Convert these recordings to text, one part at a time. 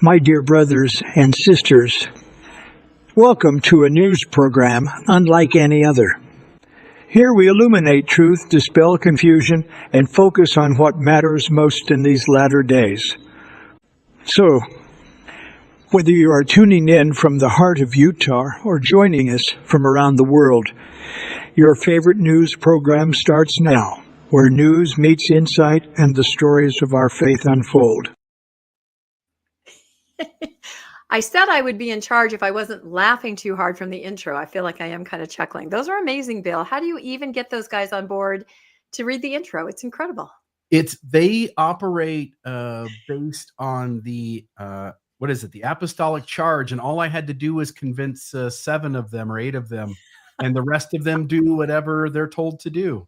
My dear brothers and sisters, welcome to a news program unlike any other. Here we illuminate truth, dispel confusion, and focus on what matters most in these latter days. So, whether you are tuning in from the heart of Utah or joining us from around the world, your favorite news program starts now, where news meets insight and the stories of our faith unfold. I said I would be in charge if I wasn't laughing too hard from the intro. I feel like I am kind of chuckling. Those are amazing, Bill. How do you even get those guys on board to read the intro? It's incredible. They operate based on the what is it? The apostolic charge, and all I had to do was convince 7 of them or 8 of them, and the rest of them do whatever they're told to do.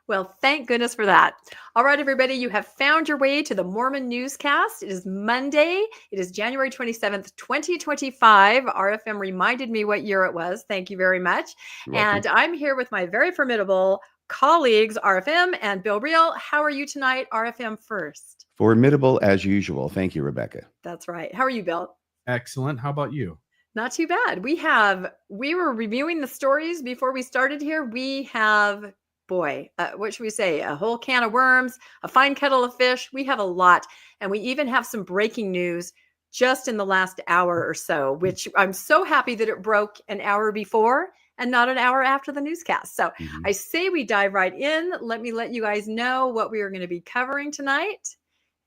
Well, thank goodness for that. All right, everybody, you have found your way to the Mormon Newscast. It is Monday. It is January 27th, 2025. RFM reminded me what year it was. Thank you very much. And I'm here with my very formidable colleagues, RFM and Bill Reel. How are you tonight, RFM first? Formidable as usual. Thank you, Rebecca. That's right. How are you, Bill? Excellent. How about you? Not too bad. We were reviewing the stories before we started here. We have... what should we say? A whole can of worms, a fine kettle of fish. We have a lot. And we even have some breaking news just in the last hour or so, which I'm so happy that it broke an hour before and not an hour after the newscast. So I say we dive right in. Let me let you guys know what we are going to be covering tonight.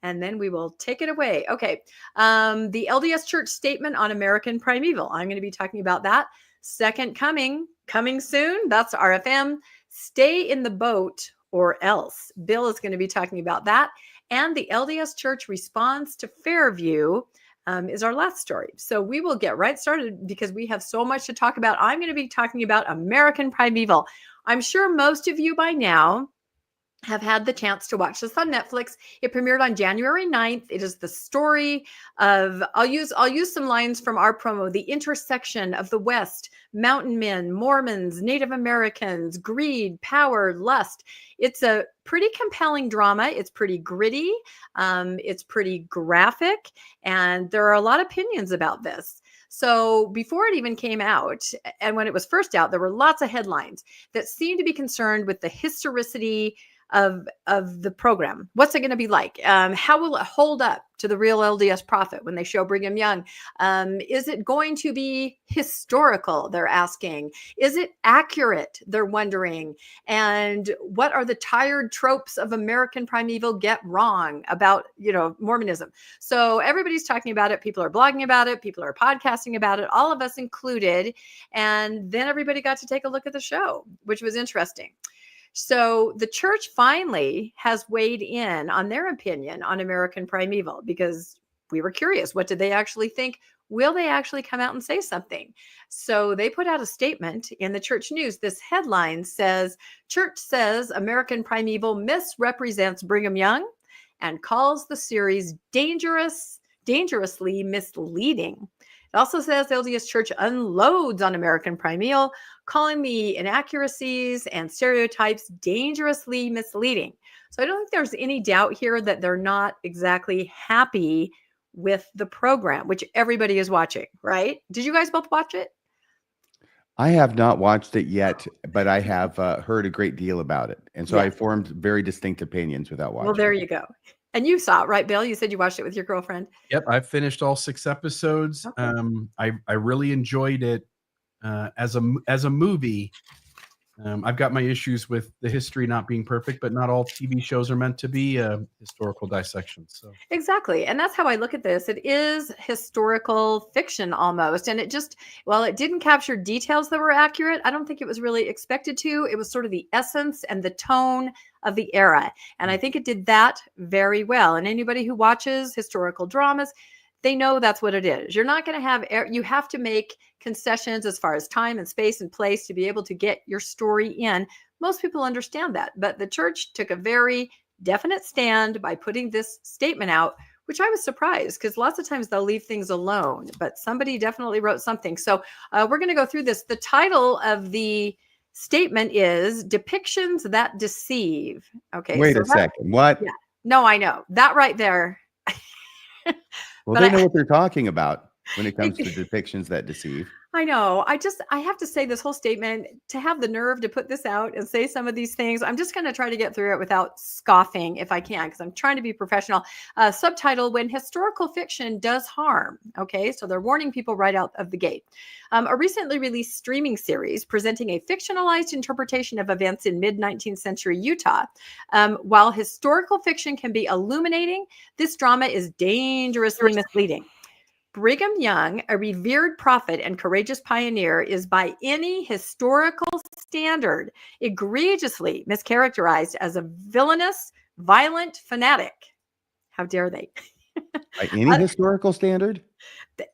And then we will take it away. Okay. The LDS Church statement on American Primeval. I'm going to be talking about that. Second coming soon. That's RFM. Stay in the boat or else. Bill is going to be talking about that. And the LDS Church response to Fairview is our last story. So we will get right started because we have so much to talk about. I'm going to be talking about American Primeval. I'm sure most of you by now have had the chance to watch this on Netflix. It premiered on January 9th. It is the story of, I'll use some lines from our promo, the intersection of the West, mountain men, Mormons, Native Americans, greed, power, lust. It's a pretty compelling drama. It's pretty gritty. It's pretty graphic. And there are a lot of opinions about this. So before it even came out, and when it was first out, there were lots of headlines that seemed to be concerned with the historicity of the program. What's it going to be like? How will it hold up to the real LDS prophet when they show Brigham Young? Is it going to be historical? They're asking. Is it accurate? They're wondering. And what are the tired tropes of American Primeval get wrong about, Mormonism? So everybody's talking about it. People are blogging about it. People are podcasting about it, all of us included. And then everybody got to take a look at the show, which was interesting. So the church finally has weighed in on their opinion on American Primeval because we were curious. What did they actually think? Will they actually come out and say something? So they put out a statement in the church news. This headline says, Church says American Primeval misrepresents Brigham Young and calls the series dangerously misleading. It also says LDS Church unloads on American Primeval, calling the inaccuracies and stereotypes dangerously misleading. So I don't think there's any doubt here that they're not exactly happy with the program, which everybody is watching, right? Did you guys both watch it? I have not watched it yet, but I have heard a great deal about it. And so I formed very distinct opinions without watching. Well, there you go. And you saw it, right, Bill? You said you watched it with your girlfriend. Yep, I finished all 6 episodes. Okay. I really enjoyed it as a movie. I've got my issues with the history not being perfect, but not all TV shows are meant to be historical dissections. So exactly, and that's how I look at this. It is historical fiction almost, and it didn't capture details that were accurate. I don't think it was really expected to. It was sort of the essence and the tone of the era, and I think it did that very well. And anybody who watches historical dramas, they know that's what it is. You're not going to have, you have to make concessions as far as time and space and place to be able to get your story in. Most people understand that, but the church took a very definite stand by putting this statement out, which I was surprised because lots of times they'll leave things alone, but somebody definitely wrote something. So we're going to go through this. The title of the statement is Depictions That Deceive. Okay. Wait a second. What? Yeah. No, I know. That right there. Well, But they know what they're talking about when it comes to I, depictions that deceive. I know. I have to say this whole statement, to have the nerve to put this out and say some of these things. I'm just going to try to get through it without scoffing if I can, because I'm trying to be professional. Subtitle: When Historical Fiction Does Harm. Okay. So they're warning people right out of the gate. A recently released streaming series presenting a fictionalized interpretation of events in mid-19th century Utah. While historical fiction can be illuminating, this drama is dangerously misleading. Brigham Young, a revered prophet and courageous pioneer, is by any historical standard egregiously mischaracterized as a villainous, violent fanatic. How dare they? By any historical standard?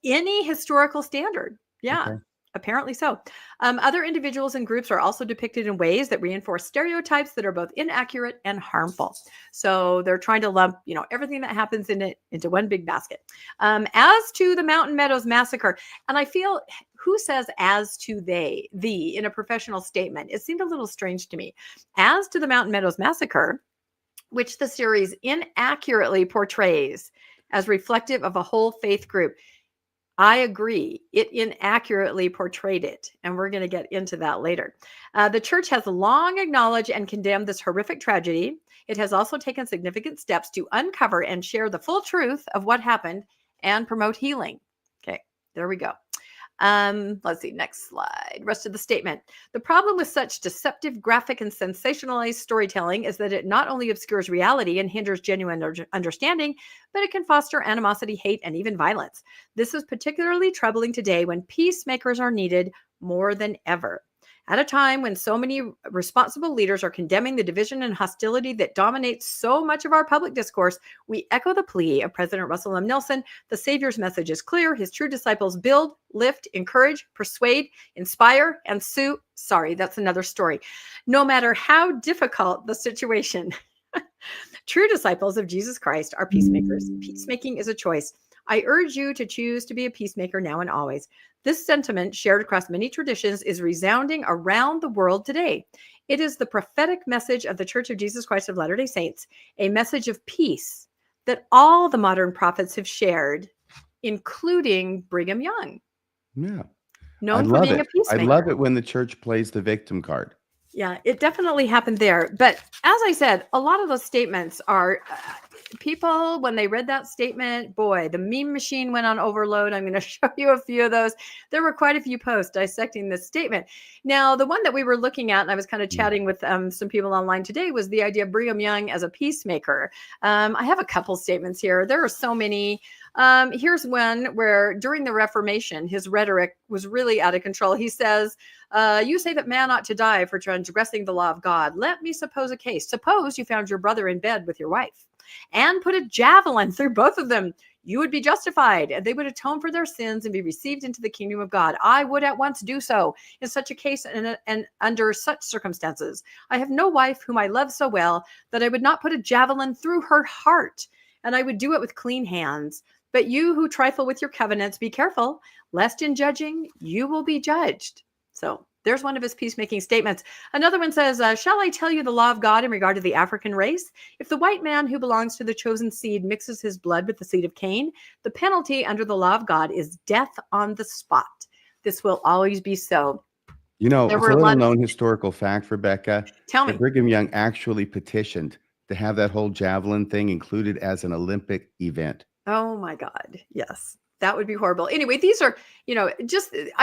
Any historical standard. Yeah. Okay. Apparently so. Other individuals and groups are also depicted in ways that reinforce stereotypes that are both inaccurate and harmful. So they're trying to lump, everything that happens in it into one big basket. As to the Mountain Meadows massacre, and I feel, who says "as to thee" in a professional statement? It seemed a little strange to me. As to the Mountain Meadows massacre, which the series inaccurately portrays as reflective of a whole faith group. I agree. It inaccurately portrayed it, and we're going to get into that later. The church has long acknowledged and condemned this horrific tragedy. It has also taken significant steps to uncover and share the full truth of what happened and promote healing. Okay, there we go. Let's see, next slide. Rest of the statement. The problem with such deceptive, graphic, and sensationalized storytelling is that it not only obscures reality and hinders genuine understanding, but it can foster animosity, hate, and even violence. This is particularly troubling today when peacemakers are needed more than ever. At a time when so many responsible leaders are condemning the division and hostility that dominates so much of our public discourse, we echo the plea of President Russell M. Nelson. The Savior's message is clear. His true disciples build, lift, encourage, persuade, inspire, and sue. Sorry, that's another story. No matter how difficult the situation. True disciples of Jesus Christ are peacemakers. Peacemaking is a choice. I urge you to choose to be a peacemaker now and always. This sentiment, shared across many traditions, is resounding around the world today. It is the prophetic message of the Church of Jesus Christ of Latter-day Saints, a message of peace that all the modern prophets have shared, including Brigham Young. Yeah. Known for being a peacemaker. I love it when the church plays the victim card. Yeah, it definitely happened there. But as I said, a lot of those statements are people, when they read that statement, boy, the meme machine went on overload. I'm going to show you a few of those. There were quite a few posts dissecting this statement. Now, the one that we were looking at, and I was kind of chatting with some people online today, was the idea of Brigham Young as a peacemaker. I have a couple statements here. There are so many. Here's one where during the Reformation, his rhetoric was really out of control. He says, you say that man ought to die for transgressing the law of God. Let me suppose a case. Suppose you found your brother in bed with your wife and put a javelin through both of them. You would be justified, and they would atone for their sins and be received into the kingdom of God. I would at once do so in such a case and under such circumstances. I have no wife whom I love so well that I would not put a javelin through her heart, and I would do it with clean hands. But you who trifle with your covenants, be careful, lest in judging you will be judged. So there's one of his peacemaking statements. Another one says, shall I tell you the law of God in regard to the African race? If the white man who belongs to the chosen seed mixes his blood with the seed of Cain, the penalty under the law of God is death on the spot. This will always be so. You know, it's a little known historical fact, Rebecca. Tell me. Brigham Young actually petitioned to have that whole javelin thing included as an Olympic event. Oh my God. Yes. That would be horrible. Anyway, these are, I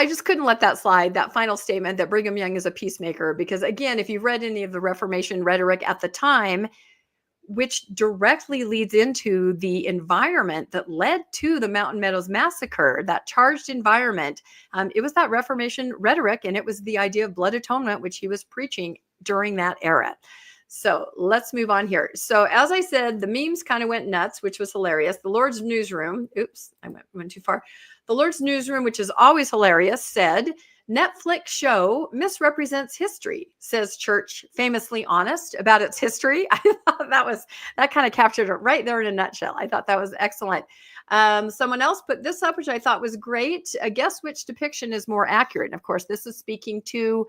just couldn't let that slide, that final statement that Brigham Young is a peacemaker, because again, if you've read any of the Reformation rhetoric at the time, which directly leads into the environment that led to the Mountain Meadows massacre, that charged environment, it was that Reformation rhetoric, and it was the idea of blood atonement, which he was preaching during that era. So let's move on here. So as I said, the memes kind of went nuts, which was hilarious. The Lord's Newsroom, oops, I went too far. The Lord's Newsroom, which is always hilarious, said, Netflix show misrepresents history, says church famously honest about its history. I thought that kind of captured it right there in a nutshell. I thought that was excellent. Someone else put this up, which I thought was great. Guess which depiction is more accurate? And of course, this is speaking to,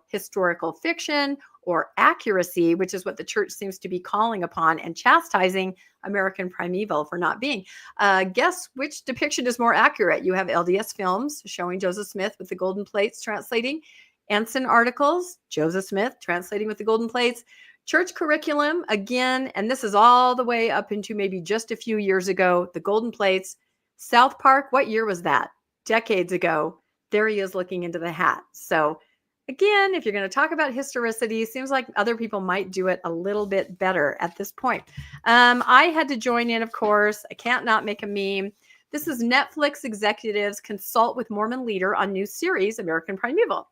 historical fiction or accuracy, which is what the church seems to be calling upon and chastising American Primeval for not being. Guess which depiction is more accurate? You have LDS films showing Joseph Smith with the golden plates translating, Ensign articles, Joseph Smith translating with the golden plates, church curriculum, again, and this is all the way up into maybe just a few years ago, the golden plates. South Park, what year was that? Decades ago. There he is looking into the hat. So again, if you're going to talk about historicity, seems like other people might do it a little bit better at this point. I had to join in, of course. I can't not make a meme. This is Netflix executives consult with Mormon leader on new series, American Primeval.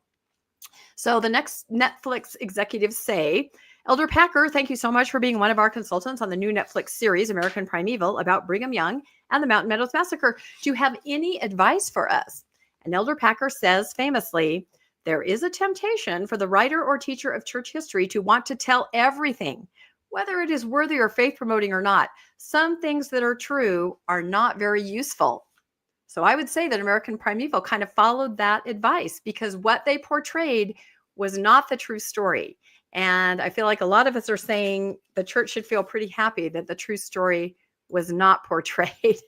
So the next Netflix executives say, Elder Packer, thank you so much for being one of our consultants on the new Netflix series, American Primeval, about Brigham Young and the Mountain Meadows Massacre. Do you have any advice for us? And Elder Packer says famously, there is a temptation for the writer or teacher of church history to want to tell everything, whether it is worthy or faith promoting or not. Some things that are true are not very useful. So I would say that American Primeval kind of followed that advice because what they portrayed was not the true story. And I feel like a lot of us are saying the church should feel pretty happy that the true story was not portrayed.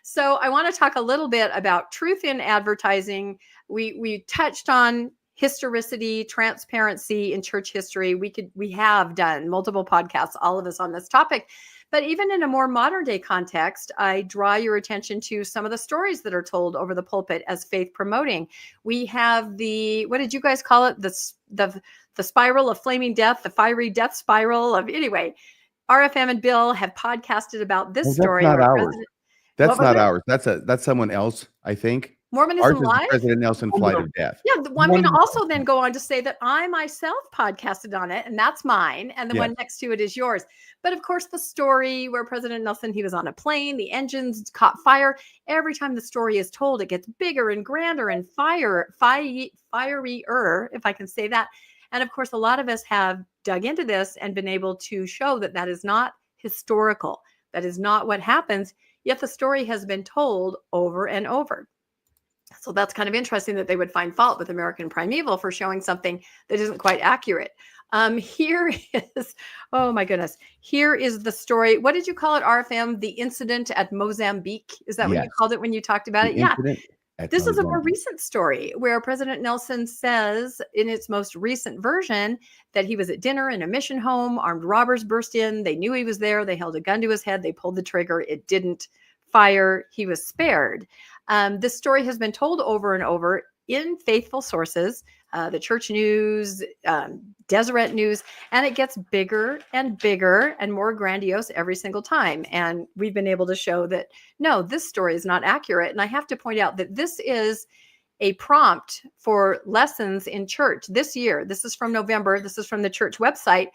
So I want to talk a little bit about truth in advertising. We touched on historicity, transparency in church history. We have done multiple podcasts, all of us, on this topic. But even in a more modern day context, I draw your attention to some of the stories that are told over the pulpit as faith promoting. We have what did you guys call it? The spiral of flaming death, the fiery death spiral of, anyway, RFM and Bill have podcasted about this story. That's not ours. That's not ours. That's someone else, I think. Mormonism Ours is Live? President Nelson Flight of Death. Yeah, I'm going to also then go on to say that I myself podcasted on it, and that's mine, and the one next to it is yours. But of course, the story where President Nelson, he was on a plane, the engines caught fire. Every time the story is told, it gets bigger and grander and fierier, if I can say that. And of course, a lot of us have dug into this and been able to show that that is not historical. That is not what happens, yet the story has been told over and over. So that's kind of interesting that they would find fault with American Primeval for showing something that isn't quite accurate. Here is, oh my goodness, here is the story. What did you call it, RFM? The incident at Mozambique? Is that what you called it when you talked about it? Yeah. This is a more recent story where President Nelson says in its most recent version that he was at dinner in a mission home. Armed robbers burst in. They knew he was there. They held a gun to his head. They pulled the trigger. It didn't fire. He was spared. This story has been told over and over in faithful sources, the church news, Deseret news, and it gets bigger and bigger and more grandiose every single time. And we've been able to show that, no, this story is not accurate. And I have to point out that this is a prompt for lessons in church this year. This is from November. This is from the church website.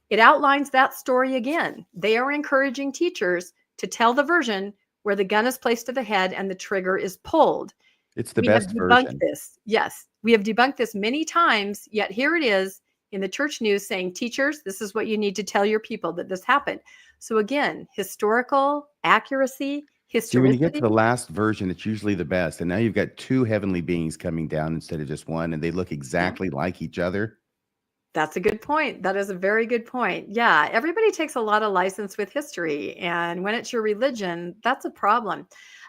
It outlines that story again. They are encouraging teachers to tell the version where the gun is placed to the head and the trigger is pulled. It's the best version. Yes, we have debunked this many times, yet here it is in the church news saying, teachers, this is what you need to tell your people that this happened. So again, historical accuracy, history. When you get to the last version, it's usually the best. And now you've got two heavenly beings coming down instead of just one, and they look exactly like each other. That's a good point. That is a very good point. Yeah, everybody takes a lot of license with history. And when it's your religion, that's a problem.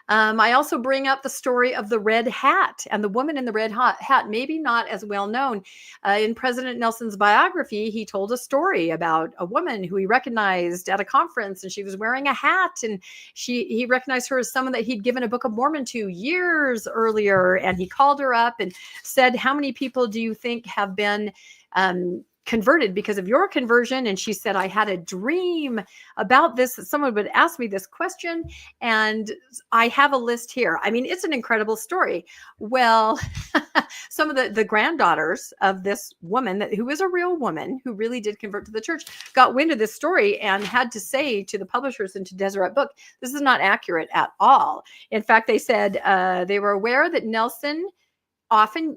I also bring up the story of the red hat and the woman in the red hat, maybe not as well known. In President Nelson's biography, he told a story about a woman who he recognized at a conference, and she was wearing a hat, and he recognized her as someone that he'd given a Book of Mormon to years earlier. And he called her up and said, how many people do you think have been converted because of your conversion? And she said, I had a dream about this. Someone would ask me this question, and I have a list here. I mean, it's an incredible story. Well, some of the granddaughters of this woman, who is a real woman, who really did convert to the church, got wind of this story and had to say to the publishers and to Deseret Book, this is not accurate at all. In fact, they said they were aware that Nelson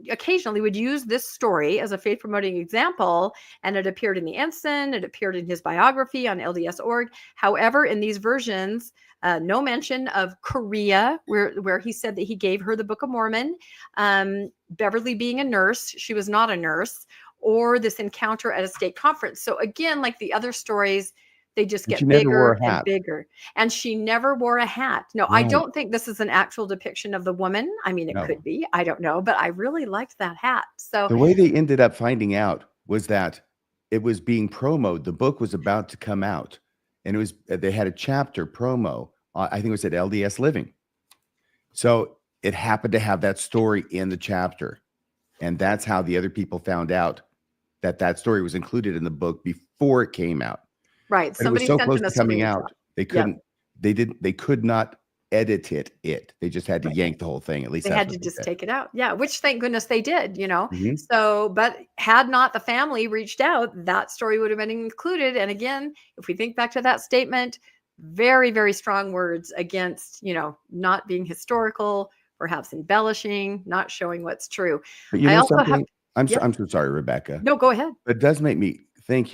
occasionally would use this story as a faith promoting example, and it appeared in the Ensign, it appeared in his biography on LDS.org. However, in these versions, no mention of Korea, where he said that he gave her the Book of Mormon. Beverly being a nurse, she was not a nurse, or this encounter at a state conference. So again, like the other stories, they just And get she never wore bigger a and hat. bigger. And she never wore a hat. No, I Right. don't think this is an actual depiction of the woman. I mean, it No. could be. I don't know. But I really liked that hat. So The way they ended up finding out was that it was being promoted. The book was about to come out, and it was they had a chapter promo. I think it was at LDS Living. So it happened to have that story in the chapter, and that's how the other people found out that that story was included in the book before it came out. right. But it was Somebody so sent close them a to coming screenshot. out, they couldn't. They could not edit it. They just had to Right. yank the whole thing. At least They that's had what to they just said. take it out. Yeah, which thank goodness they did, Mhm. So, but had not the family reached out, that story would have been included. And again, if we think back to that statement, very, very strong words against, not being historical, perhaps embellishing, not showing what's true. But you I know also have, something? I'm yeah, so sorry, Rebecca. no, go ahead. It does make me think,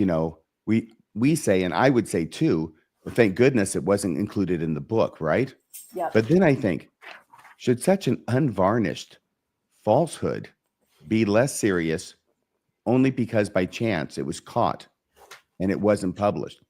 we say, and I would say too, well, thank goodness it wasn't included in the book, right? Yeah. But then I think, should such an unvarnished falsehood be less serious only because by chance it was caught and it wasn't published?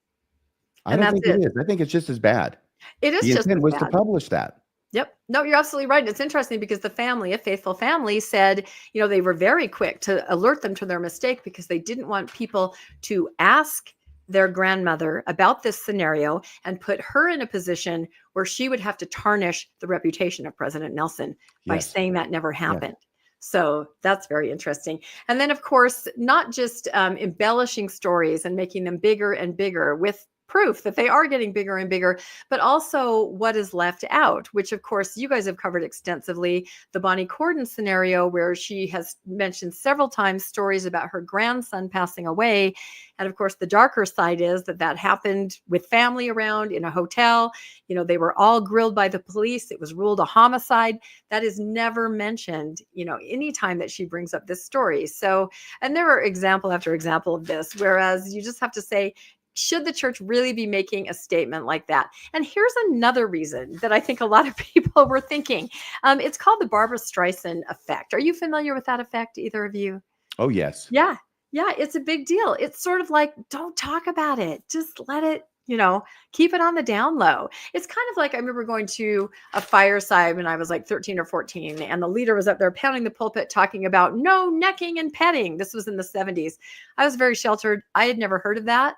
I And don't that's think it it. is. I think it's just as bad. It is The just intent as was to bad. publish that. Yep. No, you're absolutely right. It's interesting because the family, a faithful family, said, they were very quick to alert them to their mistake because they didn't want people to ask their grandmother about this scenario and put her in a position where she would have to tarnish the reputation of President Nelson by Yes. saying that never happened. So that's very interesting. And then, of course, not just embellishing stories and making them bigger and bigger with proof that they are getting bigger and bigger, but also what is left out, which of course you guys have covered extensively. The Bonnie Cordon scenario, where she has mentioned several times stories about her grandson passing away. And of course, the darker side is that happened with family around in a hotel. They were all grilled by the police. It was ruled a homicide. That is never mentioned, anytime that she brings up this story. So, and there are example after example of this, whereas you just have to say, should the church really be making a statement like that? And here's another reason that I think a lot of people were thinking. It's called the Barbara Streisand effect. Are you familiar with that effect, either of you? Oh, yes. Yeah. Yeah, it's a big deal. It's sort of like, don't talk about it. Just let it, keep it on the down low. It's kind of like I remember going to a fireside when I was like 13 or 14, and the leader was up there pounding the pulpit talking about no necking and petting. This was in the 70s. I was very sheltered. I had never heard of that.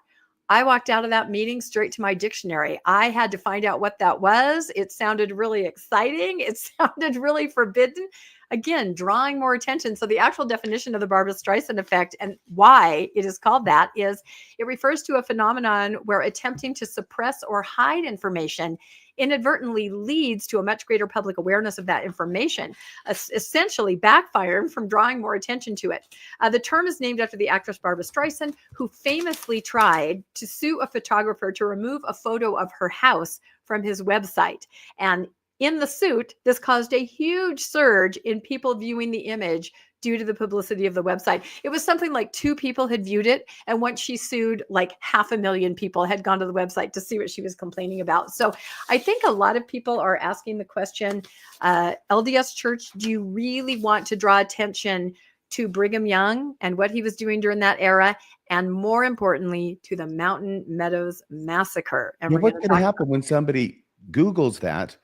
I walked out of that meeting straight to my dictionary. I had to find out what that was. It sounded really exciting. It sounded really forbidden. Again, drawing more attention. So the actual definition of the Barbara Streisand effect and why it is called that is it refers to a phenomenon where attempting to suppress or hide information inadvertently leads to a much greater public awareness of that information, essentially backfiring from drawing more attention to it. The term is named after the actress Barbara Streisand, who famously tried to sue a photographer to remove a photo of her house from his website. And in the suit, this caused a huge surge in people viewing the image due to the publicity of the website. It was something like 2 people had viewed it. And once she sued, like 500,000 people had gone to the website to see what she was complaining about. So I think a lot of people are asking the question, LDS Church, do you really want to draw attention to Brigham Young and what he was doing during that era? And more importantly, to the Mountain Meadows Massacre. And What's going to happen when somebody Googles that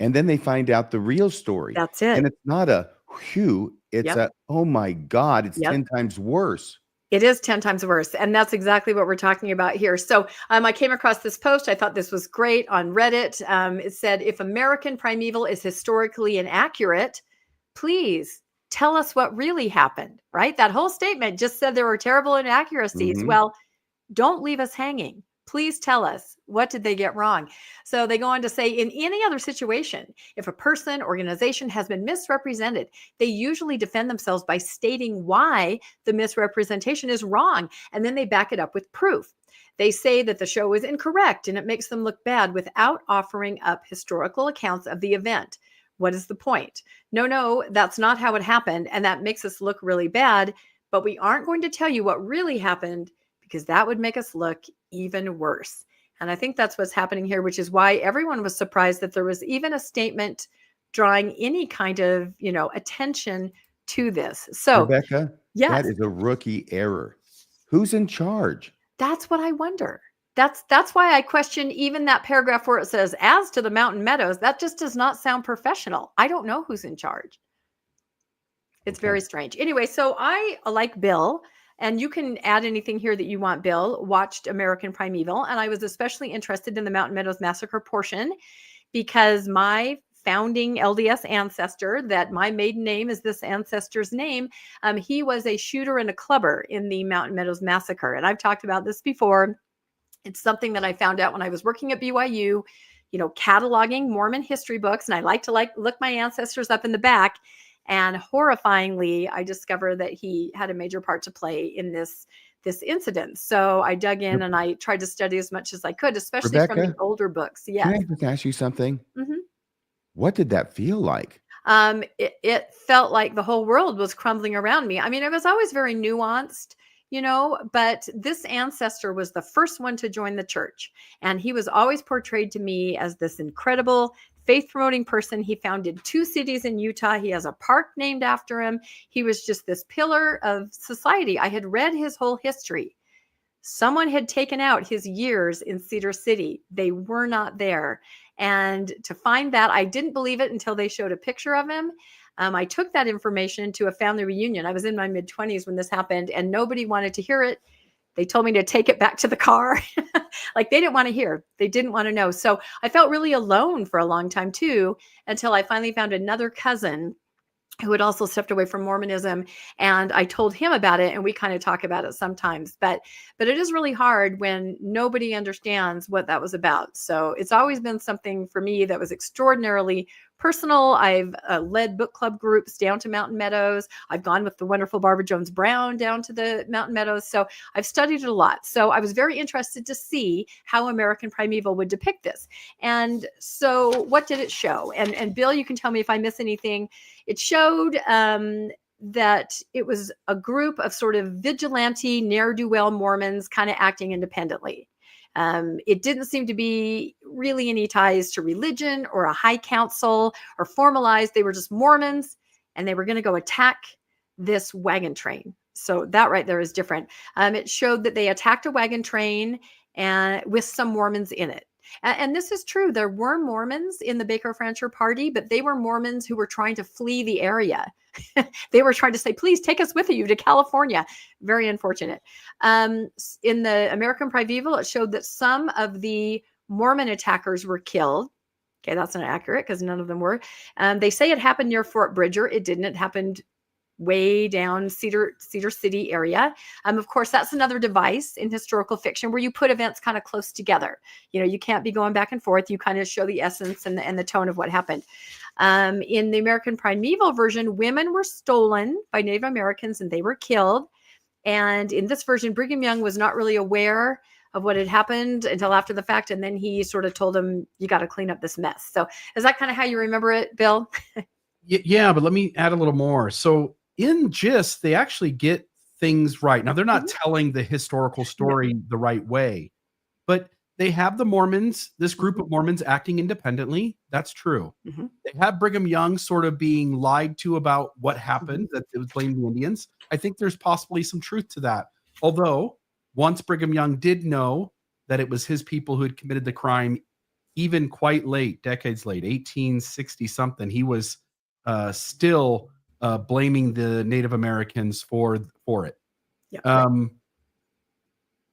and then they find out the real story? That's it. And it's not a whew, it's a, oh my God, it's 10 times worse. It is 10 times worse. And that's exactly what we're talking about here. So I came across this post. I thought this was great on Reddit. It said, if American Primeval is historically inaccurate, please tell us what really happened, right? That whole statement just said there were terrible inaccuracies. Mhm. Well, don't leave us hanging. Please tell us, what did they get wrong? So they go on to say, in any other situation, if a person, organization has been misrepresented, they usually defend themselves by stating why the misrepresentation is wrong. And then they back it up with proof. They say that the show is incorrect and it makes them look bad without offering up historical accounts of the event. What is the point? No, that's not how it happened. And that makes us look really bad. But we aren't going to tell you what really happened, because that would make us look even worse. And I think that's what's happening here, which is why everyone was surprised that there was even a statement drawing any kind of, attention to this. So Rebecca, Yes. That is a rookie error. Who's in charge? That's what I wonder. That's why I question even that paragraph where it says, as to the Mountain Meadows, that just does not sound professional. I don't know who's in charge. It's Okay. very strange. Anyway, so I, like Bill, and you can add anything here that you want, Bill, watched American Primeval, and I was especially interested in the Mountain Meadows Massacre portion because my founding LDS ancestor, that my maiden name is this ancestor's name, he was a shooter and a clubber in the Mountain Meadows Massacre. And I've talked about this before. It's something that I found out when I was working at BYU, cataloging Mormon history books. And I like to look my ancestors up in the back. And horrifyingly, I discovered that he had a major part to play in this incident. So I dug in and I tried to study as much as I could, especially from Rebecca, the older books. can Yes. I just ask you something? Mhm. What did that feel like? It felt like the whole world was crumbling around me. I mean, it was always very nuanced, but this ancestor was the first one to join the church. And he was always portrayed to me as this incredible faith promoting person. He founded 2 cities in Utah. He has a park named after him. He was just this pillar of society. I had read his whole history. Someone had taken out his years in Cedar City. They were not there. And to find that, I didn't believe it until they showed a picture of him. I took that information to a family reunion. I was in my mid-20s when this happened, and nobody wanted to hear it. They told me to take it back to the car. Like they didn't want to hear. They didn't want to know. So I felt really alone for a long time too, until I finally found another cousin who had also stepped away from Mormonism. And I told him about it, and we kind of talk about it sometimes, but it is really hard when nobody understands what that was about. So it's always been something for me that was extraordinarily personal. I've led book club groups down to Mountain Meadows. I've gone with the wonderful Barbara Jones Brown down to the Mountain Meadows. So I've studied it a lot. So I was very interested to see how American Primeval would depict this. And so what did it show? And Bill, you can tell me if I miss anything. It showed that it was a group of sort of vigilante, ne'er-do-well Mormons kind of acting independently. It didn't seem to be really any ties to religion or a high council or formalized. They were just Mormons, and they were going to go attack this wagon train. So that right there is different. It showed that they attacked a wagon train and with some Mormons in it. And this is true. There were Mormons in the Baker Francher party, but they were Mormons who were trying to flee the area. They were trying to say, please take us with you to California. Very unfortunate. In the American Primeval, it showed that some of the Mormon attackers were killed. Okay, that's not accurate because none of them were. They say it happened near Fort Bridger. It didn't. It happened way down Cedar City area. Of course, that's another device in historical fiction where you put events kind of close together. You can't be going back and forth. You kind of show the essence and the tone of what happened. In the American Primeval version, women were stolen by Native Americans and they were killed. And in this version, Brigham Young was not really aware of what had happened until after the fact. And then he sort of told him, you got to clean up this mess. So is that kind of how you remember it, Bill? Yeah, but let me add a little more. So in Gist, they actually get things right. Now, they're not telling the historical story the right way, but they have the Mormons, this group of Mormons acting independently. That's true. They have Brigham Young sort of being lied to about what happened, that it was blamed the Indians. I think there's possibly some truth to that. Although once Brigham Young did know that it was his people who had committed the crime, even quite late, decades late, 1860 something, he was still blaming the Native Americans for it. Yeah.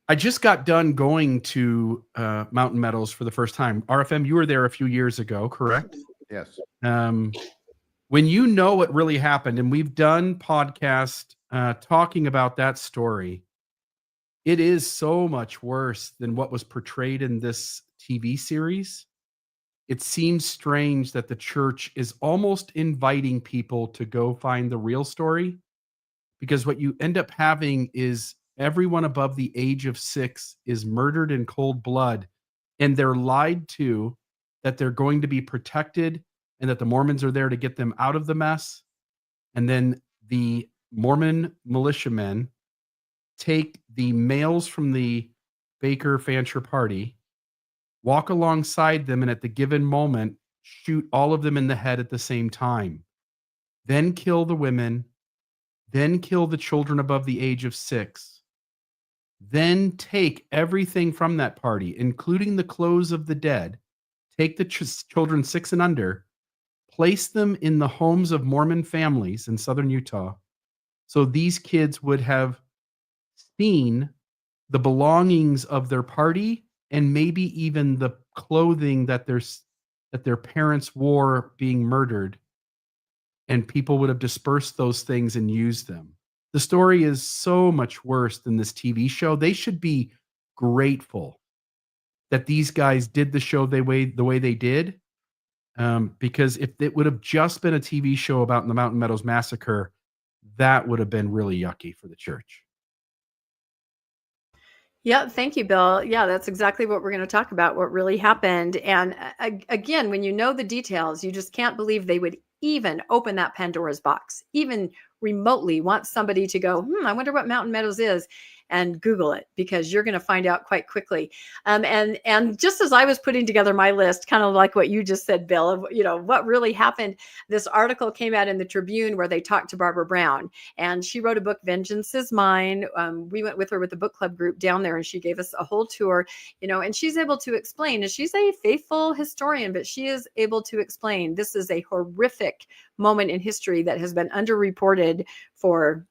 I just got done going to Mountain Meadows for the first time. RFM, you were there a few years ago, correct? Yes. When you know what really happened, and we've done podcast talking about that story, it is so much worse than what was portrayed in this TV series. It seems strange that the church is almost inviting people to go find the real story, because what you end up having is everyone above the age of 6 is murdered in cold blood, and they're lied to that they're going to be protected and that the Mormons are there to get them out of the mess. And then the Mormon militiamen take the males from the Baker Fancher party, walk alongside them, and at the given moment, shoot all of them in the head at the same time. Then kill the women, then kill the children above the age of 6, then take everything from that party, including the clothes of the dead, take the children 6 and under, place them in the homes of Mormon families in southern Utah. So these kids would have seen the belongings of their party and maybe even the clothing that their parents wore being murdered, and people would have dispersed those things and used them. The story is so much worse than this TV show. They should be grateful that these guys did the show the way they did, because if it would have just been a TV show about the Mountain Meadows Massacre, that would have been really yucky for the church. Yeah, thank you, Bill. Yeah, that's exactly what we're going to talk about, what really happened. And again, when you know the details, you just can't believe they would even open that Pandora's box, even remotely want somebody to go, I wonder what Mountain Meadows is, and Google it, because you're going to find out quite quickly. And just as I was putting together my list, kind of like what you just said, Bill, of what really happened, this article came out in the Tribune where they talked to Barbara Brown, and she wrote a book, Vengeance is Mine. We went with her with the book club group down there, and she gave us a whole tour, and she's able to explain, and she's a faithful historian, but she is able to explain this is a horrific moment in history that has been underreported for,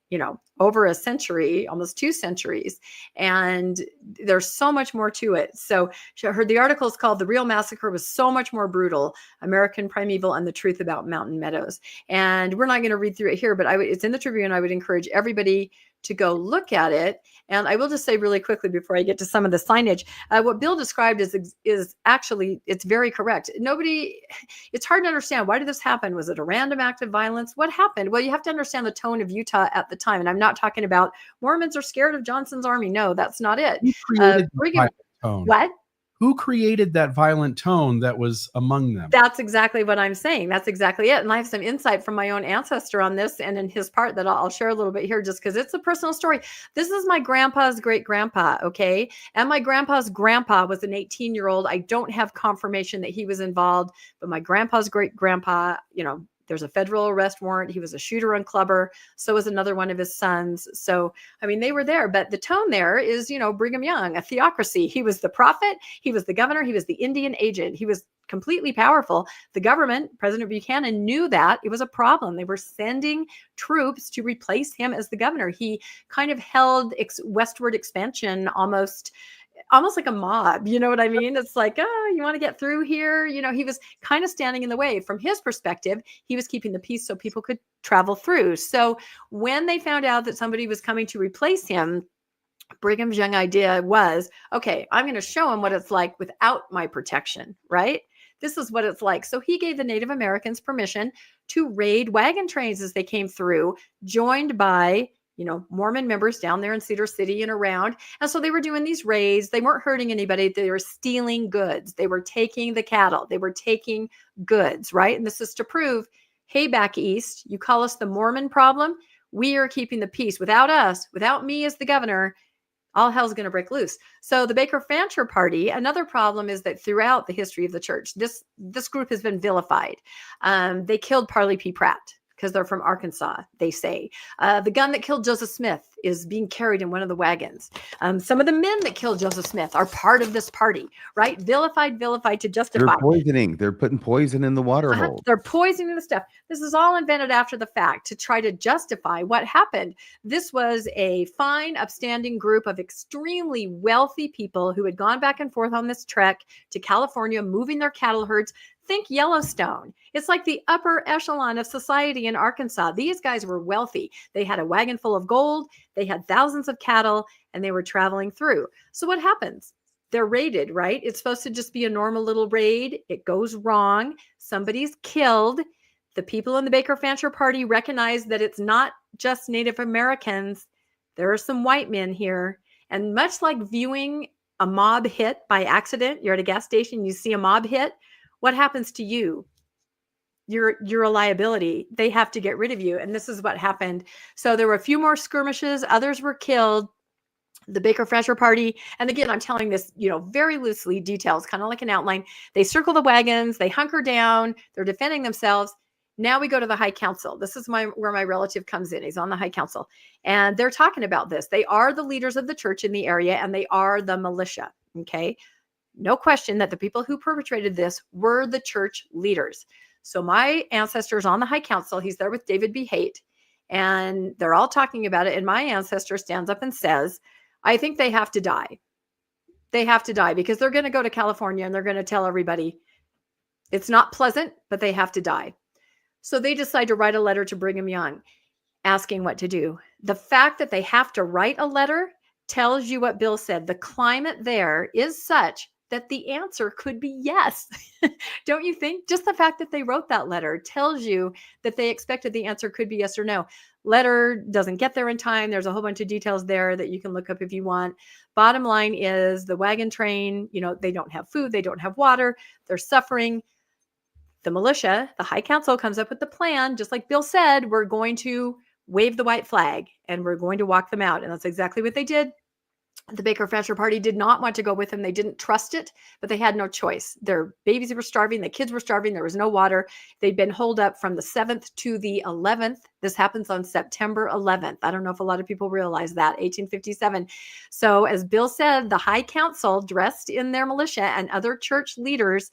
over a century, almost 2 centuries. And there's so much more to it. So the article is called "The Real Massacre Was So Much More Brutal, American Primeval and the Truth About Mountain Meadows." And we're not going to read through it here, but it's in the Tribune. I would encourage everybody to go look at it. And I will just say really quickly before I get to some of the signage, what Bill described is actually, it's very correct. It's hard to understand. Why did this happen? Was it a random act of violence? What happened? Well, you have to understand the tone of Utah at the time. And I'm not talking about Mormons are scared of Johnson's army. No, that's not it. Who created the tone? What? Who created that violent tone that was among them? That's exactly what I'm saying. That's exactly it. And I have some insight from my own ancestor on this and in his part that I'll share a little bit here, just because it's a personal story. This is my grandpa's great grandpa. Okay. And my grandpa's grandpa was an 18-year-old. I don't have confirmation that he was involved, but my grandpa's great grandpa, there's a federal arrest warrant. He was a shooter and clubber. So was another one of his sons. So, they were there, but the tone there is, Brigham Young, a theocracy. He was the prophet. He was the governor. He was the Indian agent. He was completely powerful. The government, President Buchanan, knew that it was a problem. They were sending troops to replace him as the governor. He kind of held westward expansion almost like a mob, you know what I mean? It's like, you want to get through here? He was kind of standing in the way. From his perspective, he was keeping the peace so people could travel through. So when they found out that somebody was coming to replace him, Brigham's young idea was, okay, I'm going to show him what it's like without my protection, right? This is what it's like. So he gave the Native Americans permission to raid wagon trains as they came through, joined by Mormon members down there in Cedar City and around. And so they were doing these raids. They weren't hurting anybody. They were stealing goods. They were taking the cattle. They were taking goods, right? And this is to prove, hey, back east, you call us the Mormon problem. We are keeping the peace. Without us, without me as the governor, all hell's going to break loose. So the Baker Fancher Party, another problem is that throughout the history of the church, this group has been vilified. They killed Parley P. Pratt because they're from Arkansas, they say. The gun that killed Joseph Smith is being carried in one of the wagons. Some of the men that killed Joseph Smith are part of this party, right? Vilified to justify. They're poisoning. They're putting poison in the water hole. They're poisoning the stuff. This is all invented after the fact to try to justify what happened. This was a fine, upstanding group of extremely wealthy people who had gone back and forth on this trek to California, moving their cattle herds. Think Yellowstone. It's like the upper echelon of society in Arkansas. These guys were wealthy. They had a wagon full of gold. They had thousands of cattle, and they were traveling through. So what happens? They're raided, right? It's supposed to just be a normal little raid. It goes wrong. Somebody's killed. The people in the Baker Fancher Party recognize that it's not just Native Americans. There are some white men here. And much like viewing a mob hit by accident, you're at a gas station, you see a mob hit. What happens to you? You're a liability. They have to get rid of you. And this is what happened. So there were a few more skirmishes. Others were killed. The Baker Fancher Party. And again, I'm telling this, very loosely, details, kind of like an outline. They circle the wagons. They hunker down. They're defending themselves. Now we go to the High Council. This is where my relative comes in. He's on the High Council, and they're talking about this. They are the leaders of the church in the area, and they are the militia. Okay. No question that the people who perpetrated this were the church leaders. So my ancestor's on the High Council. He's there with David B. Haight, and they're all talking about it. And my ancestor stands up and says, I think they have to die. They have to die because they're going to go to California and they're going to tell everybody it's not pleasant, but they have to die. So they decide to write a letter to Brigham Young asking what to do. The fact that they have to write a letter tells you what Bill said. The climate there is such that the answer could be yes. Don't you think? Just the fact that they wrote that letter tells you that they expected the answer could be yes or no. Letter doesn't get there in time. There's a whole bunch of details there that you can look up if you want. Bottom line is the wagon train, they don't have food. They don't have water. They're suffering. The militia, the High Council comes up with the plan, just like Bill said, we're going to wave the white flag and we're going to walk them out. And that's exactly what they did. The Baker Fancher Party did not want to go with them. They didn't trust it, but they had no choice. Their babies were starving. The kids were starving. There was no water. They'd been holed up from the 7th to the 11th. This happens on September 11th. I don't know if a lot of people realize that, 1857. So as Bill said, the High Council, dressed in their militia and other church leaders,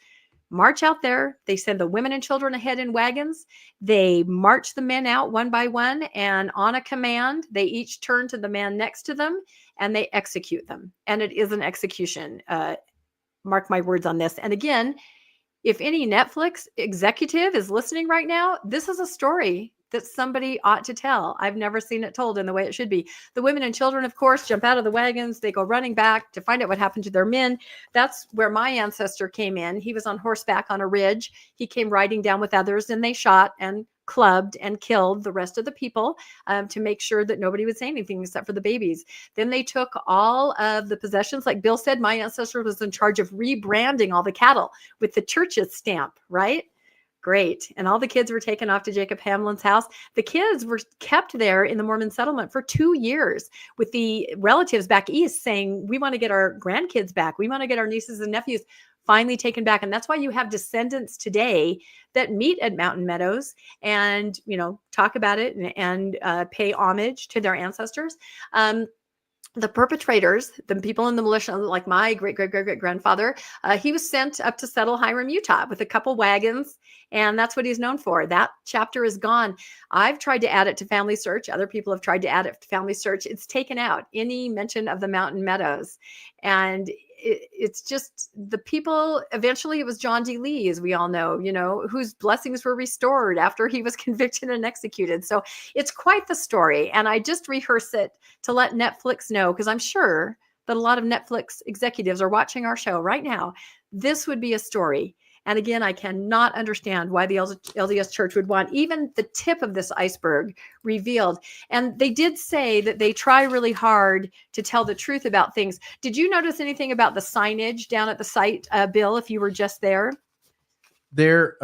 march out there. They send the women and children ahead in wagons. They march the men out one by one, and on a command, they each turn to the man next to them and they execute them. And it is an execution. Mark my words on this. And again, if any Netflix executive is listening right now, this is a story that somebody ought to tell. I've never seen it told in the way it should be. The women and children, of course, jump out of the wagons. They go running back to find out what happened to their men. That's where my ancestor came in. He was on horseback on a ridge. He came riding down with others, and they shot and clubbed and killed the rest of the people to make sure that nobody would say anything except for the babies. Then they took all of the possessions. Like Bill said, my ancestor was in charge of rebranding all the cattle with the church's stamp, right? Great. And all the kids were taken off to Jacob Hamlin's house. The kids were kept there in the Mormon settlement for 2 years with the relatives back east saying, we want to get our grandkids back. We want to get our nieces and nephews finally taken back. And that's why you have descendants today that meet at Mountain Meadows and, talk about it and pay homage to their ancestors. The perpetrators, the people in the militia, like my great-great-great-great-grandfather, he was sent up to settle Hiram, Utah with a couple wagons, and that's what he's known for. That chapter is gone. I've tried to add it to Family Search. Other people have tried to add it to Family Search. It's taken out any mention of the Mountain Meadows. And it's just the people, eventually it was John D. Lee, as we all know, whose blessings were restored after he was convicted and executed. So it's quite the story. And I just rehearse it to let Netflix know, because I'm sure that a lot of Netflix executives are watching our show right now. This would be a story. And again, I cannot understand why the LDS Church would want even the tip of this iceberg revealed. And they did say that they try really hard to tell the truth about things. Did you notice anything about the signage down at the site, Bill, if you were just there? There,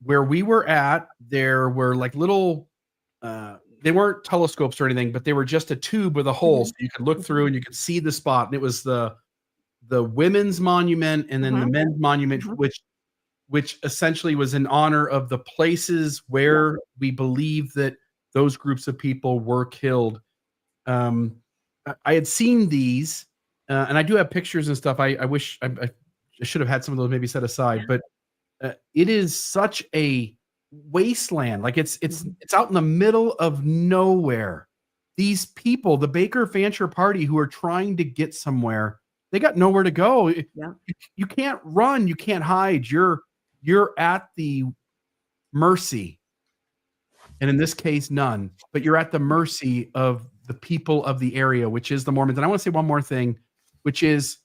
where we were at, there were like little, they weren't telescopes or anything, but they were just a tube with a hole. So you could look through and you could see the spot. And it was the women's monument and then the men's monument, which essentially was in honor of the places where we believe that those groups of people were killed. I had seen these, and I do have pictures and stuff. I wish I should have had some of those maybe set aside, but it is such a wasteland. Like it's out in the middle of nowhere. These people, the Baker Fancher Party, who are trying to get somewhere, they got nowhere to go. Yeah. You can't run. You can't hide. You're at the mercy. And in this case, none. But you're at the mercy of the people of the area, which is the Mormons. And I want to say one more thing, which is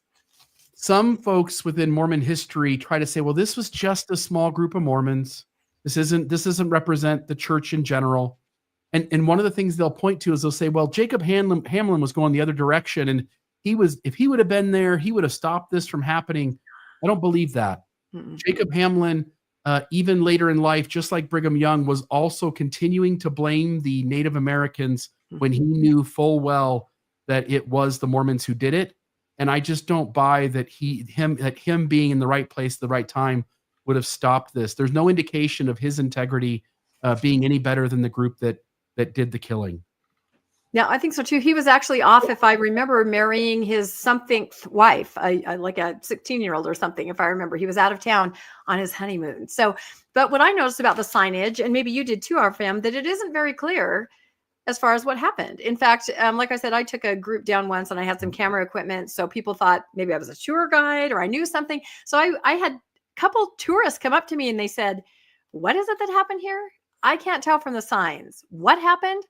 some folks within Mormon history try to say, well, this was just a small group of Mormons. This doesn't represent the church in general. And one of the things they'll point to is they'll say, well, Jacob Hamlin was going the other direction, and if he would have been there, he would have stopped this from happening. I don't believe that. Jacob Hamlin, even later in life, just like Brigham Young, was also continuing to blame the Native Americans when he knew full well that it was the Mormons who did it. And I just don't buy that him being in the right place at the right time would have stopped this. There's no indication of his integrity being any better than the group that did the killing. Yeah, I think so too. He was actually off, if I remember, marrying his something wife, like a 16-year-old or something, if I remember. He was out of town on his honeymoon. So, but what I noticed about the signage, and maybe you did too, RFM, that it isn't very clear as far as what happened. In fact, like I said, I took a group down once and I had some camera equipment. So people thought maybe I was a tour guide or I knew something. So I had a couple tourists come up to me and they said, "What is it that happened here? I can't tell from the signs. What happened?"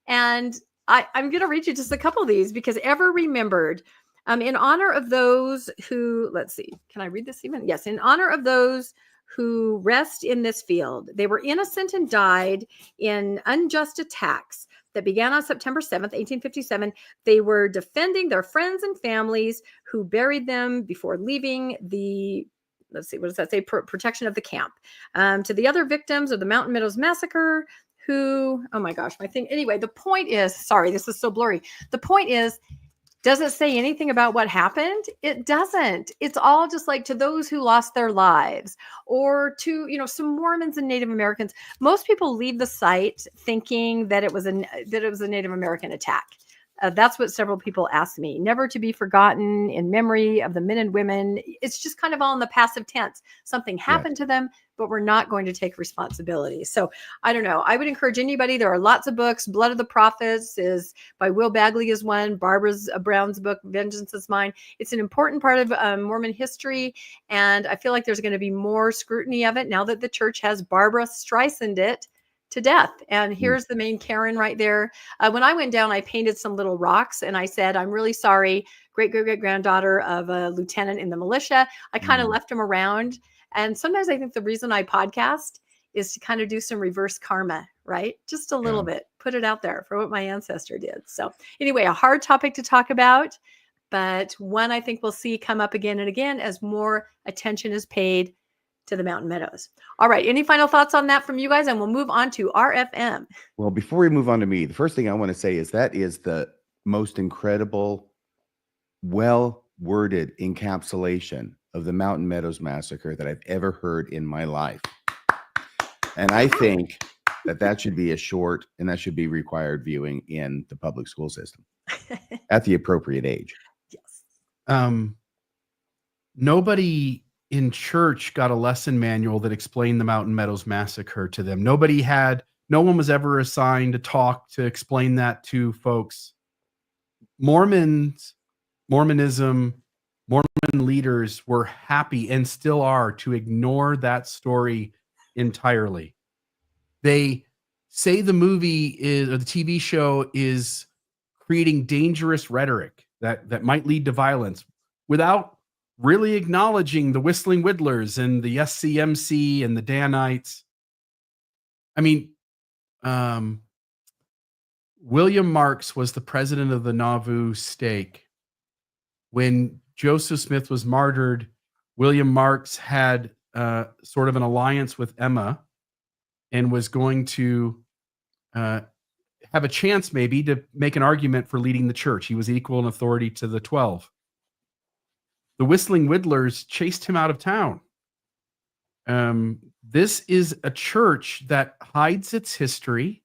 And I'm going to read you just a couple of these because ever remembered, in honor of those who, let's see, can I read this even? Yes. In honor of those who rest in this field, they were innocent and died in unjust attacks that began on September 7th, 1857. They were defending their friends and families who buried them before leaving the, let's see, what does that say? Protection of the camp. To the other victims of the Mountain Meadows Massacre, who, oh my gosh, my thing. Anyway, the point is, sorry, this is so blurry. The point is, does it say anything about what happened? It doesn't. It's all just like to those who lost their lives, or to, some Mormons and Native Americans. Most people leave the site thinking that it was a Native American attack. That's what several people asked me. Never to be forgotten, in memory of the men and women. It's just kind of all in the passive tense. Something happened to them, but we're not going to take responsibility. So I don't know. I would encourage anybody. There are lots of books. Blood of the Prophets is by Will Bagley is one. Barbara Brown's book, Vengeance is Mine. It's an important part of Mormon history. And I feel like there's going to be more scrutiny of it now that the church has Barbara Streisand it to death. And here's the main Karen right there. When I went down, I painted some little rocks and I said, "I'm really sorry, great-great-great-granddaughter of a lieutenant in the militia." I kind of left them around. And sometimes I think the reason I podcast is to kind of do some reverse karma, right? Just a little bit, put it out there for what my ancestor did. So anyway, a hard topic to talk about, but one I think we'll see come up again and again as more attention is paid to the Mountain Meadows. All right. Any final thoughts on that from you guys? And we'll move on to RFM. Well, before we move on to me, the first thing I want to say is that is the most incredible, well-worded encapsulation of the Mountain Meadows Massacre that I've ever heard in my life. And I think that should be a short, and that should be required viewing in the public school system at the appropriate age. Yes. Nobody in church got a lesson manual that explained the Mountain Meadows Massacre to them. No one was ever assigned to talk to explain that to folks. Mormonism, Mormon leaders were happy and still are to ignore that story entirely. They say the movie or the TV show is creating dangerous rhetoric that might lead to violence without really acknowledging the Whistling Whittlers and the SCMC and the Danites. I mean, William Marks was the president of the Nauvoo stake. When Joseph Smith was martyred, William Marks had sort of an alliance with Emma and was going to have a chance maybe to make an argument for leading the church. He was equal in authority to the 12. The Whistling Whittlers chased him out of town. This is a church that hides its history,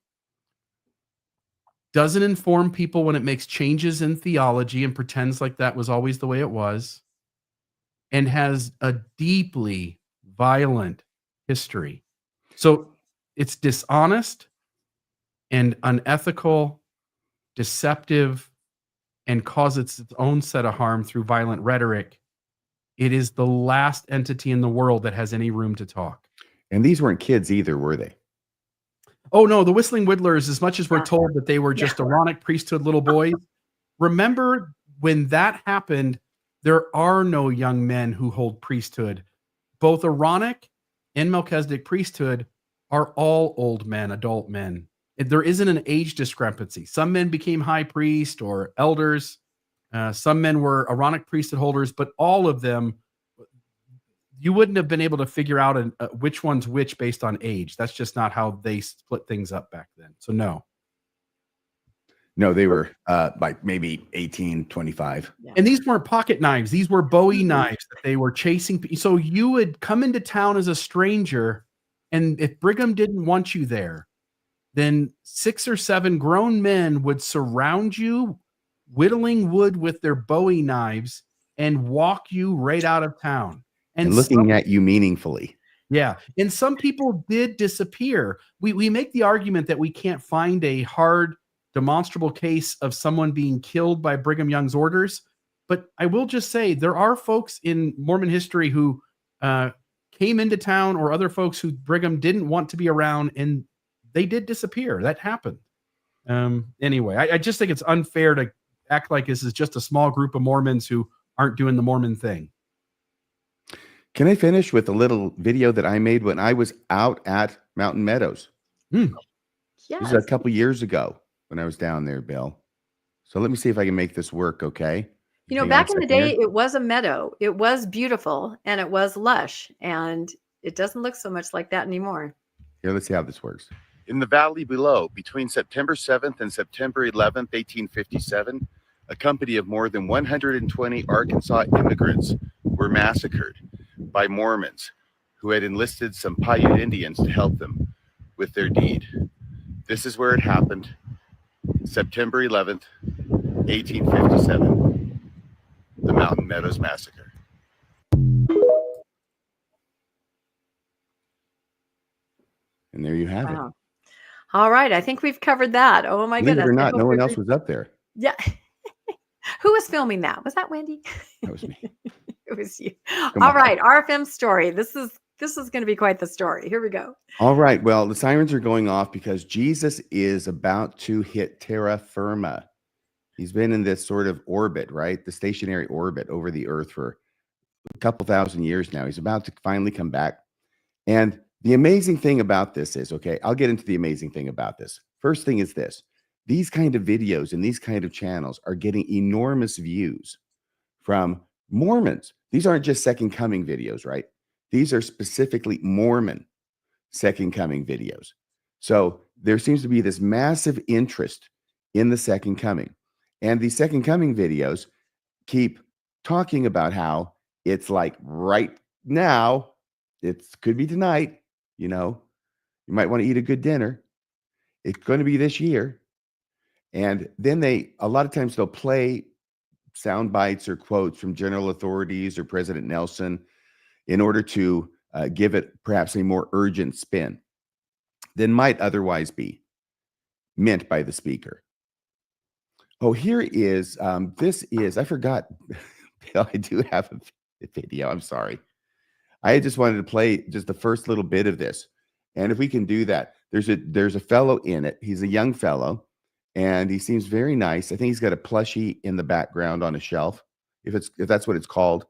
doesn't inform people when it makes changes in theology and pretends like that was always the way it was, and has a deeply violent history. So it's dishonest and unethical, deceptive, and causes its own set of harm through violent rhetoric. It is the last entity in the world that has any room to talk. And these weren't kids either, were they? Oh, no, the Whistling Whittlers, as much as we're told that they were just Aaronic priesthood little boys, remember when that happened, there are no young men who hold priesthood. Both Aaronic and Melchizedek priesthood are all old men, adult men. There isn't an age discrepancy. Some men became high priest or elders. Some men were Aaronic priesthood holders, but all of them, you wouldn't have been able to figure out which one's which based on age. That's just not how they split things up back then. So no. No, they were like maybe 18, 25. Yeah. And these weren't pocket knives. These were Bowie Mhm. knives that they were chasing. So you would come into town as a stranger, and if Brigham didn't want you there, then 6 or 7 grown men would surround you, whittling wood with their Bowie knives, and walk you right out of town. And looking at you meaningfully. Yeah, and some people did disappear. We make the argument that we can't find a hard, demonstrable case of someone being killed by Brigham Young's orders, but I will just say there are folks in Mormon history who came into town, or other folks who Brigham didn't want to be around, and they did disappear. That happened. Anyway, I just think it's unfair to act like this is just a small group of Mormons who aren't doing the Mormon thing. Can I finish with a little video that I made when I was out at Mountain Meadows? Yes. This is a couple years ago when I was down there, Bill. So let me see if I can make this work, okay? You know, Hang on a back in the second here. day, it was a meadow. It was beautiful and it was lush, and it doesn't look so much like that anymore. Here, let's see how this works. In the valley below, between September 7th and September 11th, 1857, a company of more than 120 Arkansas immigrants were massacred by Mormons who had enlisted some Paiute Indians to help them with their deed. This is where it happened, September 11th, 1857, the Mountain Meadows Massacre. And there you have it. Wow. All right. I think we've covered that. Oh my Believe it goodness. or I not, hope no one every- else was up there. Yeah. Who was filming that? Was that Wendy? That was me. It was you. Come All on. right. RFM story. This is going to be quite the story. Here we go. All right. Well, the sirens are going off because Jesus is about to hit terra firma. He's been in this sort of orbit, right? The stationary orbit over the earth for a couple thousand years now. He's about to finally come back. And the amazing thing about this is, okay, I'll get into the amazing thing about this. First thing is this. These kind of videos and these kind of channels are getting enormous views from Mormons. These aren't just second coming videos, right? These are specifically Mormon second coming videos. So there seems to be this massive interest in the second coming. And these second coming videos keep talking about how it's like right now, it could be tonight, you know, you might want to eat a good dinner. It's going to be this year. And then a lot of times they'll play sound bites or quotes from general authorities or President Nelson in order to give it perhaps a more urgent spin than might otherwise be meant by the speaker. Oh, here is, this is, I forgot, Bill, I do have a video. I'm sorry. I just wanted to play just the first little bit of this. And if we can do that, there's a fellow in it. He's a young fellow and he seems very nice. I think he's got a plushie in the background on a shelf. If that's what it's called,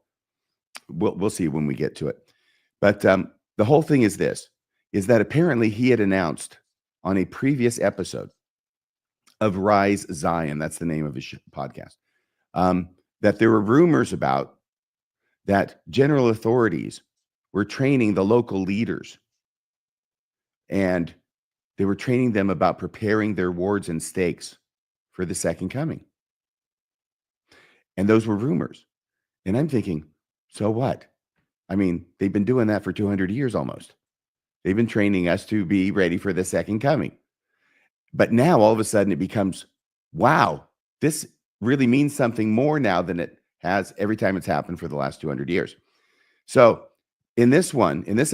we'll see when we get to it. But the whole thing is this, is that apparently he had announced on a previous episode of Rise Zion, that's the name of his podcast, that there were rumors about that general authorities were training the local leaders and they were training them about preparing their wards and stakes for the second coming. And those were rumors. And I'm thinking, so what? I mean, they've been doing that for 200 years almost. They've been training us to be ready for the second coming. But now all of a sudden it becomes, wow, this really means something more now than it has every time it's happened for the last 200 years. So in this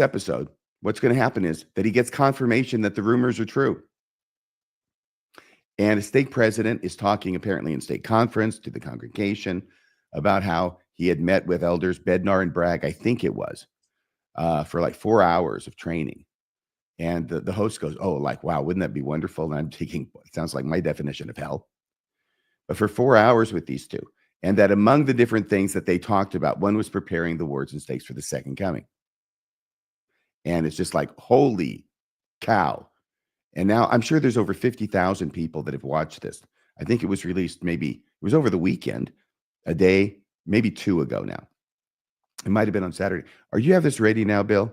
episode, what's going to happen is that he gets confirmation that the rumors are true. And a stake president is talking apparently in stake conference to the congregation about how he had met with elders Bednar and Bragg, I think it was, for like 4 hours of training. And the host goes, oh, like, wow, wouldn't that be wonderful? And I'm thinking, it sounds like my definition of hell. But for 4 hours with these two. And that among the different things that they talked about, one was preparing the wards and stakes for the second coming. And it's just like, holy cow. And now I'm sure there's over 50,000 people that have watched this. I think it was released it was over the weekend, a day, maybe 2 ago now. It might have been on Saturday. You have this ready now, Bill?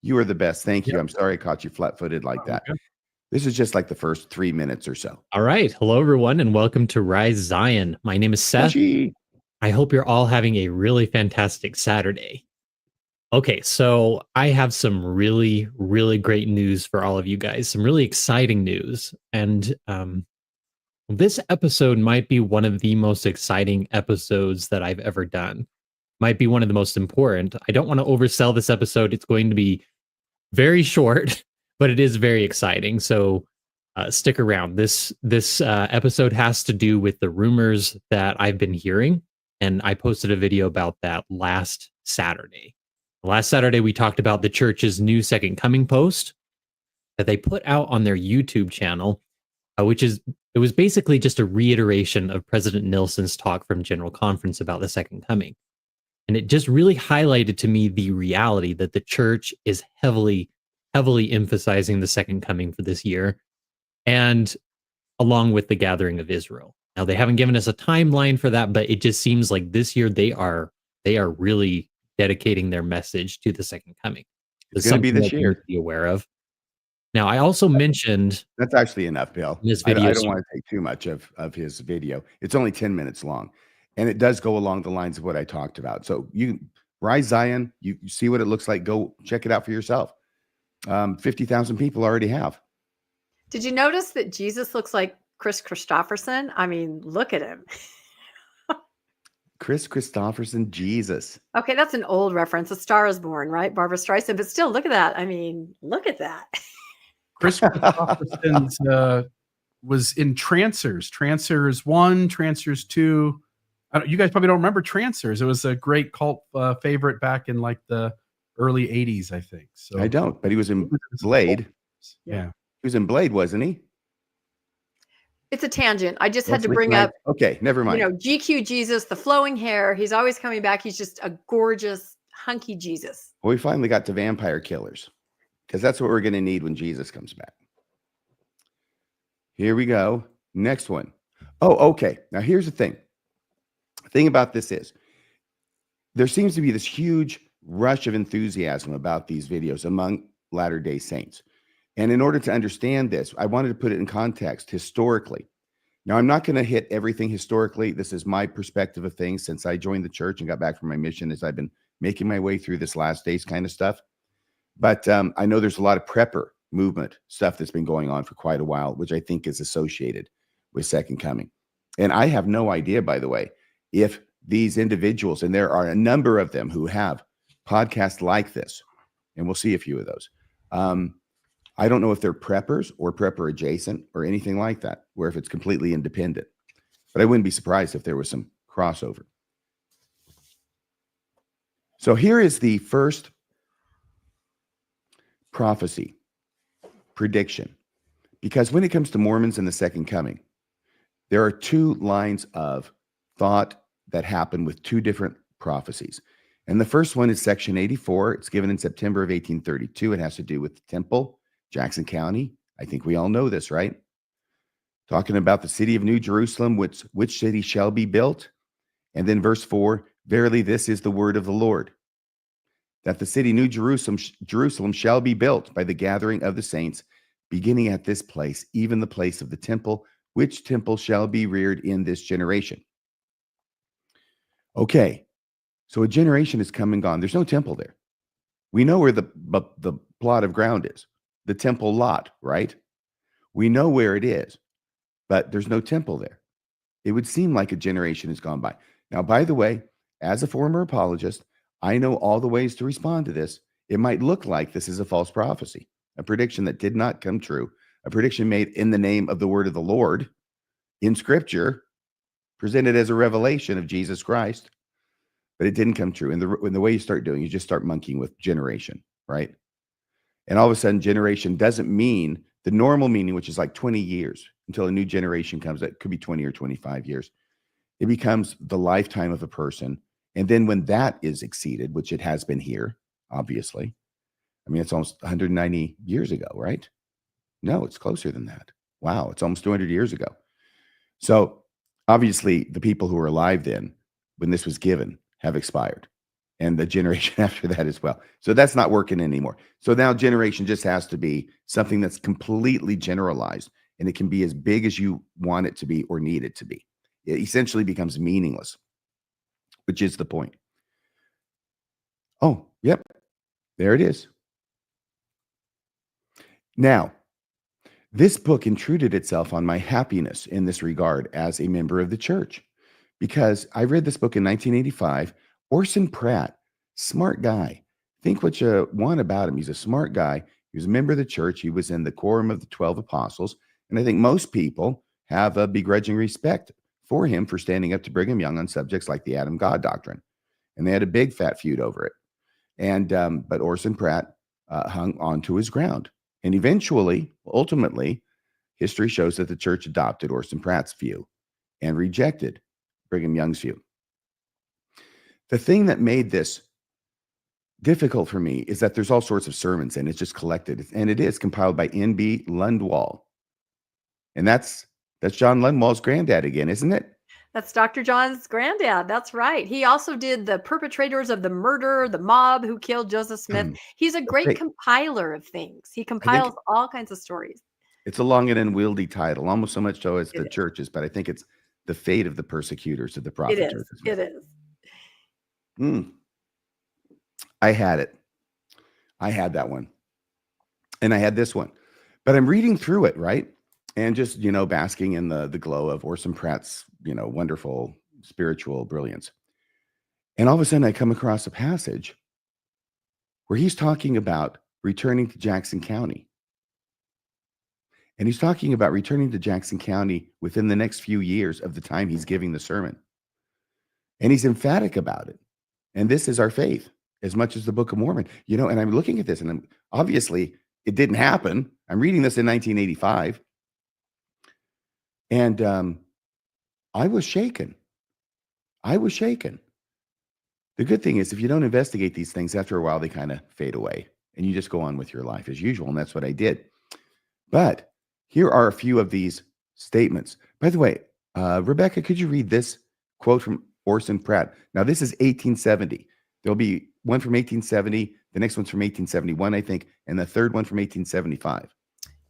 You are the best. Thank you. I'm sorry I caught you flat-footed like that. Okay. This is just like the first 3 minutes or so. All right. Hello, everyone, and welcome to Rise Zion. My name is Seth. Gee. I hope you're all having a really fantastic Saturday. Okay, so I have some really, really great news for all of you guys, some really exciting news. And this episode might be one of the most exciting episodes that I've ever done. Might be one of the most important. I don't want to oversell this episode. It's going to be very short, but it is very exciting. So stick around. This episode has to do with the rumors that I've been hearing, and I posted a video about that last Saturday. Last Saturday, we talked about the church's new Second Coming post that they put out on their YouTube channel, it was basically just a reiteration of President Nelson's talk from General Conference about the Second Coming. And it just really highlighted to me the reality that the church is heavily emphasizing the Second Coming for this year, and along with the gathering of Israel. Now, they haven't given us a timeline for that, but it just seems like this year they are really dedicating their message to the Second Coming. It's going to be this year. To be aware of. Now, I also mentioned that's actually enough, Bill. This I video, don't want to take too much of his video. It's only 10 minutes long, and it does go along the lines of what I talked about. So you Rise Zion, you see what it looks like. Go check it out for yourself. 50,000 people already have. Did you notice that Jesus looks like Chris Christopherson? I mean, look at him. Chris Christopherson, Jesus. Okay, that's an old reference. A Star is Born, right? Barbara Streisand. But still, look at that. I mean, look at that. Chris Christopherson was in Trancers. Trancers 1, Trancers 2. You guys probably don't remember Trancers. It was a great cult favorite back in like the early 80s, I think. So I don't, but he was in Blade. Yeah. He was in Blade, wasn't he? It's a tangent. I just had to bring up. Okay, never mind. GQ Jesus, the flowing hair. He's always coming back. He's just a gorgeous, hunky Jesus. Well, we finally got to vampire killers, because that's what we're going to need when Jesus comes back. Here we go. Next one. Oh, okay. Now here's the thing. The thing about this is there seems to be this huge rush of enthusiasm about these videos among Latter-day Saints. And in order to understand this, I wanted to put it in context historically. Now, I'm not going to hit everything historically. This is my perspective of things since I joined the church and got back from my mission as I've been making my way through this last days kind of stuff. But I know there's a lot of prepper movement stuff that's been going on for quite a while, which I think is associated with Second Coming. And I have no idea, by the way, if these individuals, and there are a number of them who have podcasts like this, and we'll see a few of those. I don't know if they're preppers or prepper adjacent or anything like that, where if it's completely independent. But I wouldn't be surprised if there was some crossover. So here is the first prophecy, prediction. Because when it comes to Mormons and the Second Coming, there are two lines of thought that happen with two different prophecies. And the first one is section 84. It's given in September of 1832. It has to do with the temple, Jackson County. I think we all know this, right? Talking about the city of New Jerusalem, which city shall be built. And then verse 4, verily this is the word of the Lord, that the city New Jerusalem shall be built by the gathering of the saints, beginning at this place, even the place of the temple, which temple shall be reared in this generation. Okay, so a generation is come and gone. There's no temple there. We know where the plot of ground is, the temple lot, right? We know where it is, but there's no temple there. It would seem like a generation has gone by. Now, by the way, as a former apologist, I know all the ways to respond to this. It might look like this is a false prophecy, a prediction that did not come true, a prediction made in the name of the word of the Lord in Scripture, presented as a revelation of Jesus Christ, but it didn't come true. And the way you start doing, you just start monkeying with generation, right? And all of a sudden, generation doesn't mean the normal meaning, which is like 20 years until a new generation comes. That could be 20 or 25 years. It becomes the lifetime of a person. And then when that is exceeded, which it has been here, obviously, I mean, it's almost 190 years ago, right? No, it's closer than that. Wow, it's almost 200 years ago. So obviously, the people who were alive then, when this was given, have expired. and the generation after that as well. So that's not working anymore. So now generation just has to be something that's completely generalized, and it can be as big as you want it to be or need it to be. It essentially becomes meaningless, which is the point. Oh, yep. There it is. Now, this book intruded itself on my happiness in this regard as a member of the church, because I read this book in 1985. Orson Pratt, smart guy. Think what you want about him. He's a smart guy. He was a member of the church. He was in the quorum of the 12 apostles. And I think most people have a begrudging respect for him for standing up to Brigham Young on subjects like the Adam God doctrine. And they had a big fat feud over it. And but Orson Pratt hung on to his ground. And eventually, ultimately, history shows that the church adopted Orson Pratt's view and rejected Brigham Young's view. The thing that made this difficult for me is that there's all sorts of sermons, and it's just collected, and it is compiled by N.B. Lundwall. And that's John Lundwall's granddad again, isn't it? That's Dr. John's granddad. That's right. He also did the perpetrators of the murder, the mob who killed Joseph Smith. He's a great compiler of things. He compiles all kinds of stories. It's a long and unwieldy title, almost so much so as the churches, but I think it's The Fate of the Persecutors of the Prophet Joseph Smith. It is. I had it. I had that one. And I had this one. But I'm reading through it, right? And just, basking in the glow of Orson Pratt's, wonderful spiritual brilliance. And all of a sudden I come across a passage where he's talking about returning to Jackson County. And he's talking about returning to Jackson County within the next few years of the time he's giving the sermon. And he's emphatic about it. And this is our faith as much as the Book of Mormon, and I'm looking at this, and obviously it didn't happen. I'm reading this in 1985. And I was shaken. The good thing is, if you don't investigate these things, after a while, they kind of fade away and you just go on with your life as usual. And that's what I did. But here are a few of these statements. By the way, Rebecca, could you read this quote from Orson Pratt? Now, this is 1870. There'll be one from 1870. The next one's from 1871, I think. And the third one from 1875.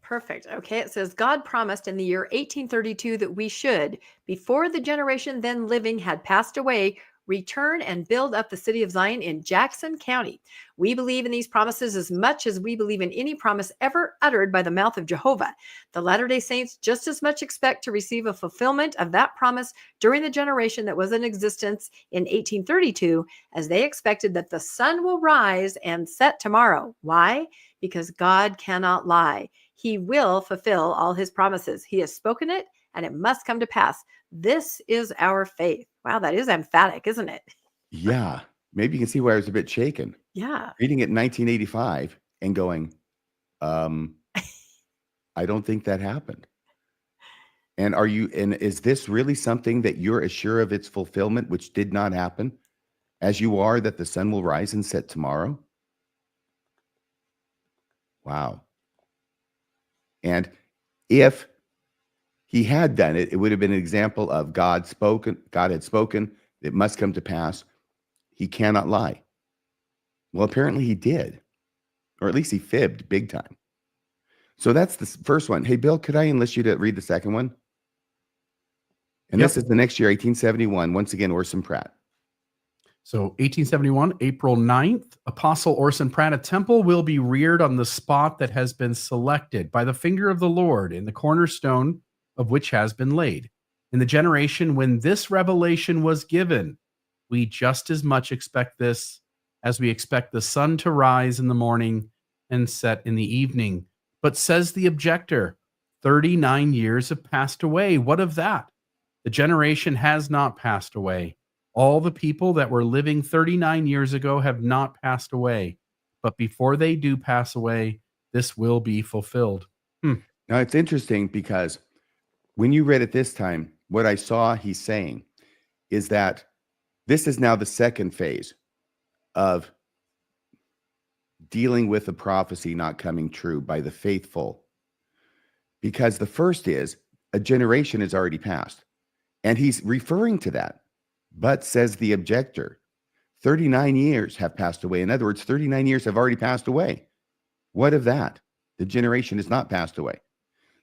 Perfect. Okay. It says, God promised in the year 1832 that we should, before the generation then living had passed away, return and build up the city of Zion in Jackson County. We believe in these promises as much as we believe in any promise ever uttered by the mouth of Jehovah. The Latter-day Saints just as much expect to receive a fulfillment of that promise during the generation that was in existence in 1832, as they expected that the sun will rise and set tomorrow. Why? Because God cannot lie. He will fulfill all his promises. He has spoken it, and it must come to pass. This is our faith. Wow, that is emphatic, isn't it? Yeah. Maybe you can see why I was a bit shaken. Yeah. Reading it in 1985 and going, I don't think that happened. And is this really something that you're as sure of its fulfillment, which did not happen, as you are that the sun will rise and set tomorrow? Wow. And if he had done it, it would have been an example of God had spoken, it must come to pass. He cannot lie. Well, apparently he did, or at least he fibbed big time. So that's the first one. Hey, Bill, could I enlist you to read the second one? And This is the next year, 1871. Once again, Orson Pratt. So 1871, April 9th, Apostle Orson Pratt, a temple will be reared on the spot that has been selected by the finger of the Lord, in the cornerstone of which has been laid. In the generation when this revelation was given, we just as much expect this as we expect the sun to rise in the morning and set in the evening. But says the objector, 39 years have passed away. What of that? The generation has not passed away. All the people that were living 39 years ago have not passed away. But before they do pass away, this will be fulfilled. Now, it's interesting because when you read it this time, what I saw he's saying is that this is now the second phase of dealing with the prophecy not coming true by the faithful. Because the first is a generation has already passed. And he's referring to that. But says the objector. 39 years have passed away. In other words, 39 years have already passed away. What of that? The generation has not passed away.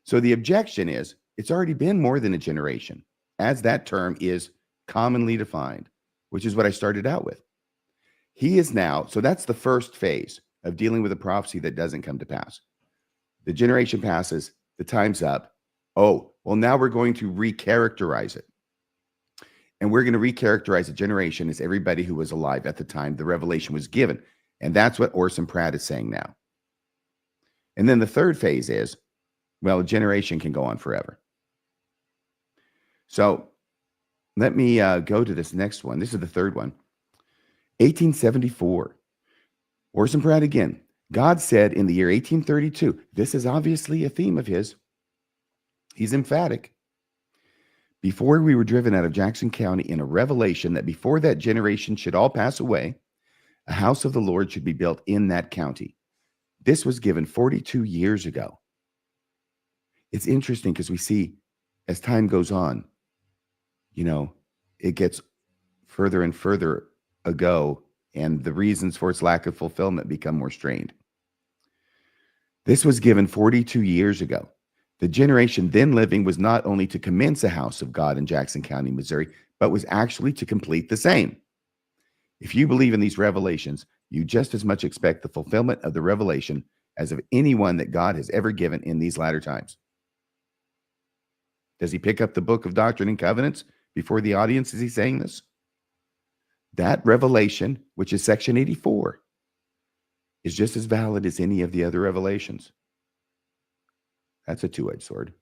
So the objection is it's already been more than a generation, as that term is commonly defined, which is what I started out with. He is now, so that's the first phase of dealing with a prophecy that doesn't come to pass. The generation passes, the time's up. Oh, well, now we're going to recharacterize it. And we're going to recharacterize a generation as everybody who was alive at the time the revelation was given. And that's what Orson Pratt is saying now. And then the third phase is, well, a generation can go on forever. So let me go to this next one. This is the third one. 1874. Orson Pratt again. God said in the year 1832, this is obviously a theme of his. He's emphatic. Before we were driven out of Jackson County in a revelation that before that generation should all pass away, a house of the Lord should be built in that county. This was given 42 years ago. It's interesting because we see as time goes on, you know, it gets further and further ago, and the reasons for its lack of fulfillment become more strained. This was given 42 years ago. The generation then living was not only to commence a house of God in Jackson County, Missouri, but was actually to complete the same. If you believe in these revelations, you just as much expect the fulfillment of the revelation as of anyone that God has ever given in these latter times. Does he pick up the book of Doctrine and Covenants before the audience? Is he saying this? That revelation, which is section 84, is just as valid as any of the other revelations. That's a two-edged sword.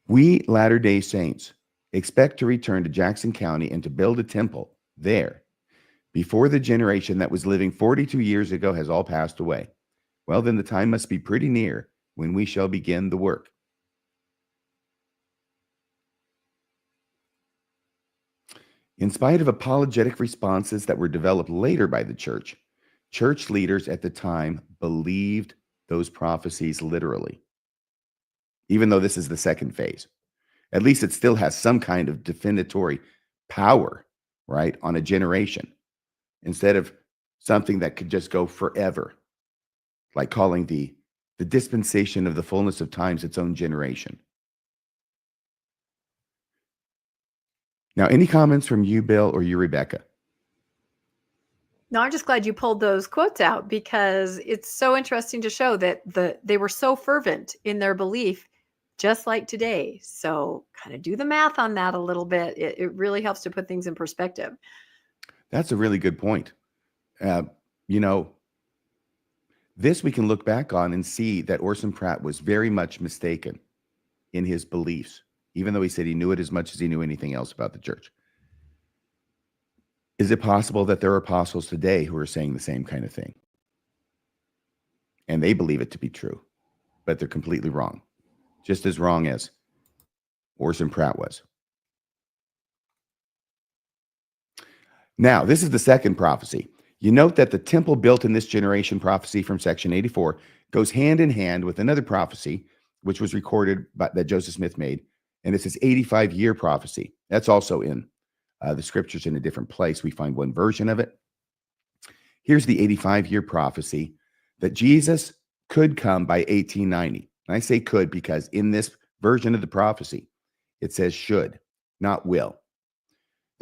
We Latter-day Saints expect to return to Jackson County and to build a temple there before the generation that was living 42 years ago has all passed away. Well, then the time must be pretty near when we shall begin the work. In spite of apologetic responses that were developed later by the church, church leaders at the time believed those prophecies literally. Even though this is the second phase, at least it still has some kind of definitory power, right, on a generation, instead of something that could just go forever, like calling the dispensation of the fullness of times its own generation. Now, any comments from you, Bill, or you, Rebecca? No, I'm just glad you pulled those quotes out because it's so interesting to show that they were so fervent in their belief, just like today. So kind of do the math on that a little bit. It really helps to put things in perspective. That's a really good point. You know, this we can look back on and see that Orson Pratt was very much mistaken in his beliefs, even though he said he knew it as much as he knew anything else about the church. Is it possible that there are apostles today who are saying the same kind of thing? And they believe it to be true, but they're completely wrong. Just as wrong as Orson Pratt was. Now, this is the second prophecy. You note that the temple built in this generation prophecy from section 84 goes hand in hand with another prophecy, which was recorded that Joseph Smith made. And it's his 85-year prophecy. That's also in the scriptures in a different place. We find one version of it. Here's the 85-year prophecy that Jesus could come by 1890. And I say could because in this version of the prophecy, it says should, not will.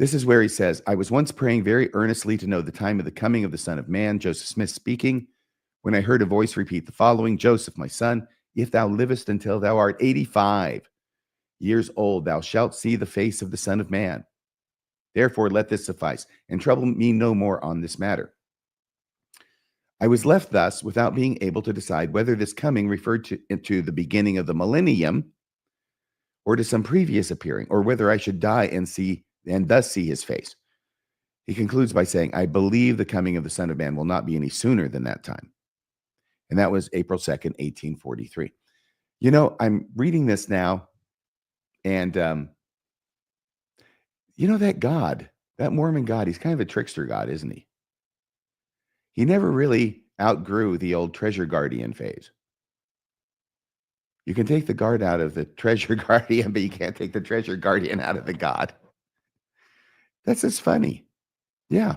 This is where he says, I was once praying very earnestly to know the time of the coming of the Son of Man, Joseph Smith speaking, when I heard a voice repeat the following, Joseph, my son, if thou livest until thou art 85 years old, thou shalt see the face of the Son of Man. Therefore, let this suffice, and trouble me no more on this matter. I was left thus without being able to decide whether this coming referred to the beginning of the millennium or to some previous appearing, or whether I should die and thus see his face. He concludes by saying, I believe the coming of the Son of Man will not be any sooner than that time. And that was April 2nd, 1843. You know, I'm reading this now, and you know, that God, that Mormon God, he's kind of a trickster God, isn't he? He never really outgrew the old treasure guardian phase. You can take the guard out of the treasure guardian, but you can't take the treasure guardian out of the God. That's just funny. Yeah.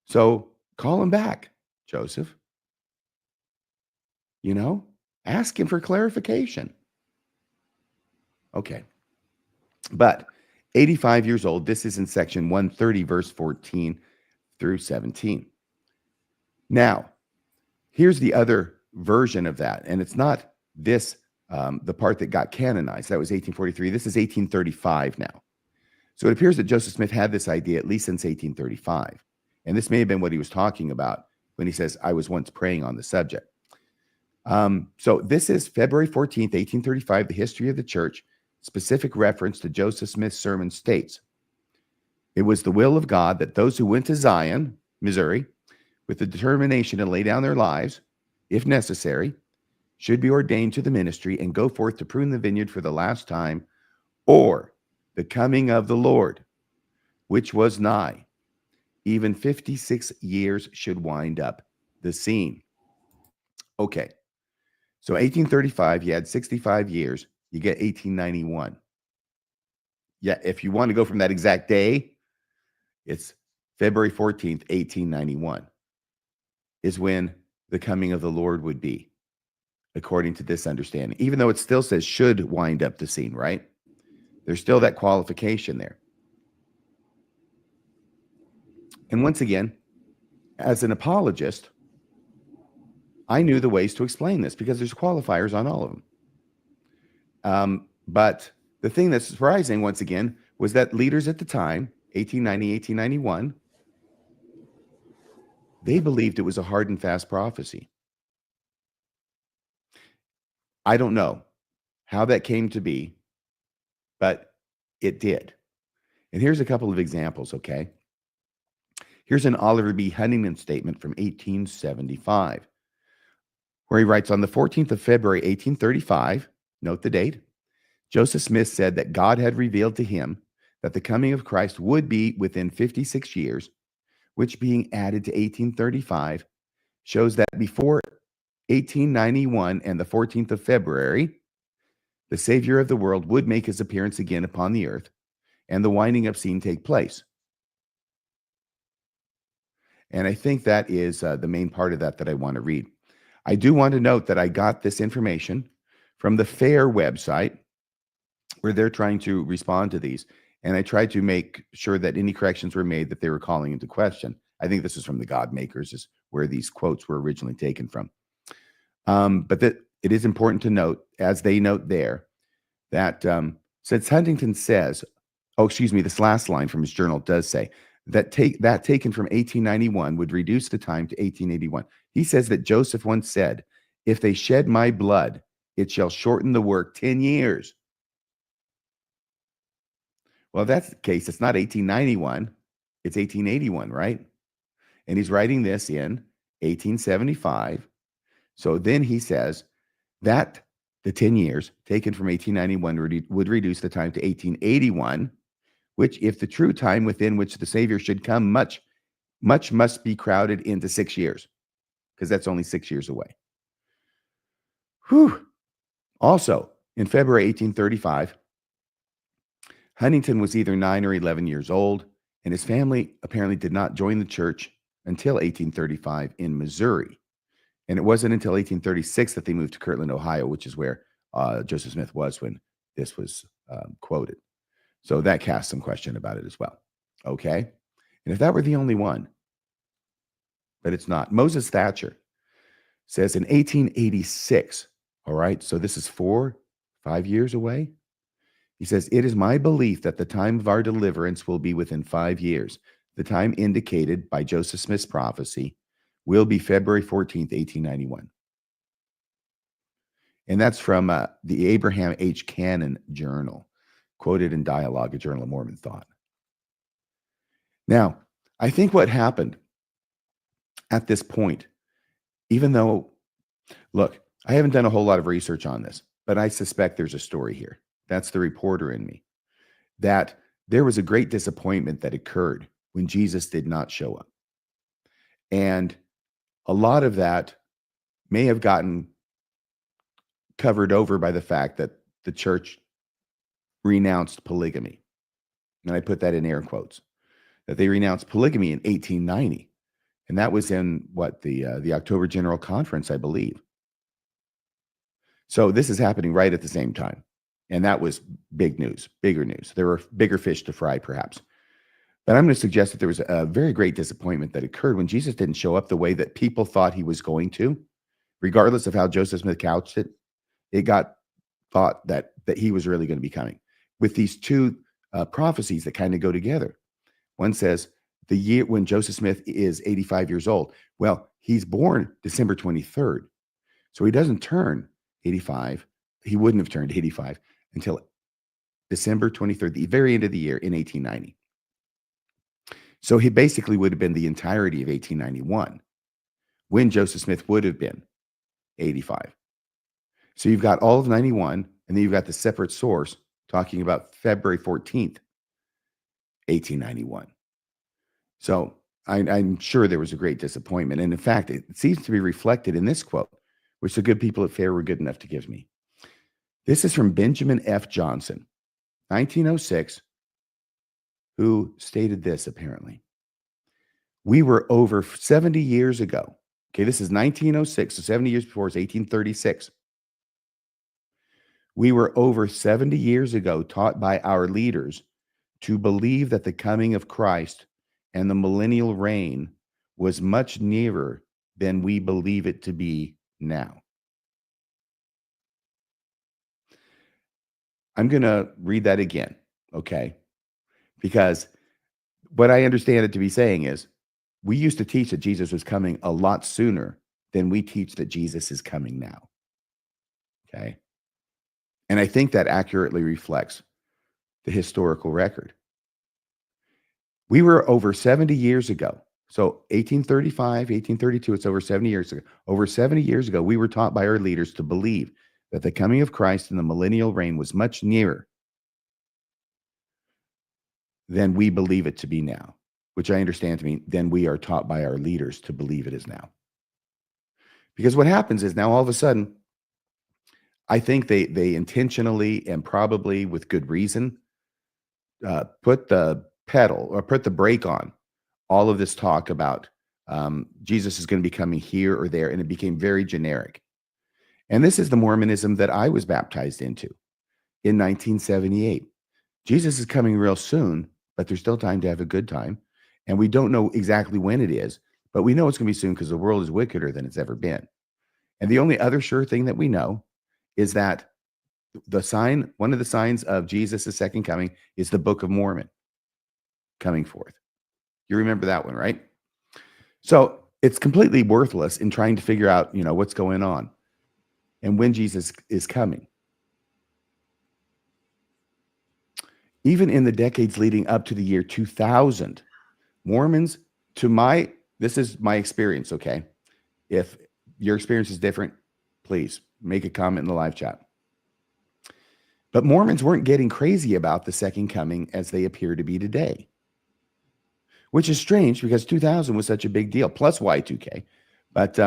So call him back, Joseph. Ask him for clarification. Okay. But 85 years old, this is in section 130, verse 14 through 17. Now, here's the other version of that. And it's not this, the part that got canonized. That was 1843. This is 1835 now. So it appears that Joseph Smith had this idea at least since 1835. And this may have been what he was talking about when he says, I was once praying on the subject. So this is February 14th, 1835, the history of the church. Specific reference to Joseph Smith's sermon states, it was the will of God that those who went to Zion, Missouri, with the determination to lay down their lives, if necessary, should be ordained to the ministry and go forth to prune the vineyard for the last time, or the coming of the Lord, which was nigh. Even 56 years should wind up the scene. Okay. So 1835, you had 65 years, you get 1891. Yeah, if you want to go from that exact day, it's February 14th, 1891 is when the coming of the Lord would be, according to this understanding. Even though it still says should wind up the scene, right? There's still that qualification there. And once again, as an apologist, I knew the ways to explain this because there's qualifiers on all of them. But the thing that's surprising, once again, was that leaders at the time, 1890, 1891, they believed it was a hard and fast prophecy. I don't know how that came to be, but it did. And here's a couple of examples, okay? Here's an Oliver B. Huntington statement from 1875, where he writes, on the 14th of February, 1835, note the date, Joseph Smith said that God had revealed to him that the coming of Christ would be within 56 years, which being added to 1835 shows that before 1891 and the 14th of February, the Savior of the world would make his appearance again upon the earth and the winding up scene take place. And I think that is the main part of that I want to read. I do want to note that I got this information from the FAIR website, where they're trying to respond to these. And I tried to make sure that any corrections were made that they were calling into question. I think this is from the God Makers, is where these quotes were originally taken from. But that it is important to note, as they note there, that since Huntington says, this last line from his journal does say that taken from 1891 would reduce the time to 1881. He says that Joseph once said, if they shed my blood, it shall shorten the work 10 years. Well, if that's the case, it's not 1891, it's 1881, right? And he's writing this in 1875. So then he says that the 10 years taken from 1891 would reduce the time to 1881, which, if the true time within which the Savior should come, much must be crowded into 6 years, because that's only 6 years away. Whew. Also, in February 1835, Huntington was either 9 or 11 years old, and his family apparently did not join the church until 1835 in Missouri. And it wasn't until 1836 that they moved to Kirtland, Ohio, which is where Joseph Smith was when this was quoted. So that casts some question about it as well. Okay? And if that were the only one, but it's not. Moses Thatcher says in 1886, all right, so this is 5 years away. He says, it is my belief that the time of our deliverance will be within 5 years. The time indicated by Joseph Smith's prophecy will be February 14th, 1891. And that's from the Abraham H. Cannon Journal, quoted in Dialogue, a Journal of Mormon Thought. Now, I think what happened at this point, even though, look, I haven't done a whole lot of research on this, but I suspect there's a story here. That's the reporter in me. That there was a great disappointment that occurred when Jesus did not show up. And a lot of that may have gotten covered over by the fact that the church renounced polygamy. And I put that in air quotes. that they renounced polygamy in 1890. And that was in the October General Conference, I believe. So this is happening right at the same time. And that was big news, bigger news. There were bigger fish to fry, perhaps. But I'm going to suggest that there was a very great disappointment that occurred when Jesus didn't show up the way that people thought he was going to. Regardless of how Joseph Smith couched it, it got thought that he was really going to be coming. With these two prophecies that kind of go together. One says the year when Joseph Smith is 85 years old. Well, he's born December 23rd. So he doesn't turn 85. He wouldn't have turned 85 until December 23rd, the very end of the year in 1890. So he basically would have been the entirety of 1891 when Joseph Smith would have been 85. So you've got all of 91, and then you've got the separate source talking about February 14th, 1891. So I'm sure there was a great disappointment. And in fact, it seems to be reflected in this quote, which the good people at FAIR were good enough to give me. This is from Benjamin F. Johnson, 1906, who stated this apparently. We were over 70 years ago. Okay, this is 1906, so 70 years before is 1836. We were over 70 years ago taught by our leaders to believe that the coming of Christ and the millennial reign was much nearer than we believe it to be now. I'm going to read that again, okay? Because what I understand it to be saying is we used to teach that Jesus was coming a lot sooner than we teach that Jesus is coming now, okay? And I think that accurately reflects the historical record. We were over 70 years ago. So 1835, 1832, it's over 70 years ago. Over 70 years ago, we were taught by our leaders to believe that the coming of Christ and the millennial reign was much nearer than we believe it to be now, which I understand to mean then we are taught by our leaders to believe it is now. Because what happens is now all of a sudden, I think they intentionally and probably with good reason put the pedal or put the brake on all of this talk about Jesus is going to be coming here or there, and it became very generic. And this is the Mormonism that I was baptized into in 1978. Jesus is coming real soon, but there's still time to have a good time. And we don't know exactly when it is, but we know it's going to be soon because the world is wickeder than it's ever been. And the only other sure thing that we know is that one of the signs of Jesus' second coming is the Book of Mormon coming forth. You remember that one, right? So it's completely worthless in trying to figure out, what's going on and when Jesus is coming. Even in the decades leading up to the year 2000, Mormons, this is my experience, okay? If your experience is different, please make a comment in the live chat. But Mormons weren't getting crazy about the second coming as they appear to be today, which is strange because 2000 was such a big deal, plus Y2K, but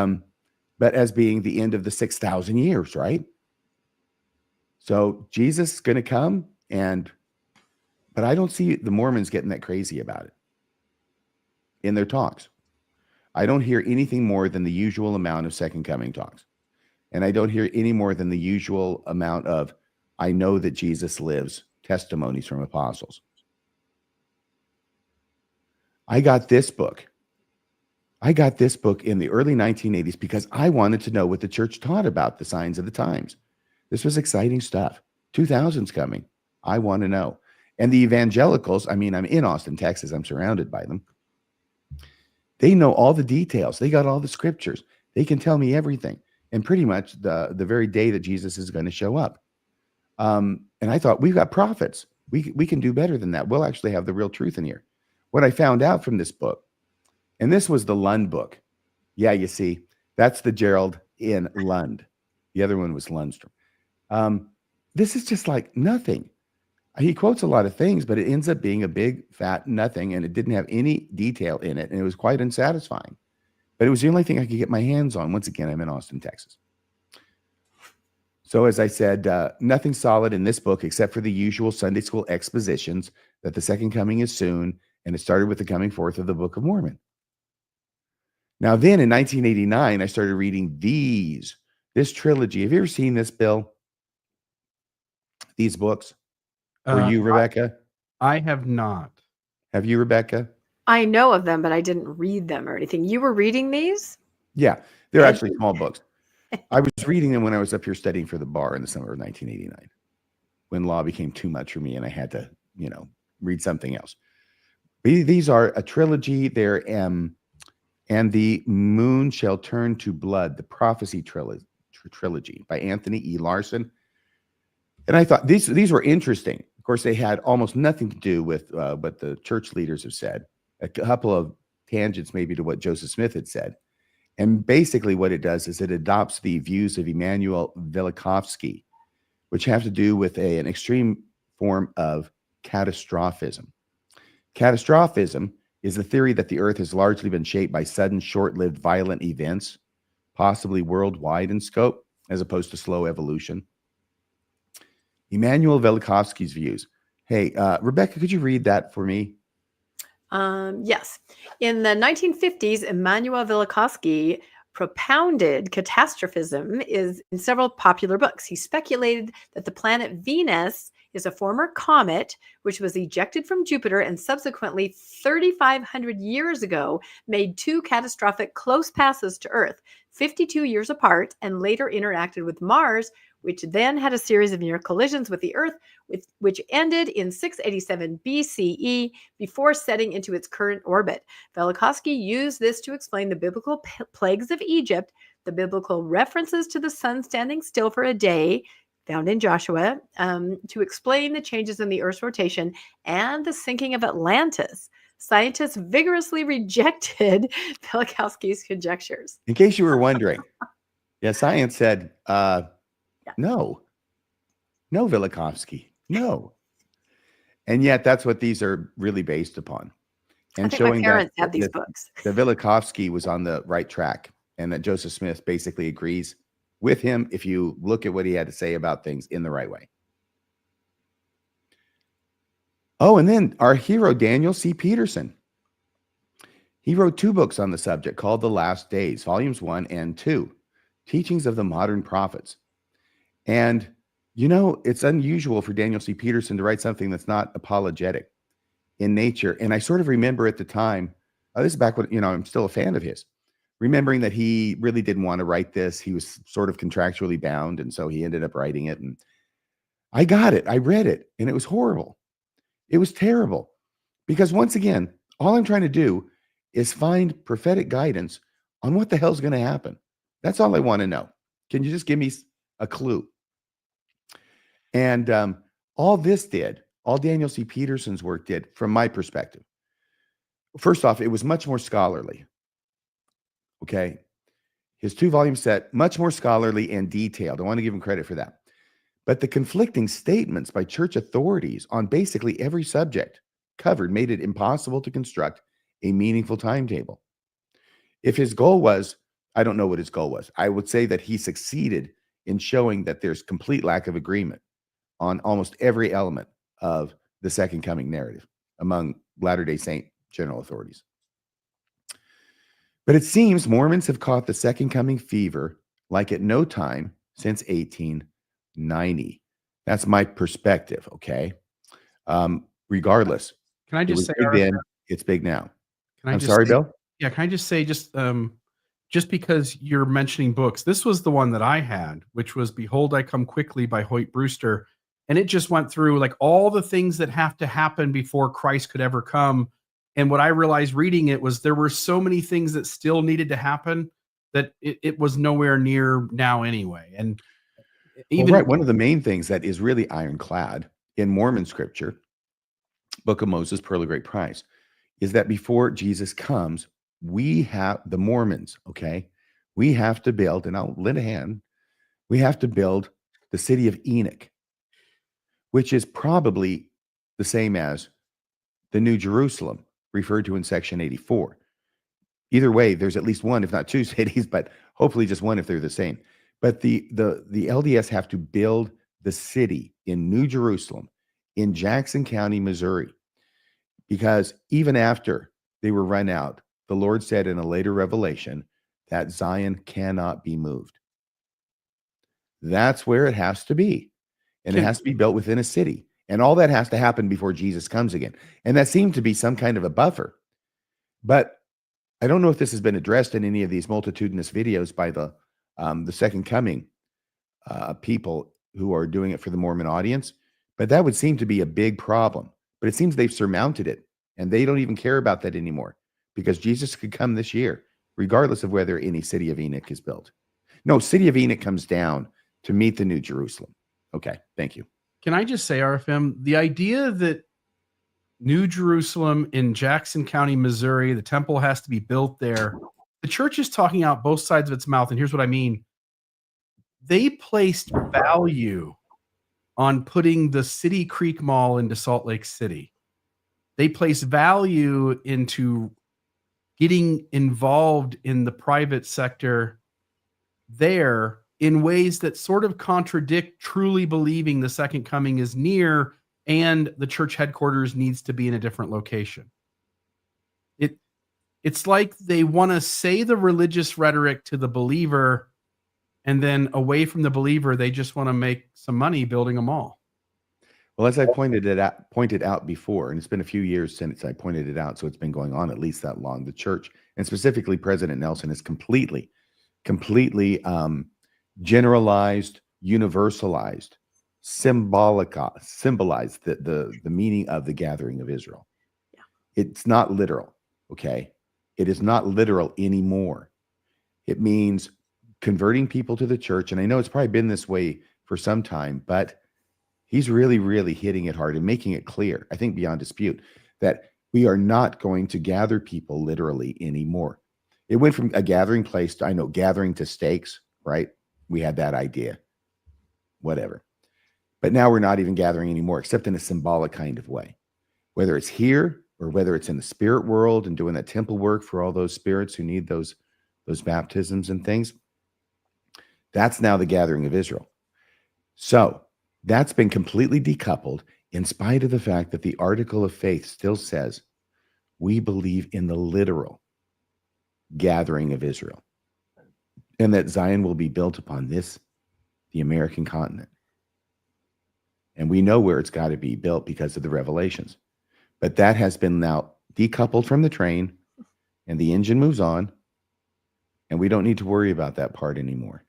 as being the end of the 6,000 years, right? So Jesus is going to come, but I don't see the Mormons getting that crazy about it in their talks. I don't hear anything more than the usual amount of second coming talks. And I don't hear any more than the usual amount of, I know that Jesus lives, testimonies from apostles. I got this book in the early 1980s because I wanted to know what the church taught about the signs of the times. This was exciting stuff. 2000's coming. I want to know. And the evangelicals, I'm in Austin, Texas. I'm surrounded by them. They know all the details. They got all the scriptures. They can tell me everything. And pretty much the very day that Jesus is going to show up. And I thought, we've got prophets. We can do better than that. We'll actually have the real truth in here. What I found out from this book, and this was the Lund book. Yeah, you see, that's the Gerald in Lund. The other one was Lundstrom. This is just like nothing. He quotes a lot of things, but it ends up being a big, fat nothing, and it didn't have any detail in it, and it was quite unsatisfying. But it was the only thing I could get my hands on. Once again, I'm in Austin, Texas. So as I said, nothing solid in this book except for the usual Sunday school expositions that the second coming is soon And it started with the coming forth of the Book of Mormon. Now, then in 1989, I started reading this trilogy. Have you ever seen this, Bill? These books? Or you, Rebecca? I have not. Have you, Rebecca? I know of them, but I didn't read them or anything. You were reading these? Yeah, they're actually small books. I was reading them when I was up here studying for the bar in the summer of 1989, when law became too much for me and I had to, read something else. These are a trilogy. They're And the Moon Shall Turn to Blood, the Prophecy trilogy by Anthony E. Larson. And I thought these were interesting. Of course, they had almost nothing to do with what the church leaders have said. A couple of tangents maybe to what Joseph Smith had said. And basically what it does is it adopts the views of Immanuel Velikovsky, which have to do with an extreme form of catastrophism. Catastrophism is the theory that the earth has largely been shaped by sudden, short-lived, violent events, possibly worldwide in scope, as opposed to slow evolution. Immanuel Velikovsky's views. Hey, Rebecca, could you read that for me? Yes. In the 1950s, Immanuel Velikovsky propounded catastrophism in several popular books. He speculated that the planet Venus is a former comet which was ejected from Jupiter and subsequently 3,500 years ago made two catastrophic close passes to Earth, 52 years apart, and later interacted with Mars, which then had a series of near collisions with the Earth, which ended in 687 BCE before setting into its current orbit. Velikovsky used this to explain the biblical plagues of Egypt, the biblical references to the sun standing still for a day, found in Joshua, to explain the changes in the Earth's rotation and the sinking of Atlantis. Scientists vigorously rejected Velikovsky's conjectures. In case you were wondering, science said, no, Velikovsky, no. And yet that's what these are really based upon. And I think showing my parents that have these books. That Velikovsky was on the right track and that Joseph Smith basically agrees with him if you look at what he had to say about things in the right way. Oh, and then our hero, Daniel C. Peterson. He wrote 2 books on the subject called The Last Days, Volumes 1 and 2, Teachings of the Modern Prophets. And, it's unusual for Daniel C. Peterson to write something that's not apologetic in nature. And I sort of remember at the time, this is back when, I'm still a fan of his, remembering that he really didn't want to write this. He was sort of contractually bound. And so he ended up writing it. And I got it. I read it. And it was horrible. It was terrible. Because once again, all I'm trying to do is find prophetic guidance on what the hell's going to happen. That's all I want to know. Can you just give me a clue? And all Daniel C. Peterson's work did, from my perspective, first off, it was much more scholarly. Okay. His 2-volume set, much more scholarly and detailed. I want to give him credit for that. But the conflicting statements by church authorities on basically every subject covered made it impossible to construct a meaningful timetable. If his goal was, I don't know what his goal was. I would say that he succeeded in showing that there's complete lack of agreement on almost every element of the second coming narrative among Latter-day Saint general authorities. But it seems Mormons have caught the second coming fever like at no time since 1890. That's my perspective, okay? Regardless. Can I just say big then, it's big now. I'm sorry, Bill? Yeah, can I just say, just because you're mentioning books, this was the one that I had, which was Behold, I Come Quickly by Hoyt Brewster. And it just went through like all the things that have to happen before Christ could ever come. And what I realized reading it was there were so many things that still needed to happen that it was nowhere near now anyway. And even one of the main things that is really ironclad in Mormon scripture, Book of Moses, Pearl of Great Price, is that before Jesus comes, we have the Mormons, okay? We have to build, and I'll lend a hand, we have to build the city of Enoch, which is probably the same as the New Jerusalem referred to in section 84. Either way, there's at least one, if not 2 cities, but hopefully just one if they're the same. But the LDS have to build the city in New Jerusalem in Jackson County, Missouri. Because even after they were run out, the Lord said in a later revelation that Zion cannot be moved. That's where it has to be. And it has to be built within a city. And all that has to happen before Jesus comes again. And that seemed to be some kind of a buffer. But I don't know if this has been addressed in any of these multitudinous videos by the second coming people who are doing it for the Mormon audience. But that would seem to be a big problem. But it seems they've surmounted it. And they don't even care about that anymore. Because Jesus could come this year, regardless of whether any city of Enoch is built. No, city of Enoch comes down to meet the New Jerusalem. Okay, thank you. Can I just say, RFM, the idea that New Jerusalem in Jackson County, Missouri, the temple has to be built there. The church is talking out both sides of its mouth. And here's what I mean. They placed value on putting the City Creek Mall into Salt Lake City. They place value into getting involved in the private sector there in ways that sort of contradict truly believing the second coming is near and the church headquarters needs to be in a different location. It's like they want to say the religious rhetoric to the believer, and then away from the believer, they just want to make some money building a mall. Well, as I pointed out before, and it's been a few years since I pointed it out, so it's been going on at least that long. The church, and specifically President Nelson, is completely generalized, universalized, symbolized the meaning of the gathering of Israel. Yeah. It's not literal, okay? It is not literal anymore. It means converting people to the church, and I know it's probably been this way for some time, but he's really, really hitting it hard and making it clear, I think beyond dispute, that we are not going to gather people literally anymore. It went from a gathering place to, I know, gathering to stakes, right? We had that idea, whatever. But now we're not even gathering anymore, except in a symbolic kind of way. Whether it's here or whether it's in the spirit world and doing that temple work for all those spirits who need those baptisms and things, that's now the gathering of Israel. So that's been completely decoupled in spite of the fact that the article of faith still says we believe in the literal gathering of Israel and that Zion will be built upon this, the American continent. And we know where it's got to be built because of the revelations. But that has been now decoupled from the train, and the engine moves on, and we don't need to worry about that part anymore.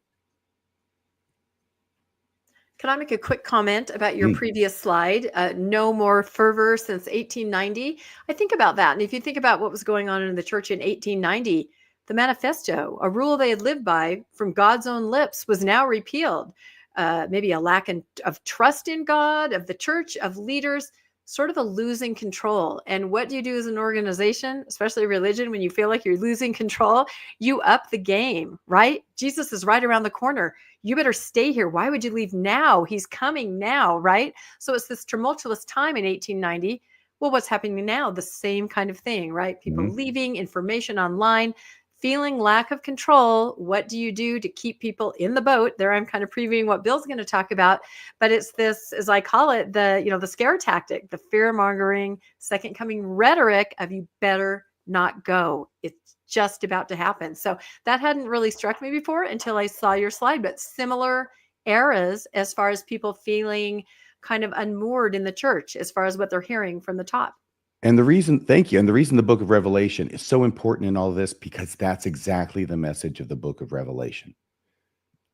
Can I make a quick comment about your previous slide? No more fervor since 1890. I think about that. And if you think about what was going on in the church in 1890, the manifesto, a rule they had lived by from God's own lips, was now repealed. Maybe a lack of trust in God, of the church, of leaders, sort of a losing control. And what do you do as an organization, especially religion, when you feel like you're losing control? You up the game, right? Jesus is right around the corner. You better stay here. Why would you leave now? He's coming now, right? So it's this tumultuous time in 1890. Well, what's happening now? The same kind of thing, right? People leaving, information online, feeling lack of control. What do you do to keep people in the boat? There I'm kind of previewing what Bill's going to talk about, but it's this, as I call it, the scare tactic, the fear-mongering, second coming rhetoric of you better not go. It's just about to happen. So that hadn't really struck me before until I saw your slide, but similar eras as far as people feeling kind of unmoored in the church as far as what they're hearing from the top. And the reason, thank you. And the reason the book of Revelation is so important in all of this, because that's exactly the message of the book of Revelation.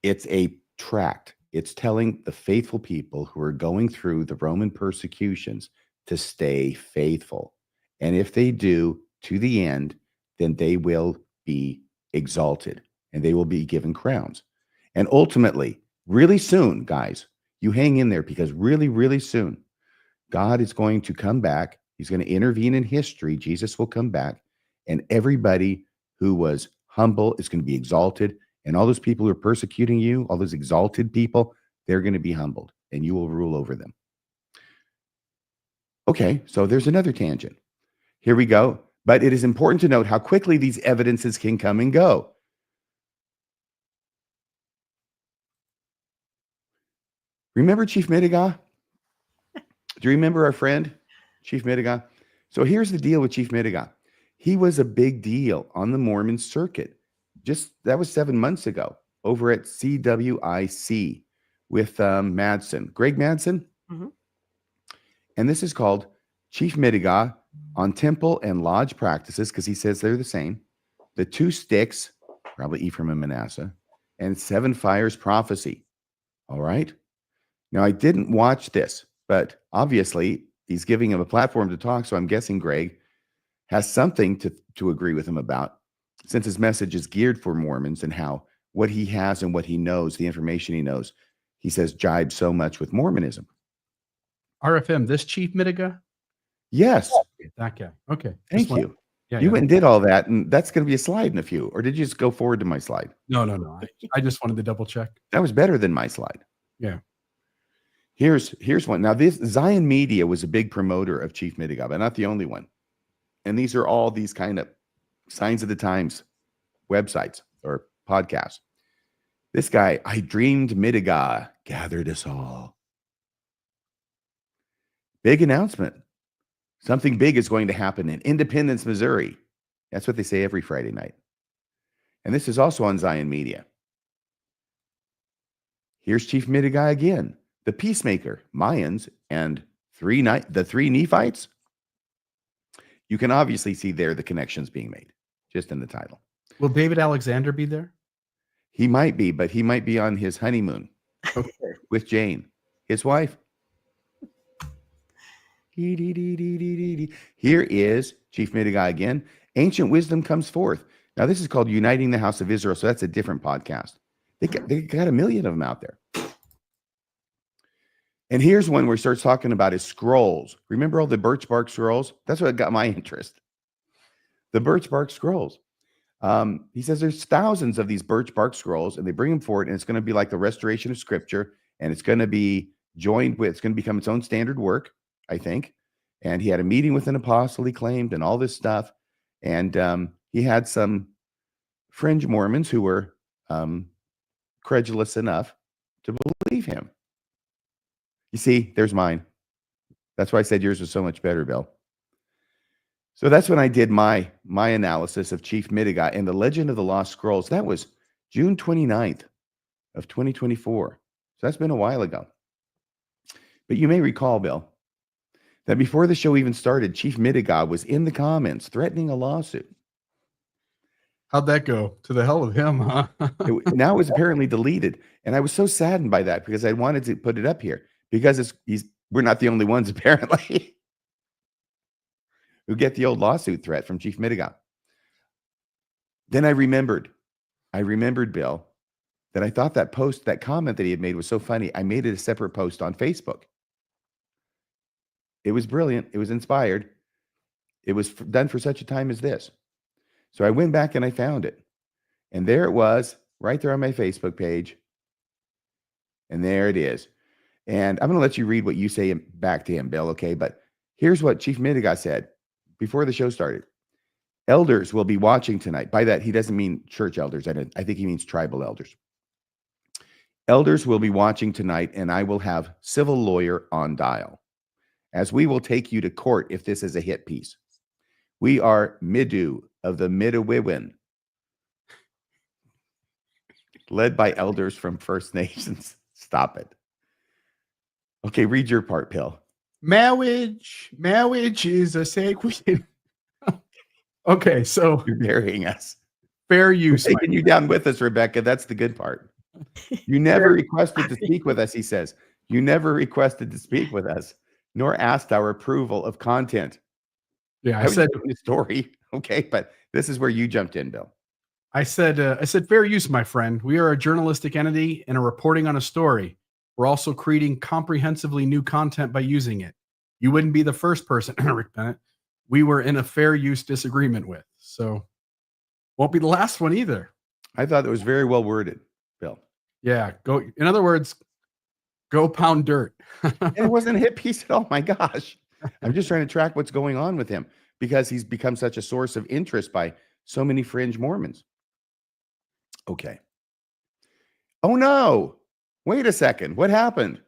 It's a tract. It's telling the faithful people who are going through the Roman persecutions to stay faithful. And if they do to the end, then they will be exalted and they will be given crowns. And ultimately, really soon, guys, you hang in there, because really, really soon, God is going to come back. He's going to intervene in history. Jesus will come back, and everybody who was humble is going to be exalted. And all those people who are persecuting you, all those exalted people, they're going to be humbled, and you will rule over them. Okay, so there's another tangent. Here we go. But it is important to note how quickly these evidences can come and go. Remember Chief Midiga? Do you remember our friend, Chief Midiga? So here's the deal with Chief Midiga. He was a big deal on the Mormon circuit. That was 7 months ago over at CWIC with Madsen, Greg Madsen. Mhm. And this is called Chief Midiga on Temple and Lodge Practices, because he says they're the same. The Two Sticks, probably Ephraim and Manasseh, and Seven Fires Prophecy. All right. Now, I didn't watch this, but obviously he's giving him a platform to talk. So I'm guessing Greg has something to agree with him about, since his message is geared for Mormons and how what he has and what he knows, the information he knows, he says jibes so much with Mormonism. RFM, this Chief Midiga? Yes. That guy. Okay. Thank Just you. Yeah, You went and did all that, and that's going to be a slide in a few. Or did you just go forward to my slide? No. I just wanted to double check. That was better than my slide. Yeah. Here's one. Now, this Zion Media was a big promoter of Chief Midiga, but not the only one. And these are all these kind of signs of the times websites or podcasts. This guy, I dreamed Midiga gathered us all. Big announcement. Something big is going to happen in Independence, Missouri. That's what they say every Friday night. And this is also on Zion Media. Here's Chief Midiga again. The Peacemaker, Mayans, and the three Nephites. You can obviously see there the connections being made, just in the title. Will David Alexander be there? He might be, but he might be on his honeymoon with Jane, his wife. Here is Chief Midiga again. Ancient wisdom comes forth. Now, this is called Uniting the House of Israel, so that's a different podcast. They got a million of them out there. And here's one where he starts talking about his scrolls. Remember all the birch bark scrolls? That's what got my interest. The birch bark scrolls. He says there's thousands of these birch bark scrolls, and they bring them forward, and it's going to be like the restoration of Scripture, and it's going to be it's going to become its own standard work, I think. And he had a meeting with an apostle, he claimed, and all this stuff. And he had some fringe Mormons who were credulous enough to believe him. You see, there's mine. That's why I said yours was so much better, Bill. So that's when I did my analysis of Chief Midiga and the Legend of the Lost Scrolls. That was June 29th of 2024. So that's been a while ago. But you may recall, Bill, that before the show even started, Chief Midiga was in the comments threatening a lawsuit. How'd that go? To the hell with him, huh? Now it was apparently deleted. And I was so saddened by that because I wanted to put it up here because we're not the only ones, apparently, who get the old lawsuit threat from Chief Midiga. Then I remembered, Bill, that I thought that comment that he had made was so funny. I made it a separate post on Facebook. It was brilliant. It was inspired. It was done for such a time as this. So I went back and I found it. And there it was, right there on my Facebook page. And there it is. And I'm going to let you read what you say back to him, Bill, okay? But here's what Chief Midiga said before the show started. Elders will be watching tonight. By that, he doesn't mean church elders. I think he means tribal elders. Elders will be watching tonight, and I will have civil lawyer on dial, as we will take you to court if this is a hit piece. We are Midu of the Midewiwin, led by elders from First Nations. Stop it. Okay, read your part, Pill. Marriage is a sacred. Okay, so You're burying us. Fair use. We're taking you down with us, Rebecca. That's the good part. You never requested to speak with us, he says. You never requested to speak with us, nor asked our approval of content. Yeah, I was doing the story. Okay, but this is where you jumped in, Bill. I said, fair use, my friend. We are a journalistic entity and are reporting on a story. We're also creating comprehensively new content by using it. You wouldn't be the first person, Rick Bennett, we were in a fair use disagreement with. So won't be the last one either. I thought it was very well worded, Bill. Yeah, go. In other words, go pound dirt. And it wasn't a hit piece at all. My gosh. I'm just trying to track what's going on with him because he's become such a source of interest by so many fringe Mormons. Okay. Oh, no. Wait a second. What happened?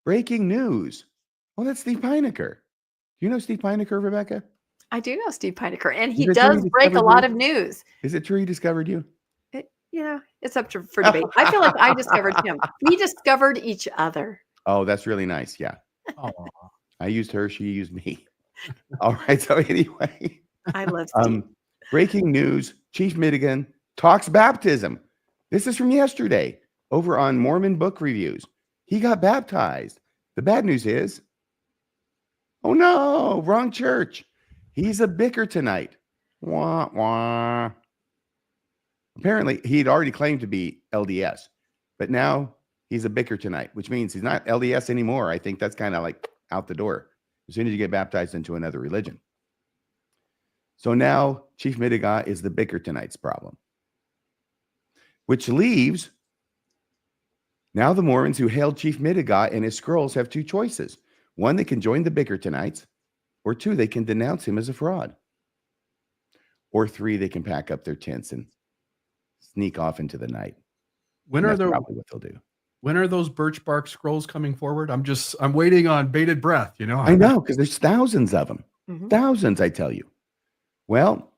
Breaking news. Oh, that's Steve Pinecker. Do you know Steve Pinecker, Rebecca? I do know Steve Pinecker, and he Is it true does he break a discovered lot you? of news. Is it true he discovered you? It's up for debate. I feel like I discovered him. We discovered each other. Oh, that's really nice. Yeah. Aw. I used her, she used me. All right. So anyway, I love Steve. breaking news, Chief Madigan talks baptism. This is from yesterday over on Mormon Book Reviews. He got baptized. The bad news is, oh no, wrong church. He's a bicker tonight. Wah, wah. Apparently, he'd already claimed to be LDS, but now he's a bicker tonight, which means he's not LDS anymore. I think that's kind of like out the door as soon as you get baptized into another religion. So now Chief Madigan is the bicker tonight's problem, which leaves now the Mormons who hailed Chief Madigan and his scrolls have two choices. One, they can join the bicker tonights, or two, they can denounce him as a fraud. Or three, they can pack up their tents and sneak off into the night. When And are that's the probably what they'll do. when are those birch bark scrolls coming forward? I'm waiting on bated breath, you know. I know, because there's thousands of them. Mhm. Thousands, I tell you. Well,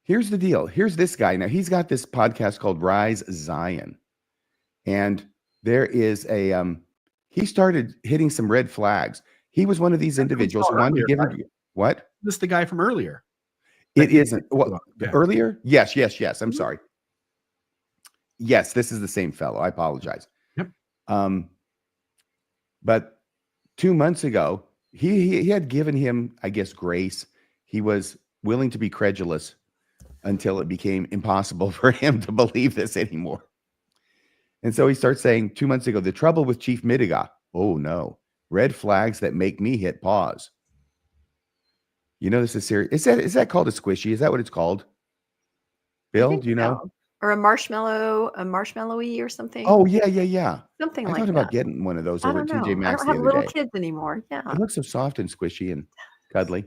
here's the deal. Here's this guy. Now, he's got this podcast called Rise Zion. And there is he started hitting some red flags. He was one of these individuals who wanted to give him what? This is the guy from earlier. It isn't. Well, Yeah. earlier? Yes. I'm sorry. Yes, this is the same fellow. I apologize. Yep. But 2 months ago, he had given him, I guess, grace. He was willing to be credulous until it became impossible for him to believe this anymore. And so he starts saying 2 months ago, the trouble with Chief Madigan. Oh no, red flags that make me hit pause. You know, this is serious. Is that called a squishy? Is that what it's called? Bill, do you know? So. Or a marshmallowy or something. Oh, yeah. Something I like thought that. about getting one of those I over at don't TJ know. I Maxx don't the have other little day. kids anymore. Yeah. It looks so soft and squishy and cuddly.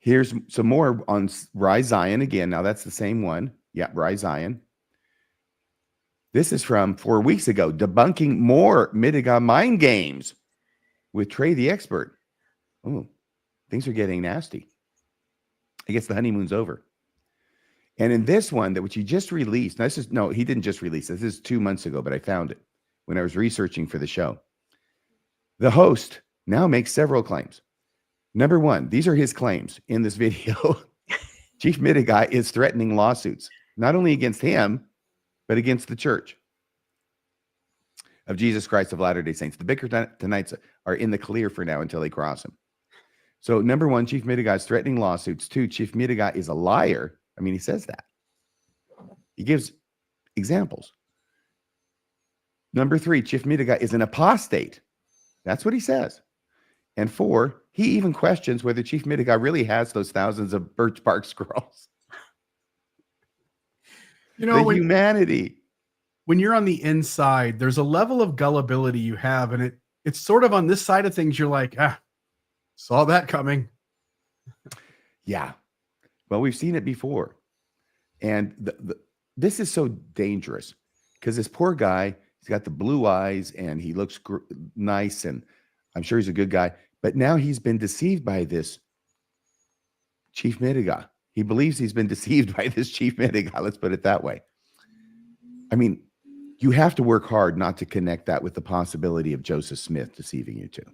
Here's some more on Rise Zion again. Now that's the same one. Yeah, Rise Zion. This is from 4 weeks ago, debunking more Madigan mind games with Trey the expert. Oh, things are getting nasty. I guess the honeymoon's over. And in this one, which he just released, now he didn't just release this. This is 2 months ago, but I found it when I was researching for the show. The host now makes several claims. Number one, these are his claims in this video. Chief Madigan is threatening lawsuits, not only against him, but against the Church of Jesus Christ of Latter-day Saints. The bicker tonights are in the clear for now until they cross him. So number one, Chief Madigan is threatening lawsuits. Two, Chief Madigan is a liar. I mean, he says that. He gives examples. Number three, Chief Madigan is an apostate. That's what he says. And four, he even questions whether Chief Madigan really has those thousands of birch bark scrolls. You know, The humanity. when you're on the inside, there's a level of gullibility you have, and it's sort of on this side of things. You're like, saw that coming. Yeah. Well, we've seen it before. And this is so dangerous because this poor guy, he's got the blue eyes and he looks nice, and I'm sure he's a good guy. But now he's been deceived by this Chief Madigan. He believes he's been deceived by this Chief Madigan. Let's put it that way. I mean, you have to work hard not to connect that with the possibility of Joseph Smith deceiving you too.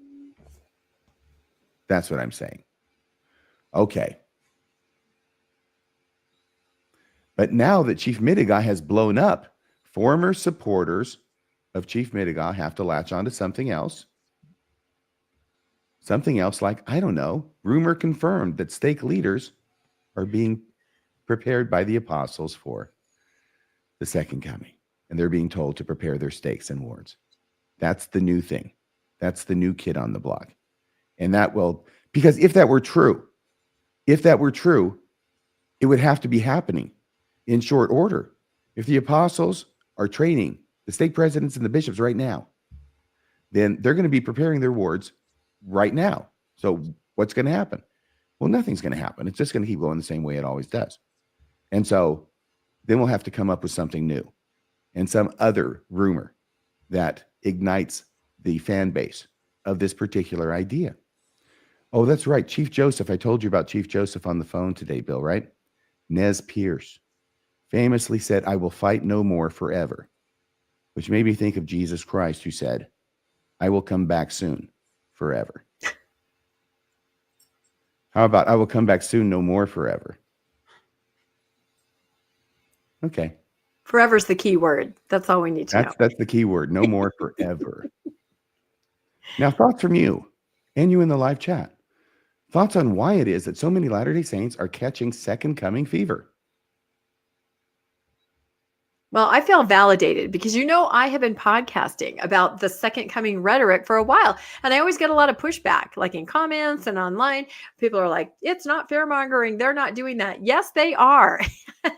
That's what I'm saying. Okay. But now that Chief Madigan has blown up, former supporters of Chief Madigan have to latch on to something else. Something else like, I don't know, rumor confirmed that stake leaders are being prepared by the apostles for the second coming. And they're being told to prepare their stakes and wards. That's the new thing. That's the new kid on the block. And that will, because if that were true, it would have to be happening in short order. If the apostles are training the stake presidents and the bishops right now, then they're going to be preparing their wards right now. So what's going to happen? Well, nothing's going to happen. It's just going to keep going the same way it always does. And so then we'll have to come up with something new and some other rumor that ignites the fan base of this particular idea. Oh, that's right. Chief Joseph. I told you about Chief Joseph on the phone today, Bill, right? Nez Pierce famously said, "I will fight no more forever," which made me think of Jesus Christ, who said, "I will come back soon forever." How about, "I will come back soon no more forever"? Okay. Forever's the key word. That's all we need to know. That's the key word. No more forever. Now, thoughts from you and you in the live chat. Thoughts on why it is that so many Latter-day Saints are catching second coming fever. Well, I feel validated because, I have been podcasting about the second coming rhetoric for a while. And I always get a lot of pushback, like in comments and online. People are like, it's not fear mongering. They're not doing that. Yes, they are.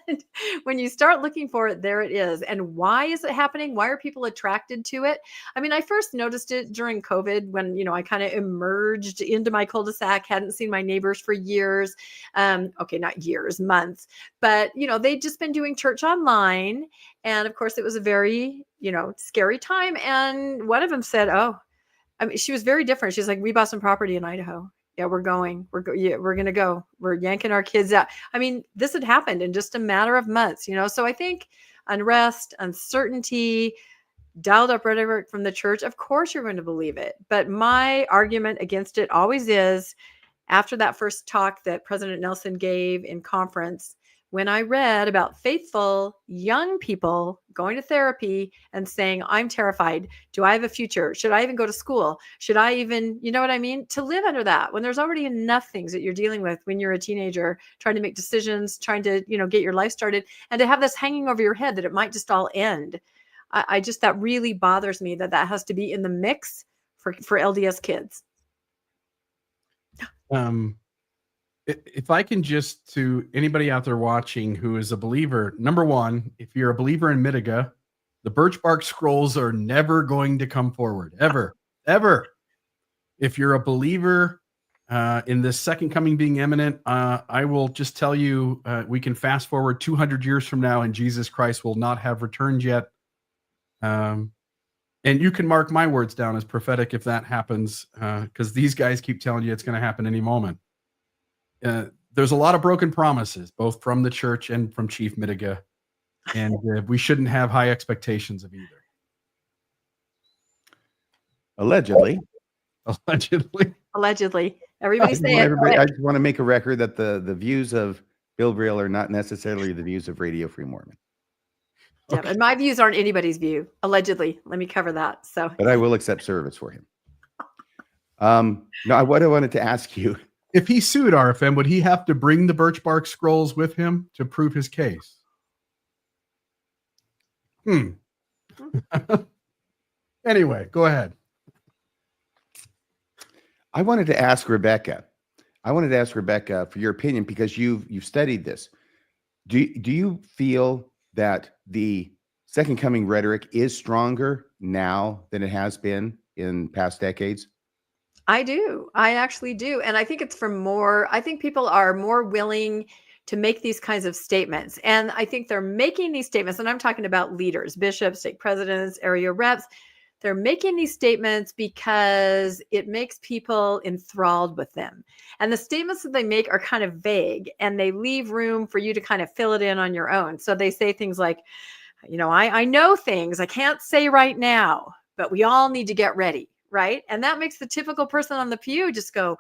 And when you start looking for it, there it is. And why is it happening? Why are people attracted to it? I mean, I first noticed it during COVID when, I kind of emerged into my cul-de-sac, hadn't seen my neighbors for years. Okay, not years, months. But, they'd just been doing church online. And of course, it was a very, scary time. And one of them said, she was very different. She's like, we bought some property in Idaho. Yeah, we're going. We're going to go. We're yanking our kids out. I mean, this had happened in just a matter of months, So I think unrest, uncertainty, dialed up rhetoric from the church, of course you're going to believe it. But my argument against it always is, after that first talk that President Nelson gave in conference, when I read about faithful young people going to therapy and saying, I'm terrified. Do I have a future? Should I even go to school? Should I even, you know what I mean? To live under that when there's already enough things that you're dealing with when you're a teenager, trying to make decisions, trying to, get your life started, and to have this hanging over your head that it might just all end. I just, that really bothers me that has to be in the mix for LDS kids. If I can just, to anybody out there watching who is a believer, number one, if you're a believer in Mitiga, the birch bark scrolls are never going to come forward, ever. If you're a believer in this second coming being imminent, I will just tell you, we can fast forward 200 years from now and Jesus Christ will not have returned yet. And you can mark my words down as prophetic if that happens, because these guys keep telling you it's going to happen any moment. There's a lot of broken promises, both from the church and from Chief Mitiga, and we shouldn't have high expectations of either. Allegedly. Everybody say it. I just want to make a record that the views of Bill Brill are not necessarily the views of Radio Free Mormon. Yeah, okay. And my views aren't anybody's view. Allegedly. Let me cover that. But I will accept service for him. No, what I wanted to ask you. If he sued RFM, would he have to bring the birch bark scrolls with him to prove his case? Anyway, go ahead. I wanted to ask Rebecca for your opinion, because you've studied this. Do you feel that the second coming rhetoric is stronger now than it has been in past decades? I do. I actually do. And I think it's I think people are more willing to make these kinds of statements. And I think they're making these statements, and I'm talking about leaders, bishops, stake presidents, area reps. They're making these statements because it makes people enthralled with them. And the statements that they make are kind of vague, and they leave room for you to kind of fill it in on your own. So they say things like, I know things I can't say right now, but we all need to get ready. Right. And that makes the typical person on the pew just go,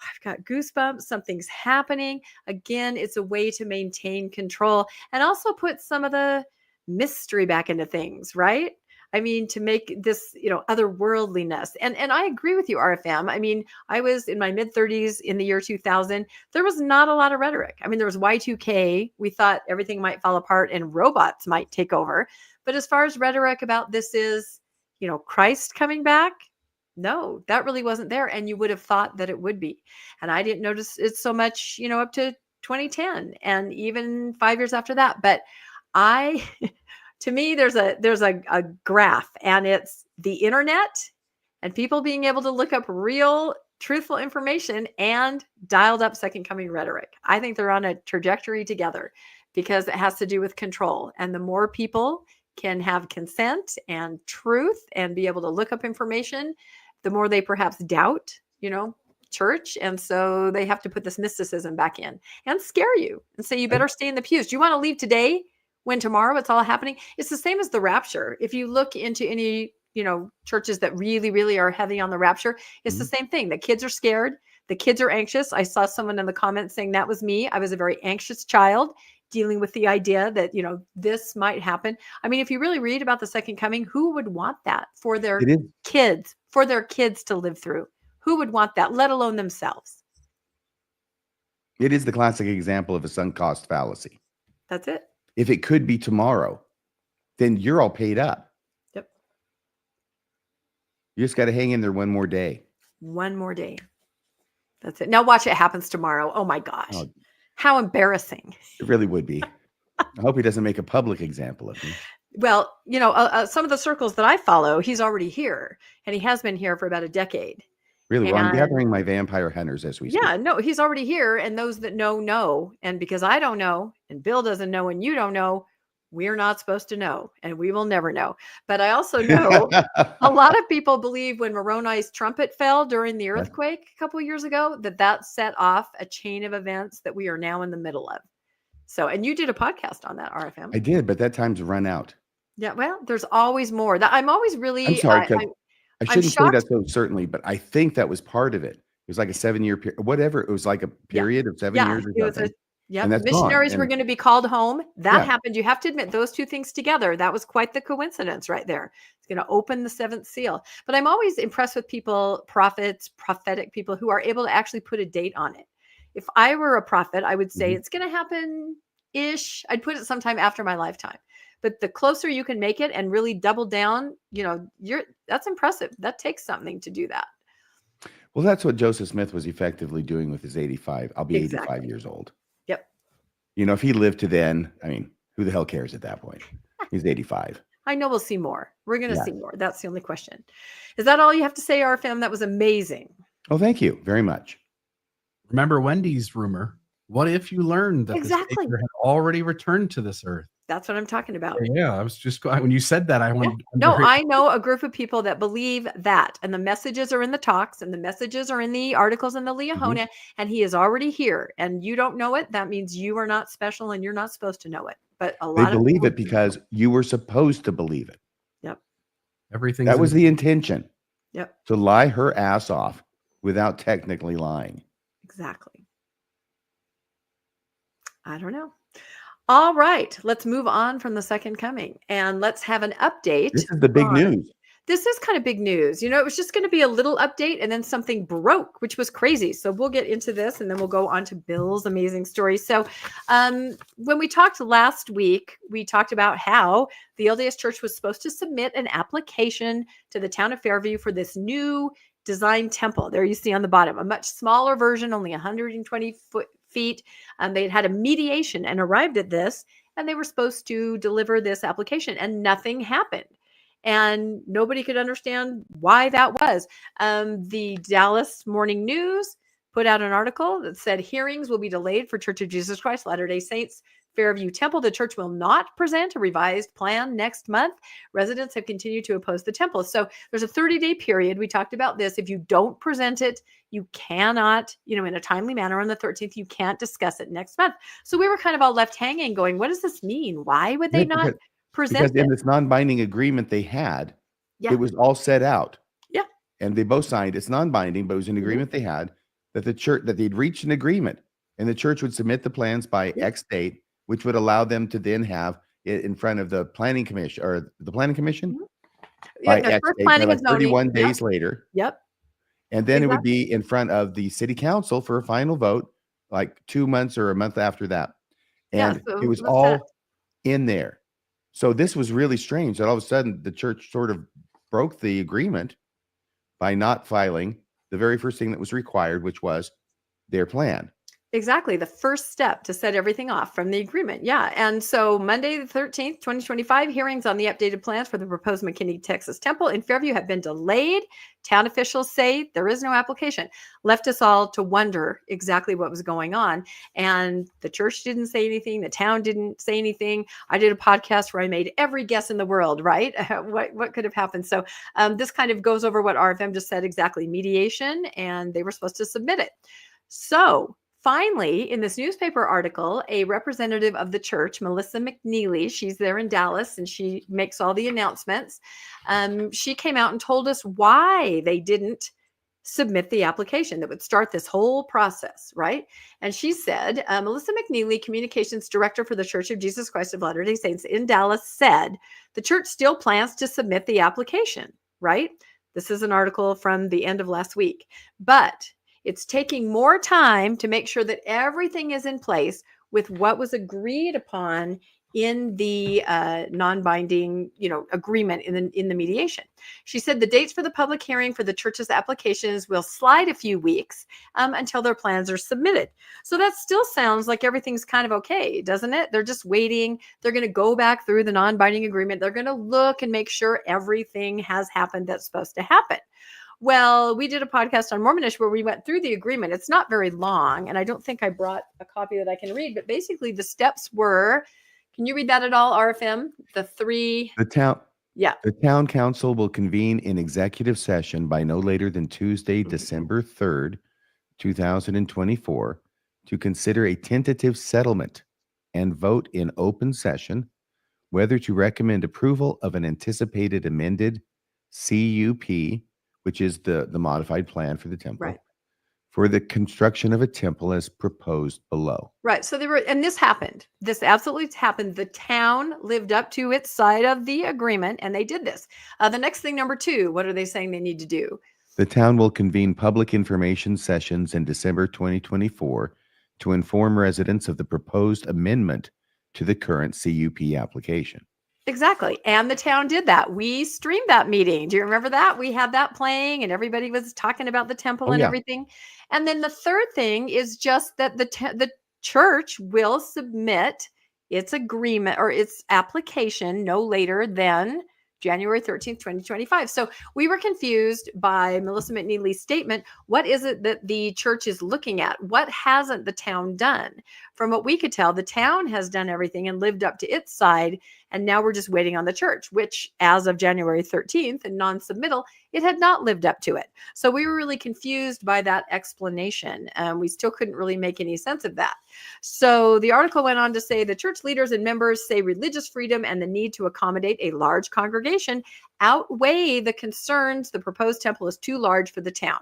I've got goosebumps. Something's happening. Again, it's a way to maintain control and also put some of the mystery back into things. Right. I mean, to make this, otherworldliness. And I agree with you, RFM. I mean, I was in my mid-30s in the year 2000. There was not a lot of rhetoric. I mean, there was Y2K. We thought everything might fall apart and robots might take over. But as far as rhetoric about this is, Christ coming back, no, that really wasn't there. And you would have thought that it would be. And I didn't notice it so much, up to 2010 and even 5 years after that. But to me, there's a graph, and it's the internet and people being able to look up real, truthful information and dialed up second coming rhetoric. I think they're on a trajectory together because it has to do with control. And the more people can have consent and truth and be able to look up information, the more they perhaps doubt, church. And so they have to put this mysticism back in and scare you and say, you better stay in the pews. Do you want to leave today when tomorrow it's all happening? It's the same as the rapture. If you look into any, churches that really, really are heavy on the rapture, it's the same thing. The kids are scared. The kids are anxious. I saw someone in the comments saying that was me. I was a very anxious child dealing with the idea that, this might happen. I mean, if you really read about the second coming, who would want that for their kids, to live through? Who would want that, let alone themselves? It is the classic example of a sunk cost fallacy. That's it. If it could be tomorrow, then you're all paid up. Yep. You just got to hang in there one more day. One more day. That's it. Now watch it happens tomorrow. Oh my gosh. Oh, how embarrassing. It really would be. I hope he doesn't make a public example of me. Well, some of the circles that I follow, he's already here, and he has been here for about a decade. Really? Well, I'm gathering my vampire hunters as we speak. Yeah, no, he's already here, and those that know. And because I don't know, and Bill doesn't know, and you don't know, we're not supposed to know, and we will never know. But I also know a lot of people believe when Moroni's trumpet fell during the earthquake a couple of years ago, that set off a chain of events that we are now in the middle of. So, and you did a podcast on that, RFM. I did, but that time's run out. Yeah, well, there's always more. That I'm always really. I'm sorry, I shouldn't say that so certainly, but I think that was part of it. It was like a 7-year period, whatever. It was like a period of 7 years or something. Yeah, missionaries were going to be called home. That happened. You have to admit those two things together. That was quite the coincidence right there. It's going to open the seventh seal. But I'm always impressed with people, prophets, prophetic people who are able to actually put a date on it. If I were a prophet, I would say it's going to happen-ish. I'd put it sometime after my lifetime. But the closer you can make it and really double down, that's impressive. That takes something to do that. Well, that's what Joseph Smith was effectively doing with his 85. I'll be 85 years old. Yep. If he lived to then, I mean, who the hell cares at that point? He's 85. I know we'll see more. We're going to see more. That's the only question. Is that all you have to say, RFM? That was amazing. Oh, thank you very much. Remember Wendy's rumor? What if you learned that the Savior had already returned to this earth? That's what I'm talking about. Yeah, I was just when you said that, I went. No, I know a group of people that believe that, and the messages are in the talks, and the messages are in the articles in the Liahona, and he is already here, and you don't know it. That means you are not special, and you're not supposed to know it. But a lot they believe it because you were supposed to believe it. Yep. Everything that was the intention. Yep. To lie her ass off without technically lying. Exactly. I don't know. All right, let's move on from the second coming and let's have an update. This is the big news. This is kind of big news. It was just going to be a little update and then something broke, which was crazy. So we'll get into this and then we'll go on to Bill's amazing story. So when we talked last week, we talked about how the LDS Church was supposed to submit an application to the town of Fairview for this new design temple. There you see on the bottom, a much smaller version, only 120 feet. They had a mediation and arrived at this, and they were supposed to deliver this application, and nothing happened. And nobody could understand why that was. The Dallas Morning News put out an article that said hearings will be delayed for Church of Jesus Christ Latter-day Saints Fairview Temple. The church will not present a revised plan next month. Residents have continued to oppose the temple. So there's a 30-day period. We talked about this. If you don't present it, you cannot, in a timely manner on the 13th, you can't discuss it next month. So we were kind of all left hanging going, what does this mean? Why would they not present it? Because in this non-binding agreement they had, it was all set out. Yeah. And they both signed. It's non-binding, but it was an agreement they had that the church, that they'd reached an agreement and the church would submit the plans by X date, which would allow them to then have it in front of the planning commission or the planning commission by X date, like 31 days later. Yep. And then it would be in front of the city council for a final vote, like 2 months or a month after that. And so it was all in there. So this was really strange that all of a sudden the church sort of broke the agreement by not filing the very first thing that was required, which was their plan. Exactly. The first step to set everything off from the agreement. Yeah. And so Monday, the 13th, 2025, hearings on the updated plans for the proposed McKinney, Texas temple in Fairview have been delayed. Town officials say there is no application. Left us all to wonder exactly what was going on. And the church didn't say anything. The town didn't say anything. I did a podcast where I made every guess in the world, right? What could have happened? So this kind of goes over what RFM just said exactly, mediation, and they were supposed to submit it. So finally, in this newspaper article, a representative of the church, Melissa McNeely, she's there in Dallas and she makes all the announcements. She came out and told us why they didn't submit the application that would start this whole process, right? And she said, Melissa McNeely, communications director for the Church of Jesus Christ of Latter-day Saints in Dallas, said the church still plans to submit the application, right? This is an article from the end of last week, but it's taking more time to make sure that everything is in place with what was agreed upon in the non-binding, agreement in the mediation. She said the dates for the public hearing for the church's applications will slide a few weeks until their plans are submitted. So that still sounds like everything's kind of okay, doesn't it? They're just waiting. They're going to go back through the non-binding agreement. They're going to look and make sure everything has happened that's supposed to happen. Well, we did a podcast on Mormonish where we went through the agreement. It's not very long, and I don't think I brought a copy that I can read, but basically the steps were, can you read that at all, RFM? The town council will convene in executive session by no later than Tuesday, December 3rd, 2024, to consider a tentative settlement and vote in open session whether to recommend approval of an anticipated amended CUP, which is the modified plan for the temple, right, for the construction of a temple as proposed below. Right. So and this happened. This absolutely happened. The town lived up to its side of the agreement, and they did this. The next thing, number 2, what are they saying they need to do? The town will convene public information sessions in December 2024 to inform residents of the proposed amendment to the current CUP application. Exactly. And the town did that. We streamed that meeting. Do you remember that? We had that playing and everybody was talking about the temple and everything. And then the third thing is just that the church will submit its agreement or its application no later than January 13th, 2025. So we were confused by Melissa McNeely's statement. What is it that the church is looking at? What hasn't the town done? From what we could tell, the town has done everything and lived up to its side. And now we're just waiting on the church, which as of January 13th and non-submittal, it had not lived up to it. So we were really confused by that explanation. We still couldn't really make any sense of that. So the article went on to say the church leaders and members say religious freedom and the need to accommodate a large congregation outweigh the concerns the proposed temple is too large for the town.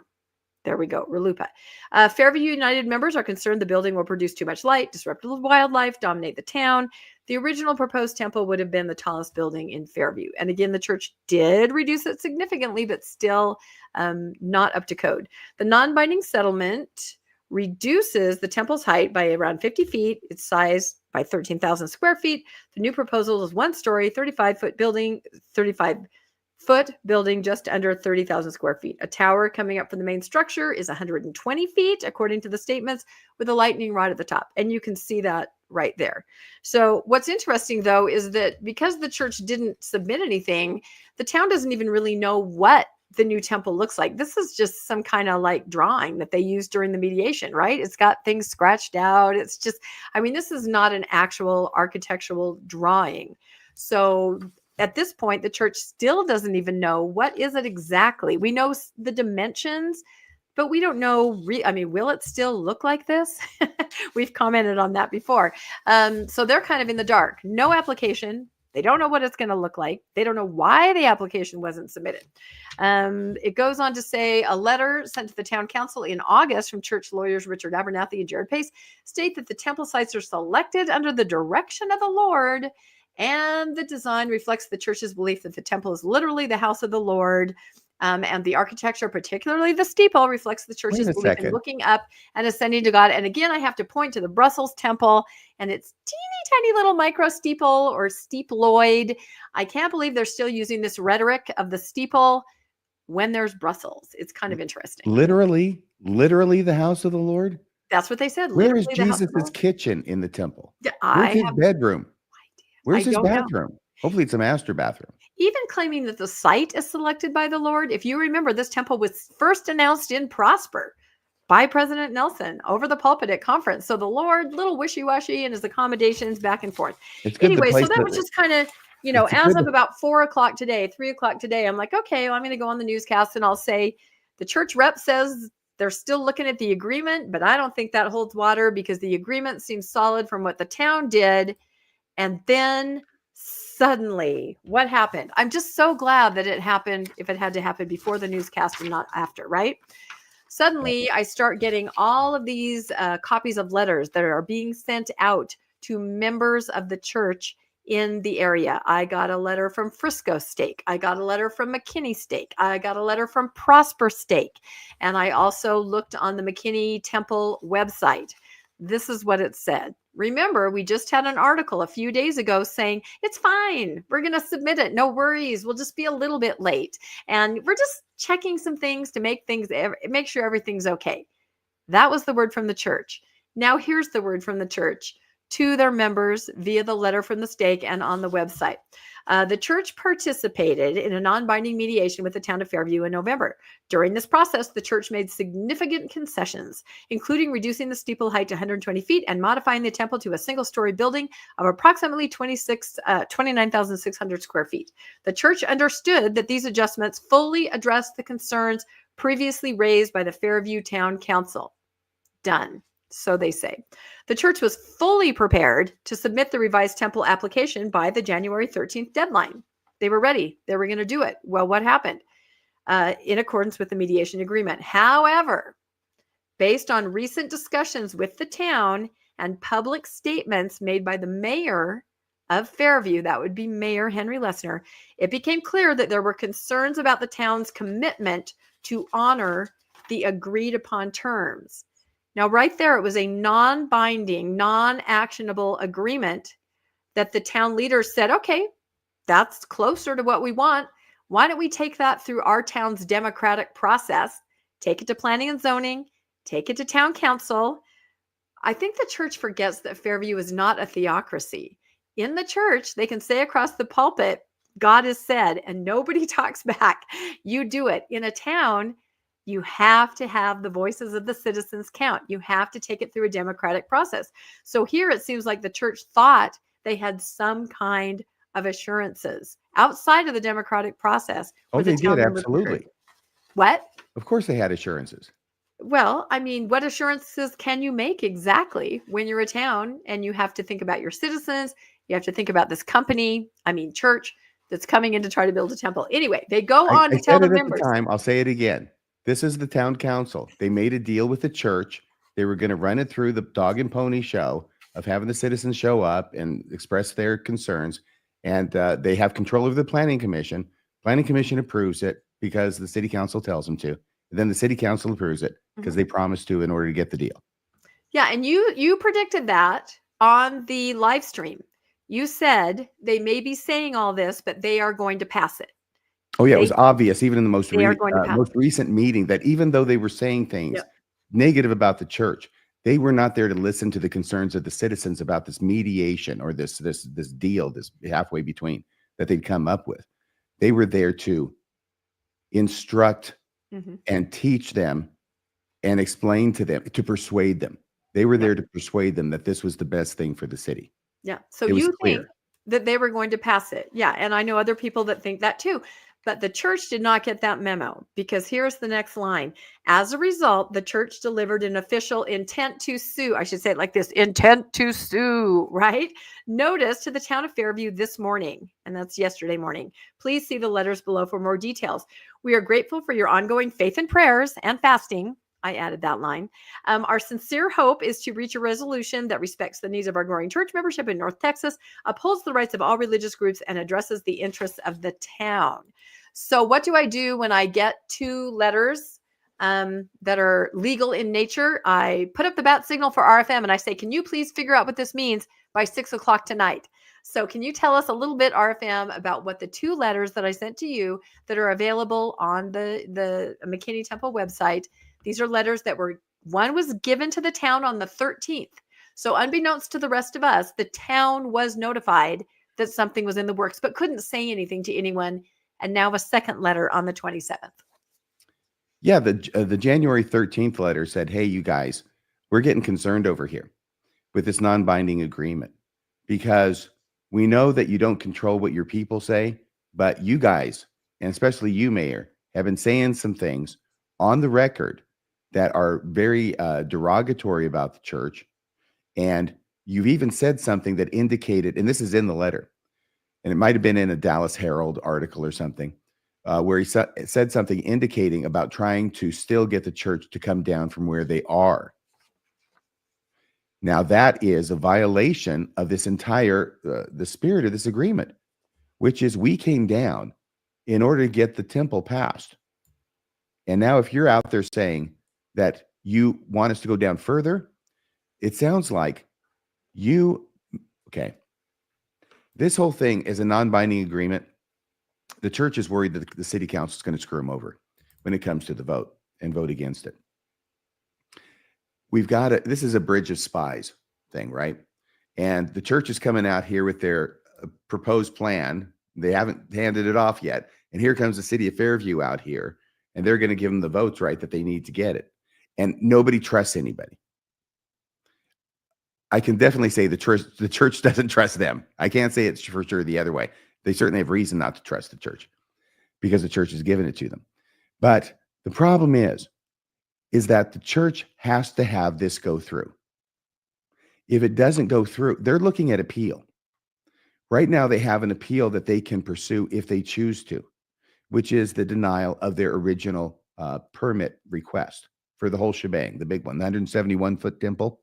There we go, RLUIPA. Fairview United members are concerned the building will produce too much light, disrupt wildlife, dominate the town. The original proposed temple would have been the tallest building in Fairview. And again, the church did reduce it significantly, but still not up to code. The non-binding settlement reduces the temple's height by around 50 feet, its size by 13,000 square feet. The new proposal is 1-story, 35-foot building, 35-foot building just under 30,000 square feet. A tower coming up from the main structure is 120 feet, according to the statements, with a lightning rod at the top. And you can see that right there. So what's interesting, though, is that because the church didn't submit anything, the town doesn't even really know what the new temple looks like. This is just some kind of like drawing that they used during the mediation, right? It's got things scratched out. It's just, this is not an actual architectural drawing. So at this point, the church still doesn't even know what is it exactly. We know the dimensions, but we don't know. Will it still look like this? We've commented on that before. So they're kind of in the dark. No application. They don't know what it's going to look like. They don't know why the application wasn't submitted. It goes on to say a letter sent to the town council in August from church lawyers Richard Abernathy and Jared Pace state that the temple sites are selected under the direction of the Lord, and the design reflects the church's belief that the temple is literally the house of the Lord. And the architecture, particularly the steeple, reflects the church's belief in looking up and ascending to God. And again, I have to point to the Brussels temple and its teeny tiny little micro steeple or steeploid. I can't believe they're still using this rhetoric of the steeple when there's Brussels. It's kind of interesting. Literally the house of the Lord? That's what they said. Where is Literally the house of the Jesus's Lord. kitchen in the temple? Yeah, Where's I his have bedroom? Where's I his don't know. bathroom? Hopefully it's a master bathroom. Even claiming that the site is selected by the Lord. If you remember, this temple was first announced in Prosper by President Nelson over the pulpit at conference. So the Lord, little wishy-washy in his accommodations back and forth. It's good the Anyway, so place that was just kind of, it's as good of about 4:00 today, 3:00 today, I'm like, okay, well, I'm going to go on the newscast and I'll say the church rep says they're still looking at the agreement, but I don't think that holds water because the agreement seems solid from what the town did. And then suddenly, what happened? I'm just so glad that it happened, if it had to happen before the newscast and not after, right? Suddenly, I start getting all of these copies of letters that are being sent out to members of the church in the area. I got a letter from Frisco Stake. I got a letter from McKinney Stake. I got a letter from Prosper Stake. And I also looked on the McKinney Temple website. This is what it said. Remember, we just had an article a few days ago saying, it's fine. We're going to submit it. No worries. We'll just be a little bit late. And we're just checking some things to make sure everything's okay. That was the word from the church. Now here's the word from the church to their members via the letter from the stake and on the website. The church participated in a non-binding mediation with the town of Fairview in November. During this process, the church made significant concessions, including reducing the steeple height to 120 feet and modifying the temple to a single-story building of approximately 29,600 square feet. The church understood that these adjustments fully addressed the concerns previously raised by the Fairview Town Council. Done. So they say. The church was fully prepared to submit the revised temple application by the January 13th deadline. They were ready. They were going to do it. Well, what happened? In accordance with the mediation agreement. However, based on recent discussions with the town and public statements made by the mayor of Fairview, that would be Mayor Henry Lessner, it became clear that there were concerns about the town's commitment to honor the agreed upon terms. Now, right there, it was a non-binding, non-actionable agreement that the town leaders said, okay, that's closer to what we want. Why don't we take that through our town's democratic process, take it to planning and zoning, take it to town council. I think the church forgets that Fairview is not a theocracy. In the church, they can say across the pulpit, God has said, and nobody talks back. You do it. In a town, you have to have the voices of the citizens count. You have to take it through a democratic process. So here it seems like the church thought they had some kind of assurances outside of the democratic process. Oh, they did, absolutely. What? Of course they had assurances. Well, I mean, what assurances can you make exactly when you're a town and you have to think about your citizens? You have to think about this company, church, that's coming in to try to build a temple. Anyway, they go on to tell the members. At the time, I'll say it again. This is the town council. They made a deal with the church. They were going to run it through the dog and pony show of having the citizens show up and express their concerns. And they have control over the planning commission. Planning commission approves it because the city council tells them to. And then the city council approves it because they promised to in order to get the deal. Yeah, and you predicted that on the live stream. You said they may be saying all this, but they are going to pass it. Oh, yeah, it was obvious, even in the most recent meeting, that even though they were saying things negative about the church, they were not there to listen to the concerns of the citizens about this mediation or this deal, this halfway between that they'd come up with. They were there to instruct and teach them and explain to them, to persuade them. They were there to persuade them that this was the best thing for the city. Yeah. So you think that they were going to pass it. Yeah. And I know other people that think that too. But the church did not get that memo, because here's the next line. As a result, the church delivered an official intent to sue. I should say it like this: intent to sue, right? Notice to the town of Fairview this morning, and that's yesterday morning. Please see the letters below for more details. We are grateful for your ongoing faith and prayers and fasting. I added that line. Our sincere hope is to reach a resolution that respects the needs of our growing church membership in North Texas, upholds the rights of all religious groups, and addresses the interests of the town. So what do I do when I get two letters that are legal in nature? I put up the bat signal for RFM and I say, can you please figure out what this means by 6 o'clock tonight? So can you tell us a little bit, RFM, about what the two letters that I sent to you that are available on the McKinney Temple website? These are letters that were One was given to the town on the 13th. So unbeknownst to the rest of us, the town was notified that something was in the works, but couldn't say anything to anyone. And now a second letter on the 27th. Yeah, the January 13th letter said, hey, you guys, we're getting concerned over here with this non-binding agreement because we know that you don't control what your people say, but you guys, and especially you, Mayor, have been saying some things on the record that are very derogatory about the church. And you've even said something that indicated, and this is in the letter, and it might have been in a Dallas Herald article or something, where he said something indicating about trying to still get the church to come down from where they are. Now, that is a violation of this entire, the spirit of this agreement, which is we came down in order to get the temple passed. And now if you're out there saying that you want us to go down further, it sounds like okay, this whole thing is a non-binding agreement. The church is worried that the city council is going to screw them over when it comes to the vote and vote against it. This is a bridge of spies thing, right? And the church is coming out here with their proposed plan. They haven't handed it off yet. And here comes the city of Fairview out here, and they're going to give them the votes, right, that they need to get it. And nobody trusts anybody. I can definitely say the church doesn't trust them. I can't say it's for sure the other way. They certainly have reason not to trust the church because the church has given it to them. But the problem is that the church has to have this go through. If it doesn't go through, they're looking at appeal. Right now, they have an appeal that they can pursue if they choose to, which is the denial of their original permit request for the whole shebang, the big one, the 171-foot temple.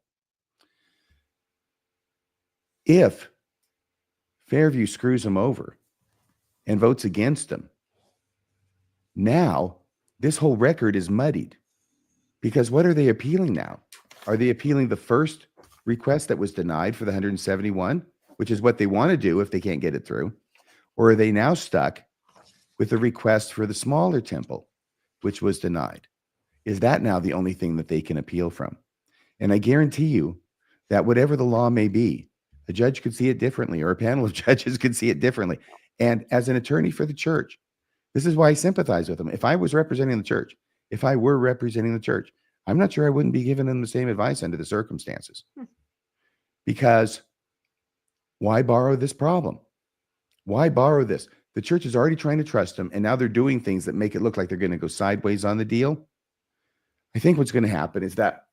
If Fairview screws them over and votes against them, now this whole record is muddied. Because what are they appealing now? Are they appealing the first request that was denied for the 171, which is what they want to do if they can't get it through? Or are they now stuck with the request for the smaller temple, which was denied? Is that now the only thing that they can appeal from? And I guarantee you that whatever the law may be, a judge could see it differently, or a panel of judges could see it differently. And as an attorney for the church, this is why I sympathize with them. If I was representing the church, if I were representing the church, I'm not sure I wouldn't be giving them the same advice under the circumstances. Because why borrow this problem? Why borrow this? The church is already trying to trust them, and now they're doing things that make it look like they're going to go sideways on the deal. I think what's going to happen is that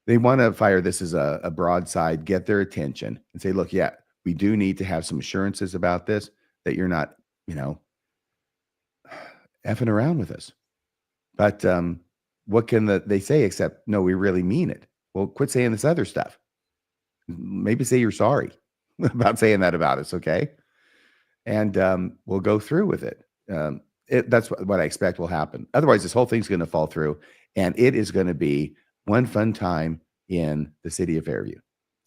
they want to fire this as a broadside, get their attention, and say, look, yeah, we do need to have some assurances about this, that you're not, effing around with us. But what can they say except, no, we really mean it? Well, quit saying this other stuff. Maybe say you're sorry about saying that about us, okay? And we'll go through with it. That's what I expect will happen. Otherwise, this whole thing's going to fall through, and it is going to be one fun time in the city of Fairview.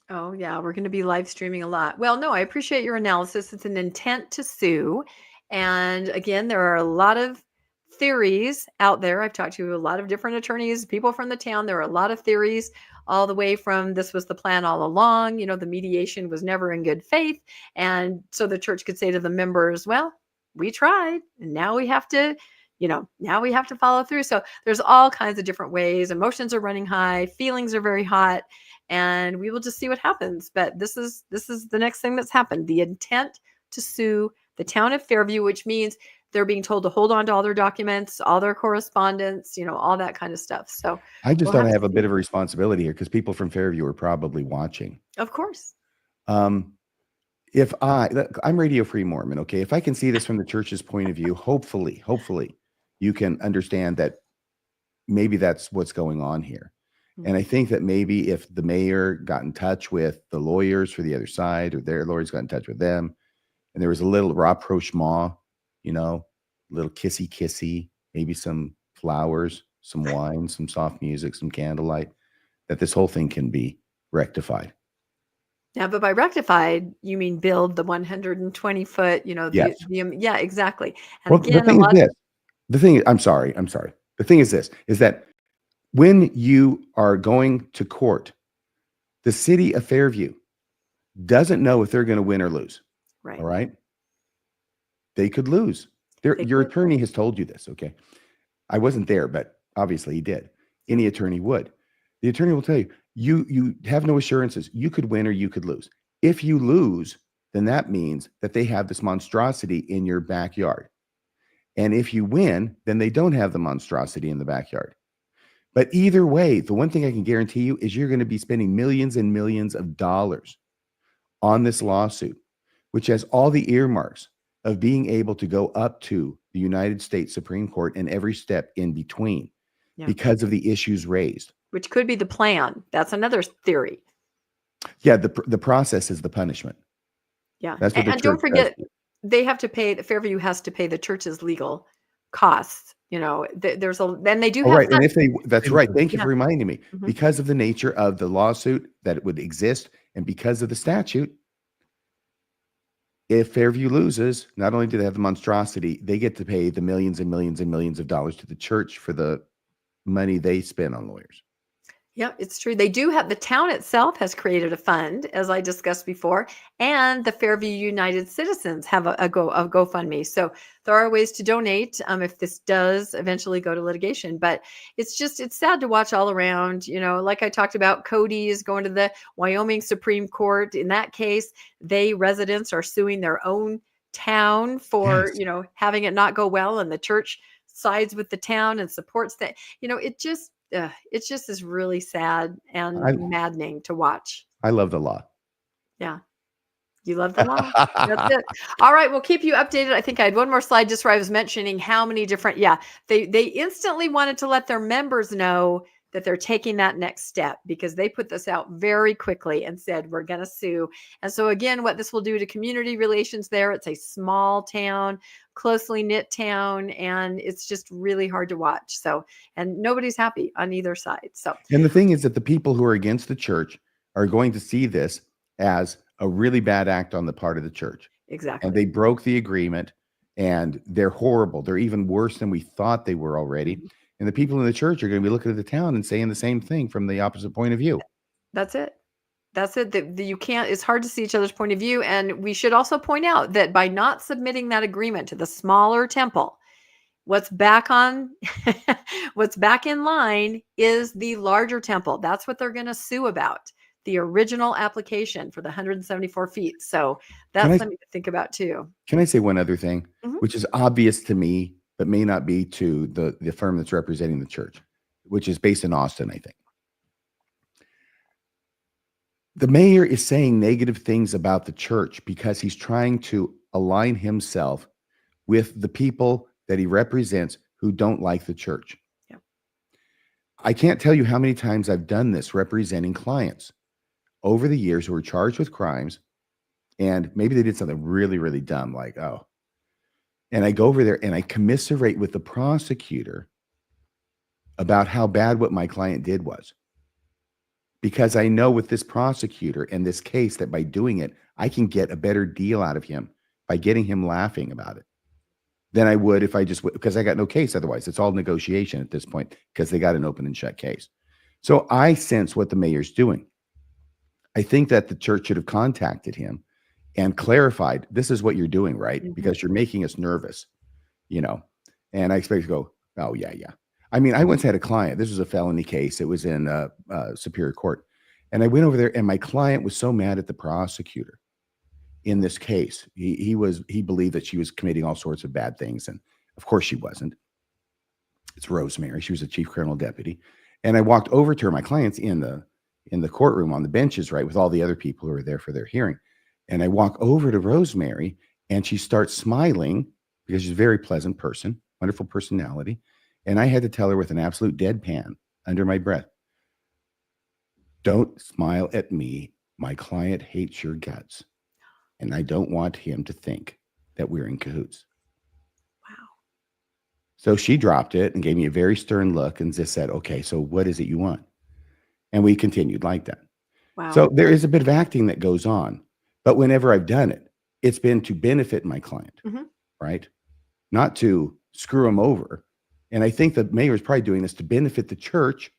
Oh, yeah, we're going to be live streaming a lot. Well, no, I appreciate your analysis. It's an intent to sue. And again, there are a lot of theories out there. I've talked to a lot of different attorneys, people from the town. There are a lot of theories, all the way from this was the plan all along. The mediation was never in good faith. And so the church could say to the members, well, we tried, and now we have to, now we have to follow through. So there's all kinds of different ways. Emotions are running high, feelings are very hot, and we will just see what happens. But this is the next thing that's happened. The intent to sue the town of Fairview, which means they're being told to hold on to all their documents, all their correspondence, all that kind of stuff. So I just thought I have a bit of a responsibility here because people from Fairview are probably watching. Of course. I'm Radio Free Mormon, okay? If I can see this from the church's point of view, hopefully, you can understand that maybe that's what's going on here. And I think that maybe if the mayor got in touch with the lawyers for the other side, or their lawyers got in touch with them, and there was a little rapprochement, little kissy, maybe some flowers, some wine, some soft music, some candlelight, that this whole thing can be rectified. Yeah, but by rectified, you mean build the 120-foot, Yes. Yeah, exactly. And Well, again, the thing is this. I'm sorry. The thing is this, is that When you are going to court, the city of Fairview doesn't know if they're going to win or lose. Right. All right. They could lose. They Your could. attorney has told you this. Okay. I wasn't there, but obviously he did. Any attorney would. The attorney will tell you, you have no assurances. You could win or you could lose. If you lose, then that means that they have this monstrosity in your backyard. And if you win, then they don't have the monstrosity in the backyard. But either way, the one thing I can guarantee you is you're going to be spending millions and millions of dollars on this lawsuit, which has all the earmarks of being able to go up to the United States Supreme Court and every step in between because of the issues raised. Which could be the plan. That's another theory. Yeah, the process is the punishment. Yeah. That's what and don't forget, they have to pay, Fairview has to pay the church's legal costs. You know, there's a, then they do have. Right. And if that's right. Thank you for reminding me. Mm-hmm. Because of the nature of the lawsuit that it would exist and because of the statute, if Fairview loses, not only do they have the monstrosity, they get to pay the millions and millions and millions of dollars to the church for the money they spend on lawyers. Yeah, it's true. They do have, the town itself has created a fund, as I discussed before, and the Fairview United Citizens have a GoFundMe. So there are ways to donate if this does eventually go to litigation. But it's sad to watch all around. You know, like I talked about, Cody is going to the Wyoming Supreme Court. In that case, residents are suing their own town for, having it not go well, and the church sides with the town and supports that. It just is really sad and maddening to watch. I love the law. Yeah. You love the law. That's it. All right. We'll keep you updated. I think I had one more slide just where I was mentioning how many different, they instantly wanted to let their members know that they're taking that next step because they put this out very quickly and said, we're going to sue. And so again, what this will do to community relations there, it's a small town, closely knit town, and it's just really hard to watch. So, and nobody's happy on either side. So, and the thing is that the people who are against the church are going to see this as a really bad act on the part of the church. Exactly. And they broke the agreement and they're horrible. They're even worse than we thought they were already. Mm-hmm. And the people in the church are going to be looking at the town and saying the same thing from the opposite point of view. That's it. That's it. You can't, it's hard to see each other's point of view. And we should also point out that by not submitting that agreement to the smaller temple, what's back in line is the larger temple. That's what they're going to sue about. The original application for the 174 feet. So that's something to think about too. Can I say one other thing, which is obvious to me, but may not be to the firm that's representing the church, which is based in Austin, I think. The mayor is saying negative things about the church because he's trying to align himself with the people that he represents who don't like the church. Yeah. I can't tell you how many times I've done this representing clients over the years who were charged with crimes, and maybe they did something really, really dumb, like, and I go over there and I commiserate with the prosecutor about how bad what my client did was. Because I know with this prosecutor and this case that by doing it, I can get a better deal out of him by getting him laughing about it than I would if I just, because I got no case otherwise. It's all negotiation at this point because they got an open and shut case. So I sense what the mayor's doing. I think that the church should have contacted him and clarified, this is what you're doing, right? Mm-hmm. Because you're making us nervous, and I expect to go, oh, yeah. I mean, I once had a client, this was a felony case. It was in Superior Court. And I went over there and my client was so mad at the prosecutor in this case. He believed that she was committing all sorts of bad things. And of course she wasn't. It's Rosemary. She was a chief criminal deputy. And I walked over to her, my client's in the courtroom on the benches, right, with all the other people who are there for their hearing. And I walk over to Rosemary and she starts smiling because she's a very pleasant person, wonderful personality. And I had to tell her with an absolute deadpan under my breath, don't smile at me. My client hates your guts. And I don't want him to think that we're in cahoots. Wow. So she dropped it and gave me a very stern look and just said, okay, so what is it you want? And we continued like that. Wow. So there is a bit of acting that goes on. But whenever I've done it, it's been to benefit my client, right? Not to screw him over. And I think the mayor is probably doing this to benefit the church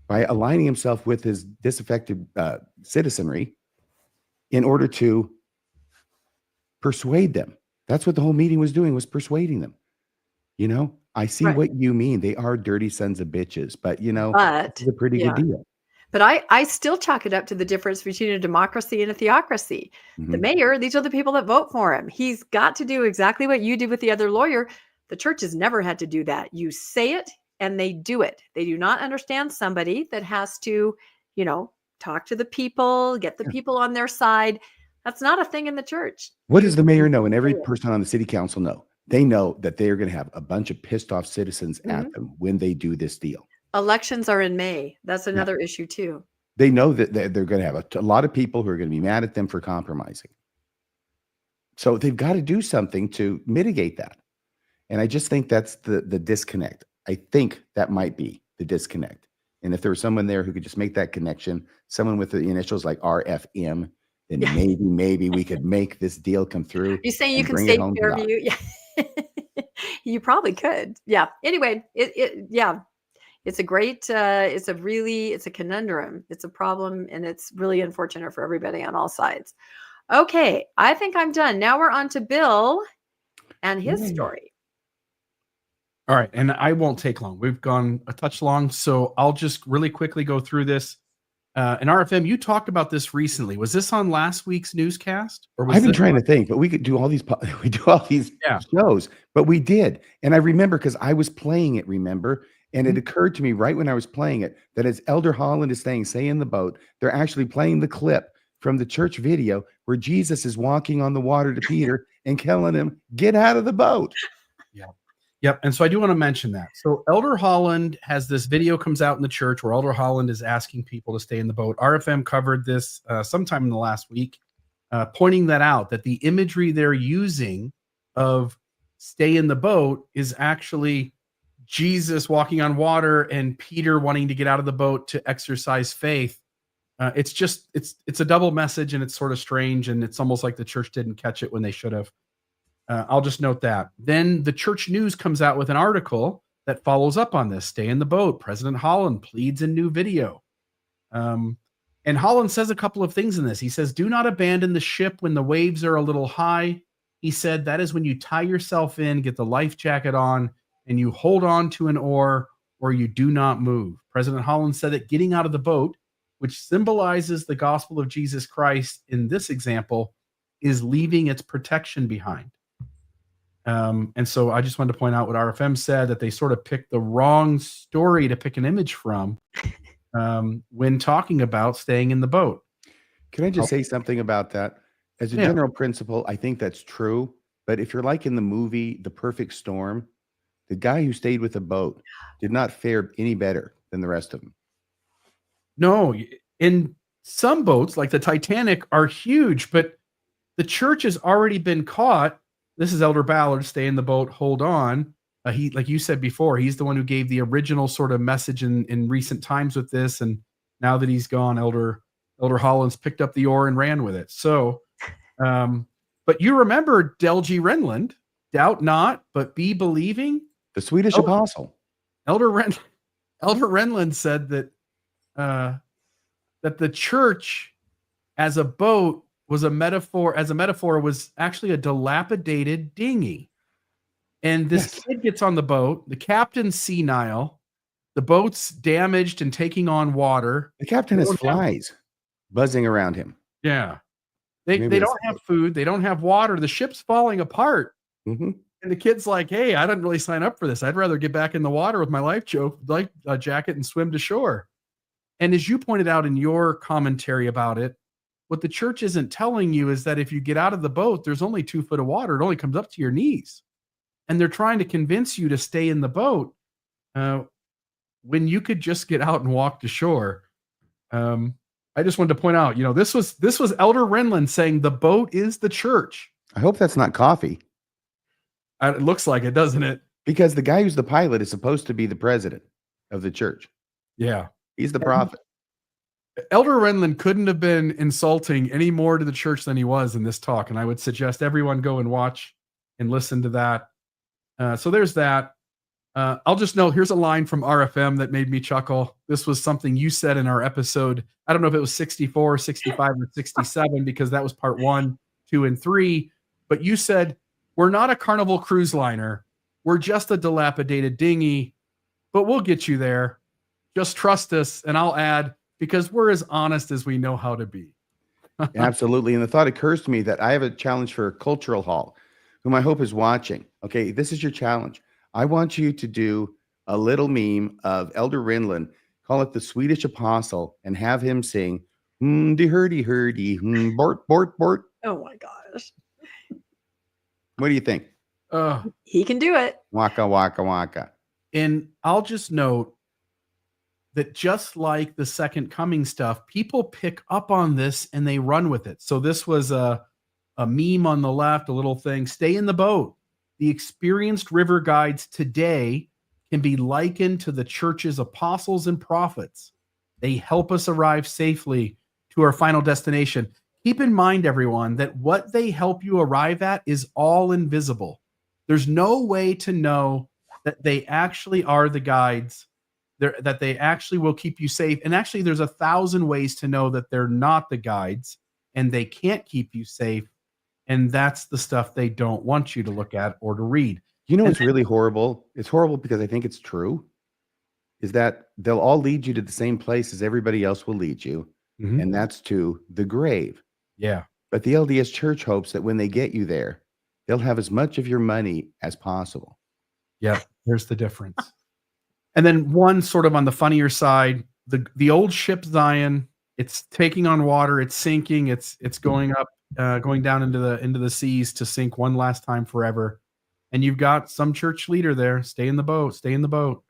by aligning himself with his disaffected citizenry in order to persuade them. That's what the whole meeting was doing, was persuading them. You know, I see Right. what you mean. They are dirty sons of bitches, but you know, But it's a pretty yeah. good deal. But I still chalk it up to the difference between a democracy and a theocracy. The Mhm. mayor, these are the people that vote for him. He's got to do exactly what you did with the other lawyer. The church has never had to do that. You say it and they do it. They do not understand somebody that has to, talk to the people, get the Yeah. people on their side. That's not a thing in the church. What You does the mayor know and every say it. person on the city council know? They know that they are going to have a bunch of pissed off citizens Mhm. at them when they do this deal. Elections are in May. That's another issue too. They know that they're going to have a lot of people who are going to be mad at them for compromising. So they've got to do something to mitigate that. And I just think that's the disconnect. I think that might be the disconnect. And if there was someone there who could just make that connection, someone with the initials like RFM, then Yeah. maybe we could make this deal come through. You saying you and can bring it save home to God. Fairview? Yeah. You probably could. Yeah. Anyway, yeah. It's a great, it's a conundrum. It's a problem, and it's really unfortunate for everybody on all sides. Okay, I think I'm done. Now we're on to Bill and his Yay. story. All right, and I won't take long. We've gone a touch long, so I'll just really quickly go through this. And RFM, you talked about this recently. Was this on last week's newscast? Or was I've been this trying to think, but we could do all these Yeah. shows, but we did. And I remember because I was playing it, remember? And Mhm. it occurred to me right when I was playing it that as Elder Holland is saying, stay in the boat, they're actually playing the clip from the church video where Jesus is walking on the water to Peter and telling him, get out of the boat. Yep. And so I do want to mention that. So Elder Holland has this video comes out in the church where Elder Holland is asking people to stay in the boat. RFM covered this sometime in the last week, pointing that out, that the imagery they're using of stay in the boat is actually Jesus walking on water and Peter wanting to get out of the boat to exercise faith. It's a double message, and it's sort of strange, and it's almost like the church didn't catch it when they should have. I'll just note that. Then the church news comes out with an article that follows up on this. Stay in the boat. President Holland pleads in new video. And Holland says a couple of things in this. He says, do not abandon the ship when the waves are a little high. He said that is when you tie yourself in, get the life jacket on, and you hold on to an oar, or you do not move. President Holland said that getting out of the boat, which symbolizes the gospel of Jesus Christ in this example, is leaving its protection behind. And so I just wanted to point out what RFM said, that they sort of picked the wrong story to pick an image from when talking about staying in the boat. Can I just say something about that? As a general principle, I think that's true. But if you're like in the movie The Perfect Storm, the guy who stayed with the boat did not fare any better than the rest of them. No, in some boats, like the Titanic, are huge, but the church has already been caught. This is Elder Ballard, stay in the boat, hold on. He, like you said before, he's the one who gave the original sort of message in recent times with this. And now that he's gone, Elder Holland's picked up the oar and ran with it. So, but you remember Del G. Renland, doubt not, but be believing. The Swedish apostle. Elder Renland said that that the church as a boat was a metaphor was actually a dilapidated dinghy. And this kid gets on the boat, the captain's senile, the boat's damaged and taking on water. The captain has flies buzzing around him. Yeah. They don't have food, they don't have water, the ship's falling apart. Mm-hmm. And the kid's like, hey, I didn't really sign up for this. I'd rather get back in the water with my life jacket and swim to shore. And as you pointed out in your commentary about it, what the church isn't telling you is that if you get out of the boat, there's only 2 foot of water. It only comes up to your knees. And they're trying to convince you to stay in the boat when you could just get out and walk to shore. I just wanted to point out, this was Elder Renland saying the boat is the church. I hope that's not coffee. It looks like it, doesn't it? Because the guy who's the pilot is supposed to be the president of the church. Yeah. He's the prophet. Elder Renland couldn't have been insulting any more to the church than he was in this talk. And I would suggest everyone go and watch and listen to that. So there's that. I'll just note, here's a line from RFM that made me chuckle. This was something you said in our episode. I don't know if it was 64, 65, or 67, because that was part 1, 2, and 3. But you said, we're not a Carnival cruise liner. We're just a dilapidated dinghy, but we'll get you there. Just trust us. And I'll add, because we're as honest as we know how to be. Absolutely. And the thought occurs to me that I have a challenge for Cultural Hall, whom I hope is watching. Okay, this is your challenge. I want you to do a little meme of Elder Rinlin, call it the Swedish Apostle, and have him sing, de hurdy hurdy, bort, bort, bort. Oh my gosh. What do you think? He can do it. Waka, waka, waka. And I'll just note that just like the second coming stuff, people pick up on this and they run with it. So this was a meme on the left, a little thing, stay in the boat. The experienced river guides today can be likened to the church's apostles and prophets. They help us arrive safely to our final destination. Keep in mind, everyone, that what they help you arrive at is all invisible. There's no way to know that they actually are the guides, that they actually will keep you safe. And actually, there's 1,000 ways to know that they're not the guides and they can't keep you safe. And that's the stuff they don't want you to look at or to read. You know what's really horrible? It's horrible because I think it's true, is that they'll all lead you to the same place as everybody else will lead you, and that's to the grave. Yeah. But the LDS Church hopes that when they get you there, they'll have as much of your money as possible. Yeah, there's the difference. And then one sort of on the funnier side, the old ship Zion, it's taking on water, it's sinking, it's going up, going down into the seas to sink one last time forever. And you've got some church leader there, stay in the boat, stay in the boat.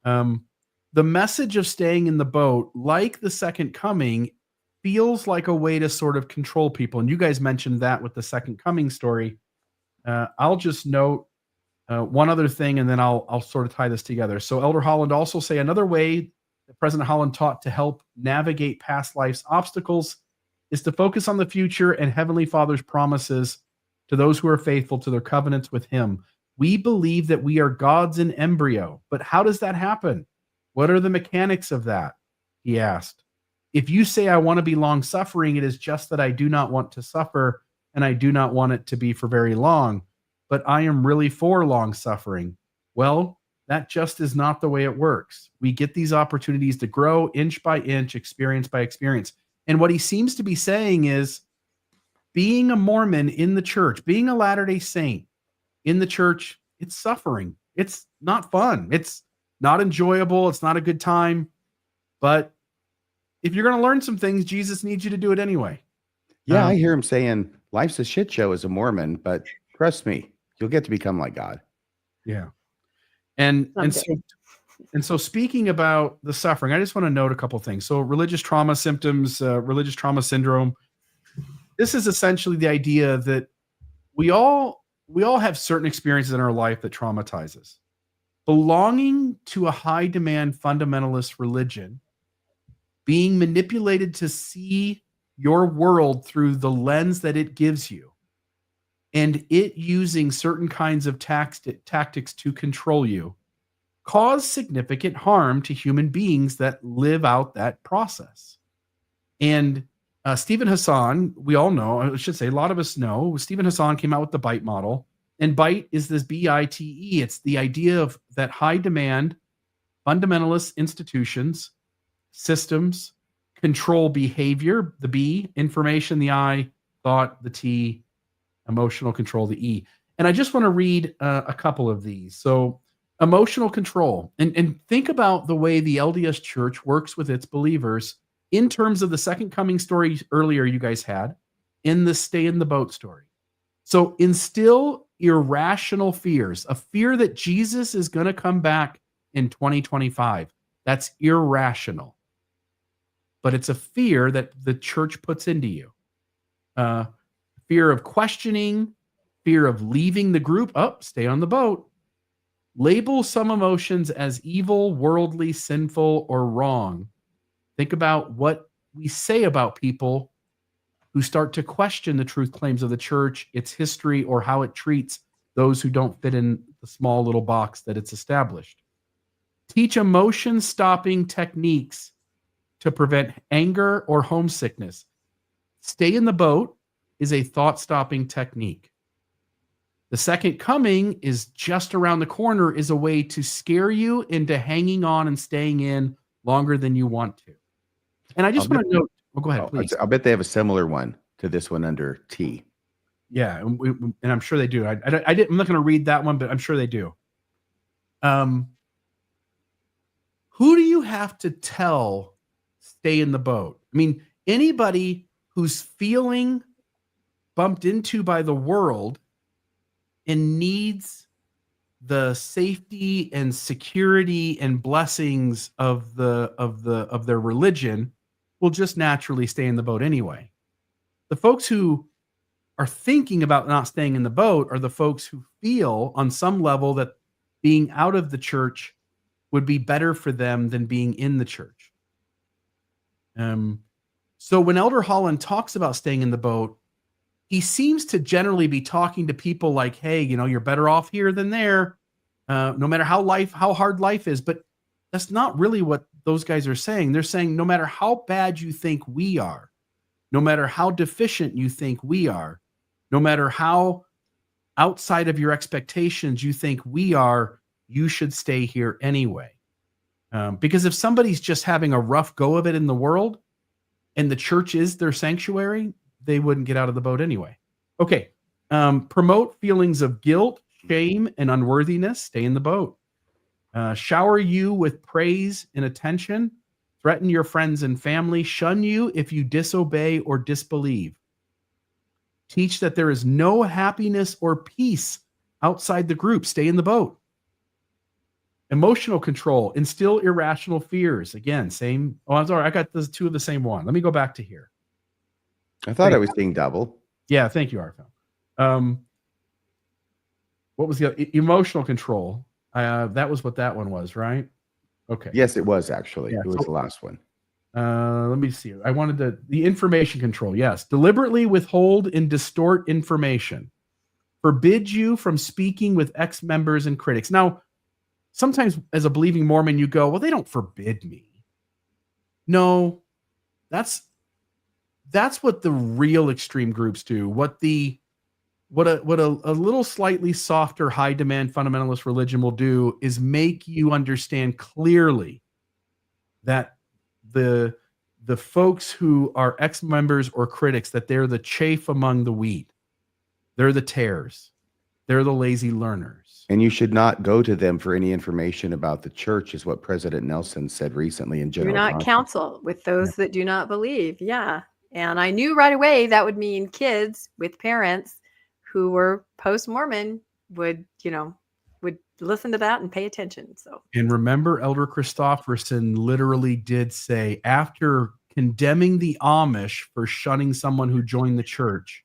The message of staying in the boat, like the second coming, feels like a way to sort of control people. And you guys mentioned that with the second coming story. I'll just note one other thing, and then I'll sort of tie this together. So Elder Holland also say another way that President Holland taught to help navigate past life's obstacles is to focus on the future and Heavenly Father's promises to those who are faithful to their covenants with Him. We believe that we are gods in embryo, but how does that happen? What are the mechanics of that? He asked. If you say I want to be long-suffering, it is just that I do not want to suffer, and I do not want it to be for very long, but I am really for long-suffering. Well, that just is not the way it works. We get these opportunities to grow inch by inch, experience by experience. And what he seems to be saying is being a Mormon in the church, being a Latter-day Saint in the church, it's suffering. It's not fun. It's not enjoyable. It's not a good time. But if you're going to learn some things, Jesus needs you to do it anyway. Yeah, I hear him saying life's a shit show as a Mormon, but trust me, you'll get to become like God. Yeah. And so speaking about the suffering, I just want to note a couple things. So religious trauma symptoms, religious trauma syndrome. This is essentially the idea that we all have certain experiences in our life that traumatize us. Belonging to a high demand fundamentalist religion, being manipulated to see your world through the lens that it gives you, and it using certain kinds of tactics to control you, cause significant harm to human beings that live out that process. And Stephen Hassan, we all know, I should say a lot of us know, Stephen Hassan came out with the BITE model. And BITE is this BITE. It's the idea of that high demand fundamentalist institutions, systems, control behavior, the B, information, the I, thought, the T, emotional control, the E. And I just want to read a couple of these. So emotional control, and think about the way the LDS Church works with its believers in terms of the second coming story earlier you guys had, in the stay in the boat story. So instill irrational fears, a fear that Jesus is going to come back in 2025. That's irrational. But it's a fear that the church puts into you. Fear of questioning, fear of leaving the group. Stay on the boat. Label some emotions as evil, worldly, sinful, or wrong. Think about what we say about people who start to question the truth claims of the church, its history, or how it treats those who don't fit the small little box that it's established. Teach emotion stopping techniques to prevent anger or homesickness. Stay in the boat is a thought stopping technique. The second coming is just around the corner, is a way to scare you into hanging on and staying in longer than you want to. And I just want to note, go ahead, please. I'll bet they have a similar one to this one under T. Yeah, and I'm sure they do. I'm not going to read that one, but I'm sure they do. Who do you have to tell stay in the boat? I mean, anybody who's feeling bumped into by the world and needs the safety and security and blessings of their religion will just naturally stay in the boat anyway. The folks who are thinking about not staying in the boat are the folks who feel on some level that being out of the church would be better for them than being in the church. So when Elder Holland talks about staying in the boat, he seems to generally be talking to people like, hey, you're better off here than there, no matter how hard life is. But that's not really what those guys are saying. They're saying no matter how bad you think we are, no matter how deficient you think we are, no matter how outside of your expectations you think we are, you should stay here anyway. Because if somebody's just having a rough go of it in the world and the church is their sanctuary, they wouldn't get out of the boat anyway. Okay. Promote feelings of guilt, shame, and unworthiness. Stay in the boat. Shower you with praise and attention. Threaten your friends and family. Shun you if you disobey or disbelieve. Teach that there is no happiness or peace outside the group. Stay in the boat. Emotional control. Instill irrational fears. Again, same. Oh, I'm sorry. I got two of the same one. Let me go back to here. I thought I was seeing double. Yeah, thank you, Arthur. What was the emotional control? That was what that one was, right? Okay. Yes, it was actually. Yeah, it was the last one. Let me see. I wanted the information control. Yes. Deliberately withhold and distort information. Forbid you from speaking with ex-members and critics. Now, sometimes as a believing Mormon, you go, well, they don't forbid me. No, that's what the real extreme groups do. What a little slightly softer, high demand fundamentalist religion will do is make you understand clearly that the folks who are ex-members or critics, that they're the chaff among the wheat. They're the tares. They're the lazy learners. And you should not go to them for any information about the church, is what President Nelson said recently in General Do not Conference. counsel with those that do not believe. Yeah. And I knew right away that would mean kids with parents who were post-Mormon would listen to that and pay attention. So, and remember, Elder Christofferson literally did say, after condemning the Amish for shunning someone who joined the church,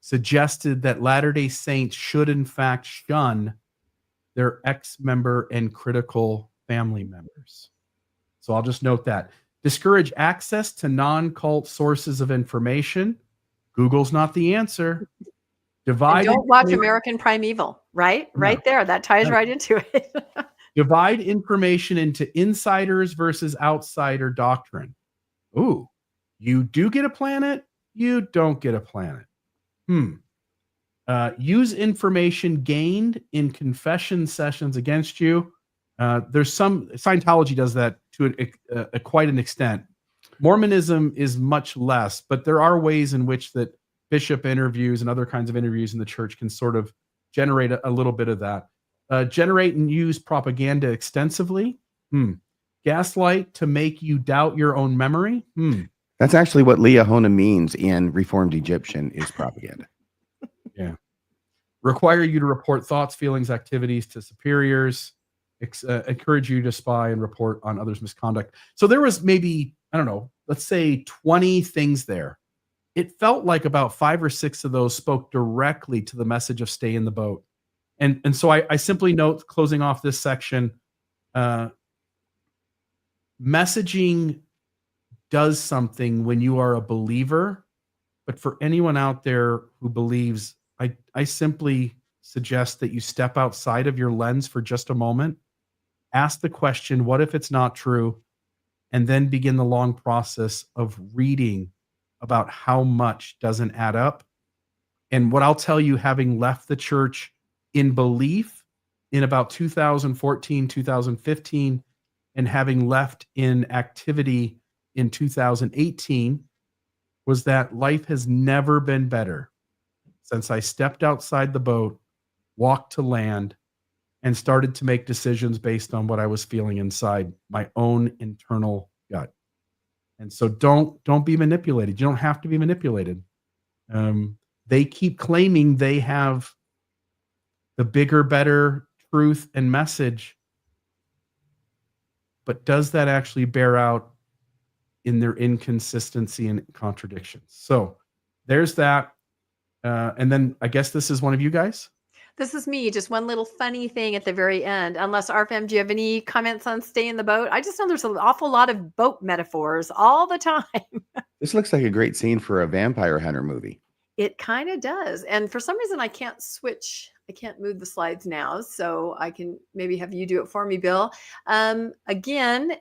suggested that Latter-day Saints should in fact shun their ex-member and critical family members. So I'll just note that. Discourage access to non-cult sources of information. Google's not the answer. Divide. And don't watch American Primeval, right? No. Right there. That ties right into it. Divide information into insiders versus outsider doctrine. Ooh, you do get a planet, you don't get a planet. Use information gained in confession sessions against you. There's some Scientology does that to quite an extent. Mormonism is much less, but there are ways in which that bishop interviews and other kinds of interviews in the church can sort of generate a little bit of that. Generate and use propaganda extensively. Gaslight to make you doubt your own memory. That's actually what Liahona means in Reformed Egyptian, is propaganda. Yeah. Require you to report thoughts, feelings, activities to superiors. Encourage you to spy and report on others' misconduct. So there was maybe, I don't know, let's say 20 things there. It felt like about 5 or 6 of those spoke directly to the message of stay in the boat. And so I simply note, closing off this section, messaging does something when you are a believer, but for anyone out there who believes, I simply suggest that you step outside of your lens for just a moment, ask the question, what if it's not true? And then begin the long process of reading about how much doesn't add up. And what I'll tell you, having left the church in belief in about 2014, 2015, and having left in activity in 2018, was that life has never been better since I stepped outside the boat, walked to land, and started to make decisions based on what I was feeling inside my own internal gut. And so don't be manipulated. You don't have to be manipulated. They keep claiming they have the bigger, better truth and message, but does that actually bear out in their inconsistency and contradictions? So there's that. And then I guess this is one of you guys. This is me. Just one little funny thing at the very end. Unless RFM, do you have any comments on stay in the boat? I just know there's an awful lot of boat metaphors all the time. This looks like a great scene for a vampire hunter movie. It kind of does. And for some reason, I can't switch. I can't move the slides now. So I can maybe have you do it for me, Bill. Again,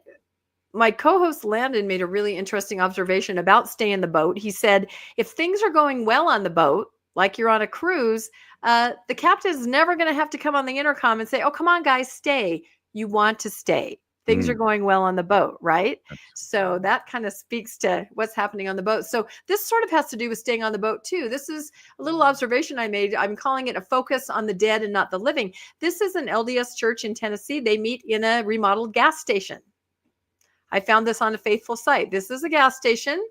my co-host Landon made a really interesting observation about stay in the boat. He said, if things are going well on the boat, like you're on a cruise, the captain is never going to have to come on the intercom and say, oh, come on, guys, stay. You want to stay. Things are going well on the boat, right? So that kind of speaks to what's happening on the boat. So this sort of has to do with staying on the boat too. This is a little observation I made. I'm calling it a focus on the dead and not the living. This is an LDS church in Tennessee. They meet in a remodeled gas station. I found this on a faithful site. This is a gas station.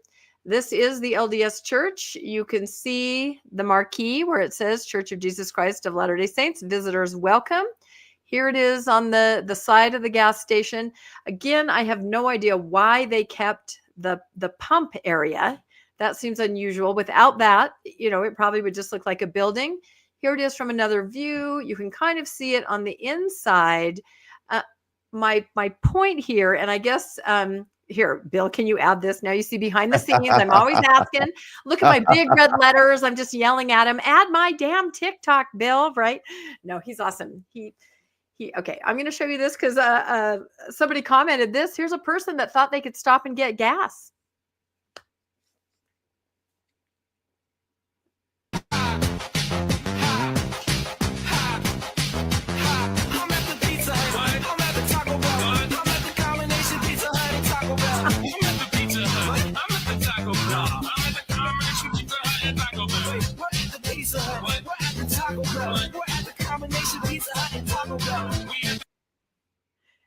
This is the LDS Church. You can see the marquee where it says Church of Jesus Christ of Latter-day Saints. Visitors welcome. Here it is on the side of the gas station. Again, I have no idea why they kept the pump area. That seems unusual. Without that, it probably would just look like a building. Here it is from another view. You can kind of see it on the inside. My point here, and I guess here, Bill, can you add this? Now you see behind the scenes. I'm always asking. Look at my big red letters. I'm just yelling at him. Add my damn TikTok, Bill. Right? No, he's awesome. Okay. I'm going to show you this because somebody commented this. Here's a person that thought they could stop and get gas.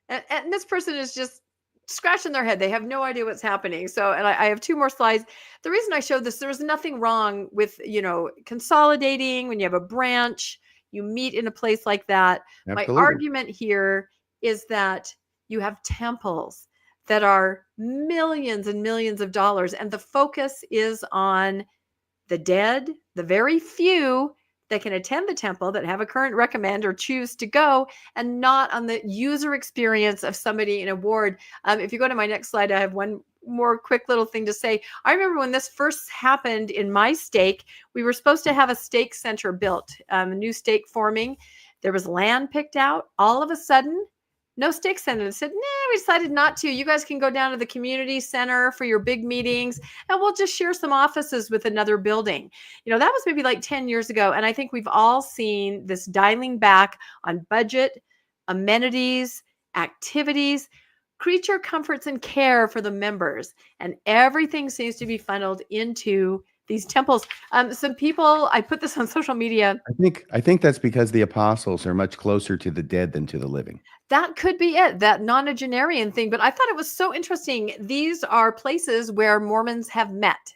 And this person is just scratching their head. They have no idea what's happening. So, and I have two more slides. The reason I showed this, there was nothing wrong with, consolidating when you have a branch, you meet in a place like that. Absolutely. My argument here is that you have temples that are millions and millions of dollars, and the focus is on the dead, the very few that can attend the temple that have a current recommend or choose to go, and not on the user experience of somebody in a ward. If you go to my next slide, I have one more quick little thing to say. I remember when this first happened in my stake, we were supposed to have a stake center built, a new stake forming. There was land picked out. All of a sudden, no stake center. They said, nah, we decided not to. You guys can go down to the community center for your big meetings, and we'll just share some offices with another building. That was maybe like 10 years ago. And I think we've all seen this dialing back on budget, amenities, activities, creature comforts and care for the members. And everything seems to be funneled into these temples. Some people, I put this on social media. I think that's because the apostles are much closer to the dead than to the living. That could be it, that nonagenarian thing. But I thought it was so interesting. These are places where Mormons have met.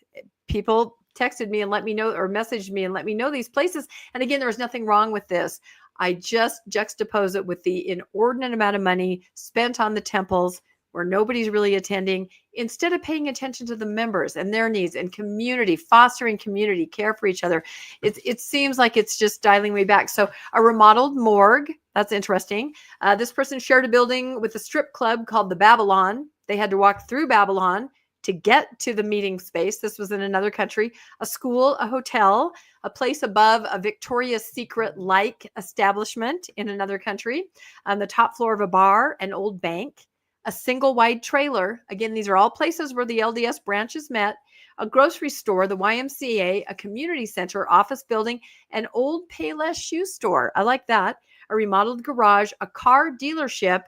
People texted me and let me know, or messaged me and let me know these places. And again, there was nothing wrong with this. I just juxtapose it with the inordinate amount of money spent on the temples where nobody's really attending, instead of paying attention to the members and their needs and community, fostering community, care for each other. It seems like it's just dialing way back. So a remodeled morgue, that's interesting. This person shared a building with a strip club called the Babylon. They had to walk through Babylon to get to the meeting space. This was in another country, a school, a hotel, a place above a Victoria's Secret-like establishment in another country, on the top floor of a bar, an old bank, a single wide trailer. Again, these are all places where the LDS branches met, a grocery store, the YMCA, a community center, office building, an old Payless shoe store. I like that. A remodeled garage, a car dealership,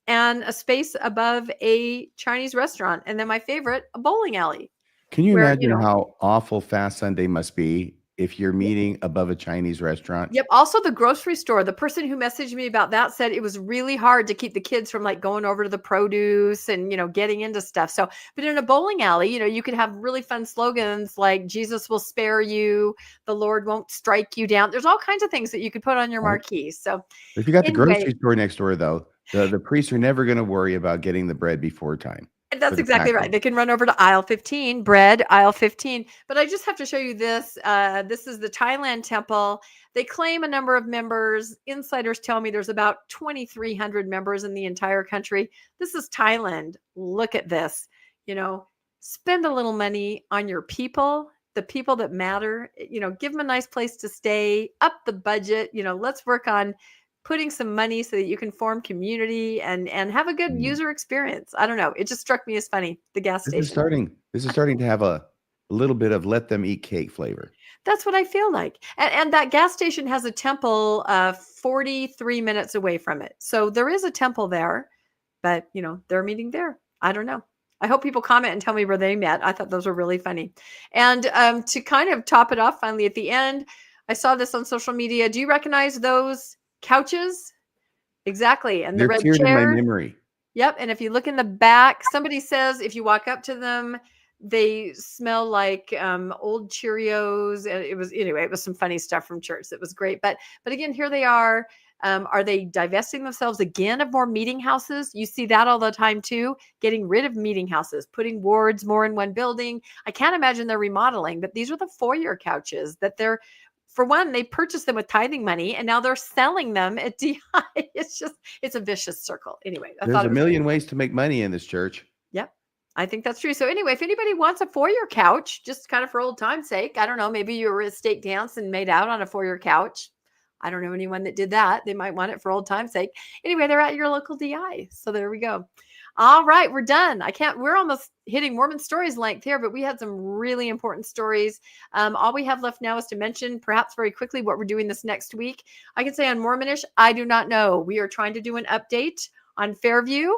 and a space above a Chinese restaurant. And then my favorite, a bowling alley. Can you where, imagine how awful Fast Sunday must be if you're meeting above a Chinese restaurant? Yep. Also the grocery store. The person who messaged me about that said it was really hard to keep the kids from like going over to the produce and, getting into stuff. So, but in a bowling alley, you could have really fun slogans like Jesus will spare you, the Lord won't strike you down. There's all kinds of things that you could put on your marquee. So If you got the anyway, grocery store next door, though, the priests are never going to worry about getting the bread before time. that's exactly right. They can run over to aisle 15, bread, aisle 15. But I just have to show you this. This is the Thailand temple. They claim a number of members. Insiders tell me there's about 2,300 members in the entire country. This is Thailand. Look at this. Spend a little money on your people, the people that matter. Give them a nice place to stay, up the budget. Let's work on putting some money so that you can form community and have a good user experience. I don't know. It just struck me as funny. The gas station. This is starting to have a little bit of let them eat cake flavor. That's what I feel like. And that gas station has a temple 43 minutes away from it. So there is a temple there, but they're meeting there. I don't know. I hope people comment and tell me where they met. I thought those were really funny. And to kind of top it off finally at the end, I saw this on social media. Do you recognize those couches? Exactly. And They're the red seared in chair. my memory. Yep. And if you look in the back, somebody says if you walk up to them, they smell like old Cheerios. And it was some funny stuff from church. That was great. But again, here they are. Are they divesting themselves again of more meeting houses? You see that all the time too, getting rid of meeting houses, putting wards more in one building. I can't imagine they're remodeling, but these are the foyer couches that they're, for one, they purchased them with tithing money and now they're selling them at DI. It's a vicious circle. Anyway, There's a million ways to make money in this church. Yep. I think that's true. So anyway, if anybody wants a foyer couch, just kind of for old time's sake, I don't know, maybe you were at a stake dance and made out on a foyer couch. I don't know anyone that did that. They might want it for old time's sake. Anyway, they're at your local DI. So there we go. All right, we're done. We're almost hitting Mormon stories length here, but we had some really important stories. All we have left now is to mention, perhaps very quickly, what we're doing this next week. I can say on Mormonish, I do not know. We are trying to do an update on Fairview.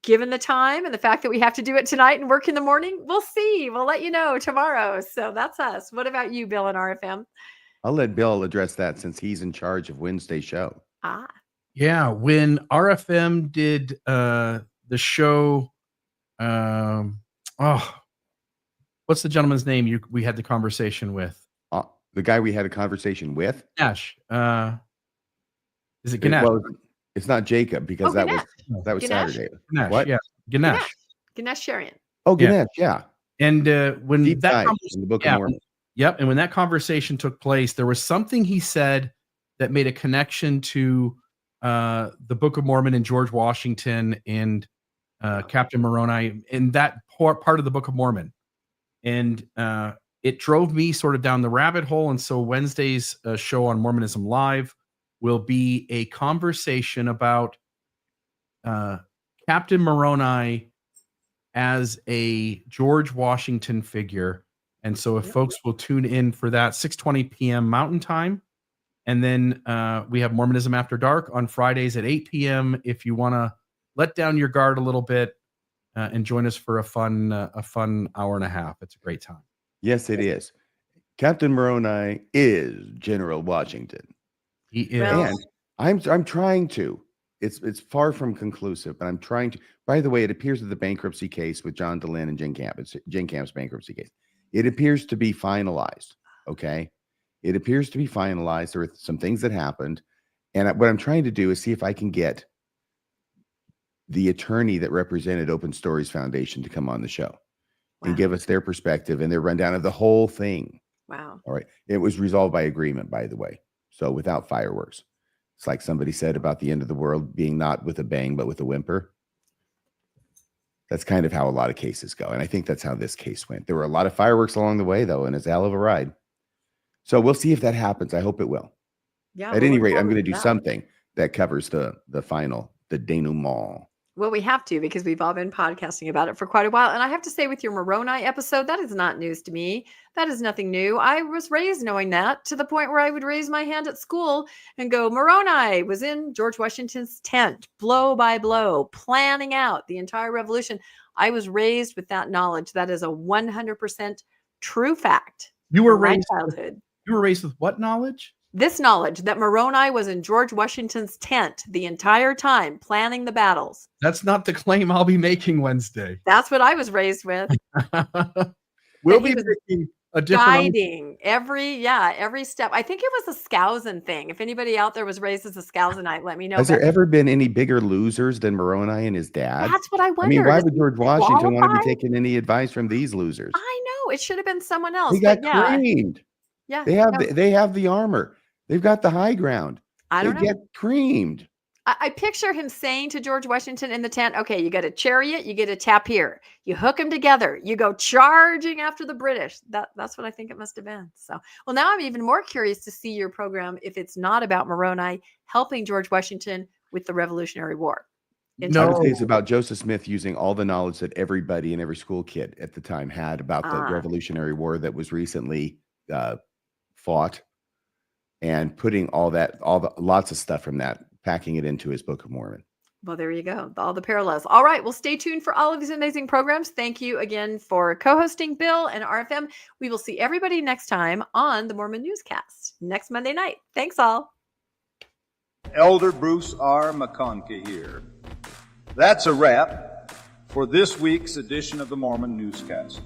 Given the time and the fact that we have to do it tonight and work in the morning, we'll see. We'll let you know tomorrow. So that's us. What about you, Bill and RFM? I'll let Bill address that since he's in charge of Wednesday's show. Yeah, when RFM did the show, what's the gentleman's name we had the conversation with? The guy we had a conversation with? Ganesh. Is it Ganesh? Well, it's not Jacob because that was Ganesh. Saturday. Ganesh, What? yeah, Ganesh. Ganesh Sharian. Oh, Ganesh, yeah. And when Deep that dive in the Book of Mormon. Yep. And when that conversation took place, there was something he said that made a connection to the Book of Mormon and George Washington and Captain Moroni in that part of the Book of Mormon. And it drove me sort of down the rabbit hole. And so Wednesday's show on Mormonism Live will be a conversation about Captain Moroni as a George Washington figure. And so if folks will tune in for that, 6:20 p.m. Mountain Time. And then we have Mormonism After Dark on Fridays at 8 p.m. if you want to let down your guard a little bit and join us for a fun hour and a half. It's a great time. Yes, it is. Captain Moroni is General Washington. He is. And I'm trying to. It's far from conclusive, but I'm trying to. By the way, it appears that the bankruptcy case with John DeLynn and Jen Camp, it's Jen Camp's bankruptcy case. It appears to be finalized. Okay. It appears to be finalized. There were some things that happened. And what I'm trying to do is see if I can get the attorney that represented Open Stories Foundation to come on the show and give us their perspective and their rundown of the whole thing. Wow. All right. It was resolved by agreement, by the way. So without fireworks. It's like somebody said about the end of the world being not with a bang, but with a whimper. That's kind of how a lot of cases go. And I think that's how this case went. There were a lot of fireworks along the way, though, and it's a hell of a ride. So we'll see if that happens. I hope it will. Yeah. At we'll any look rate, I'm forward going to to do that. something that covers the final, the denouement. Well, we have to, because we've all been podcasting about it for quite a while. And I have to say, with your Moroni episode, that is not news to me. That is nothing new. I was raised knowing that, to the point where I would raise my hand at school and go, Moroni was in George Washington's tent, blow by blow, planning out the entire revolution. I was raised with that knowledge. That is a 100% true fact. You were from my raised. childhood. You were raised with what knowledge? This knowledge that Moroni was in George Washington's tent the entire time, planning the battles. That's not the claim I'll be making Wednesday. That's what I was raised with. We'll That he be was making a different. Guiding every step. I think it was a Skousen thing. If anybody out there was raised as a Skousenite, let me know. Has there ever been any bigger losers than Moroni and his dad? That's what I wondered. I mean, why would George Washington want to qualify? be taking any advice from these losers? I know. It should have been someone else. They got but yeah. creamed. Yeah. They have the armor. They've got the high ground. I don't know. They get creamed. I picture him saying to George Washington in the tent, okay, you got a chariot, you get a tapir, you hook them together, you go charging after the British. That's what I think it must have been. So, well, now I'm even more curious to see your program if it's not about Moroni helping George Washington with the Revolutionary War. I would say it's about Joseph Smith using all the knowledge that everybody and every school kid at the time had about the Revolutionary War that was recently fought, and putting lots of stuff from that, packing it into his Book of Mormon. Well, there you go. All the parallels. All right. Well, stay tuned for all of these amazing programs. Thank you again for co-hosting, Bill and RFM. We will see everybody next time on the Mormon Newscast next Monday night. Thanks all. Elder Bruce R. McConkie here. That's a wrap for this week's edition of the Mormon Newscast.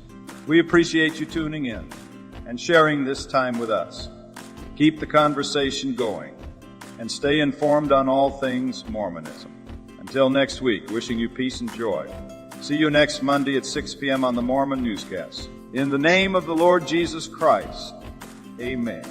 We appreciate you tuning in and sharing this time with us. Keep the conversation going and stay informed on all things Mormonism. Until next week, wishing you peace and joy. See you next Monday at 6 p.m. on the Mormon Newscast. In the name of the Lord Jesus Christ, amen.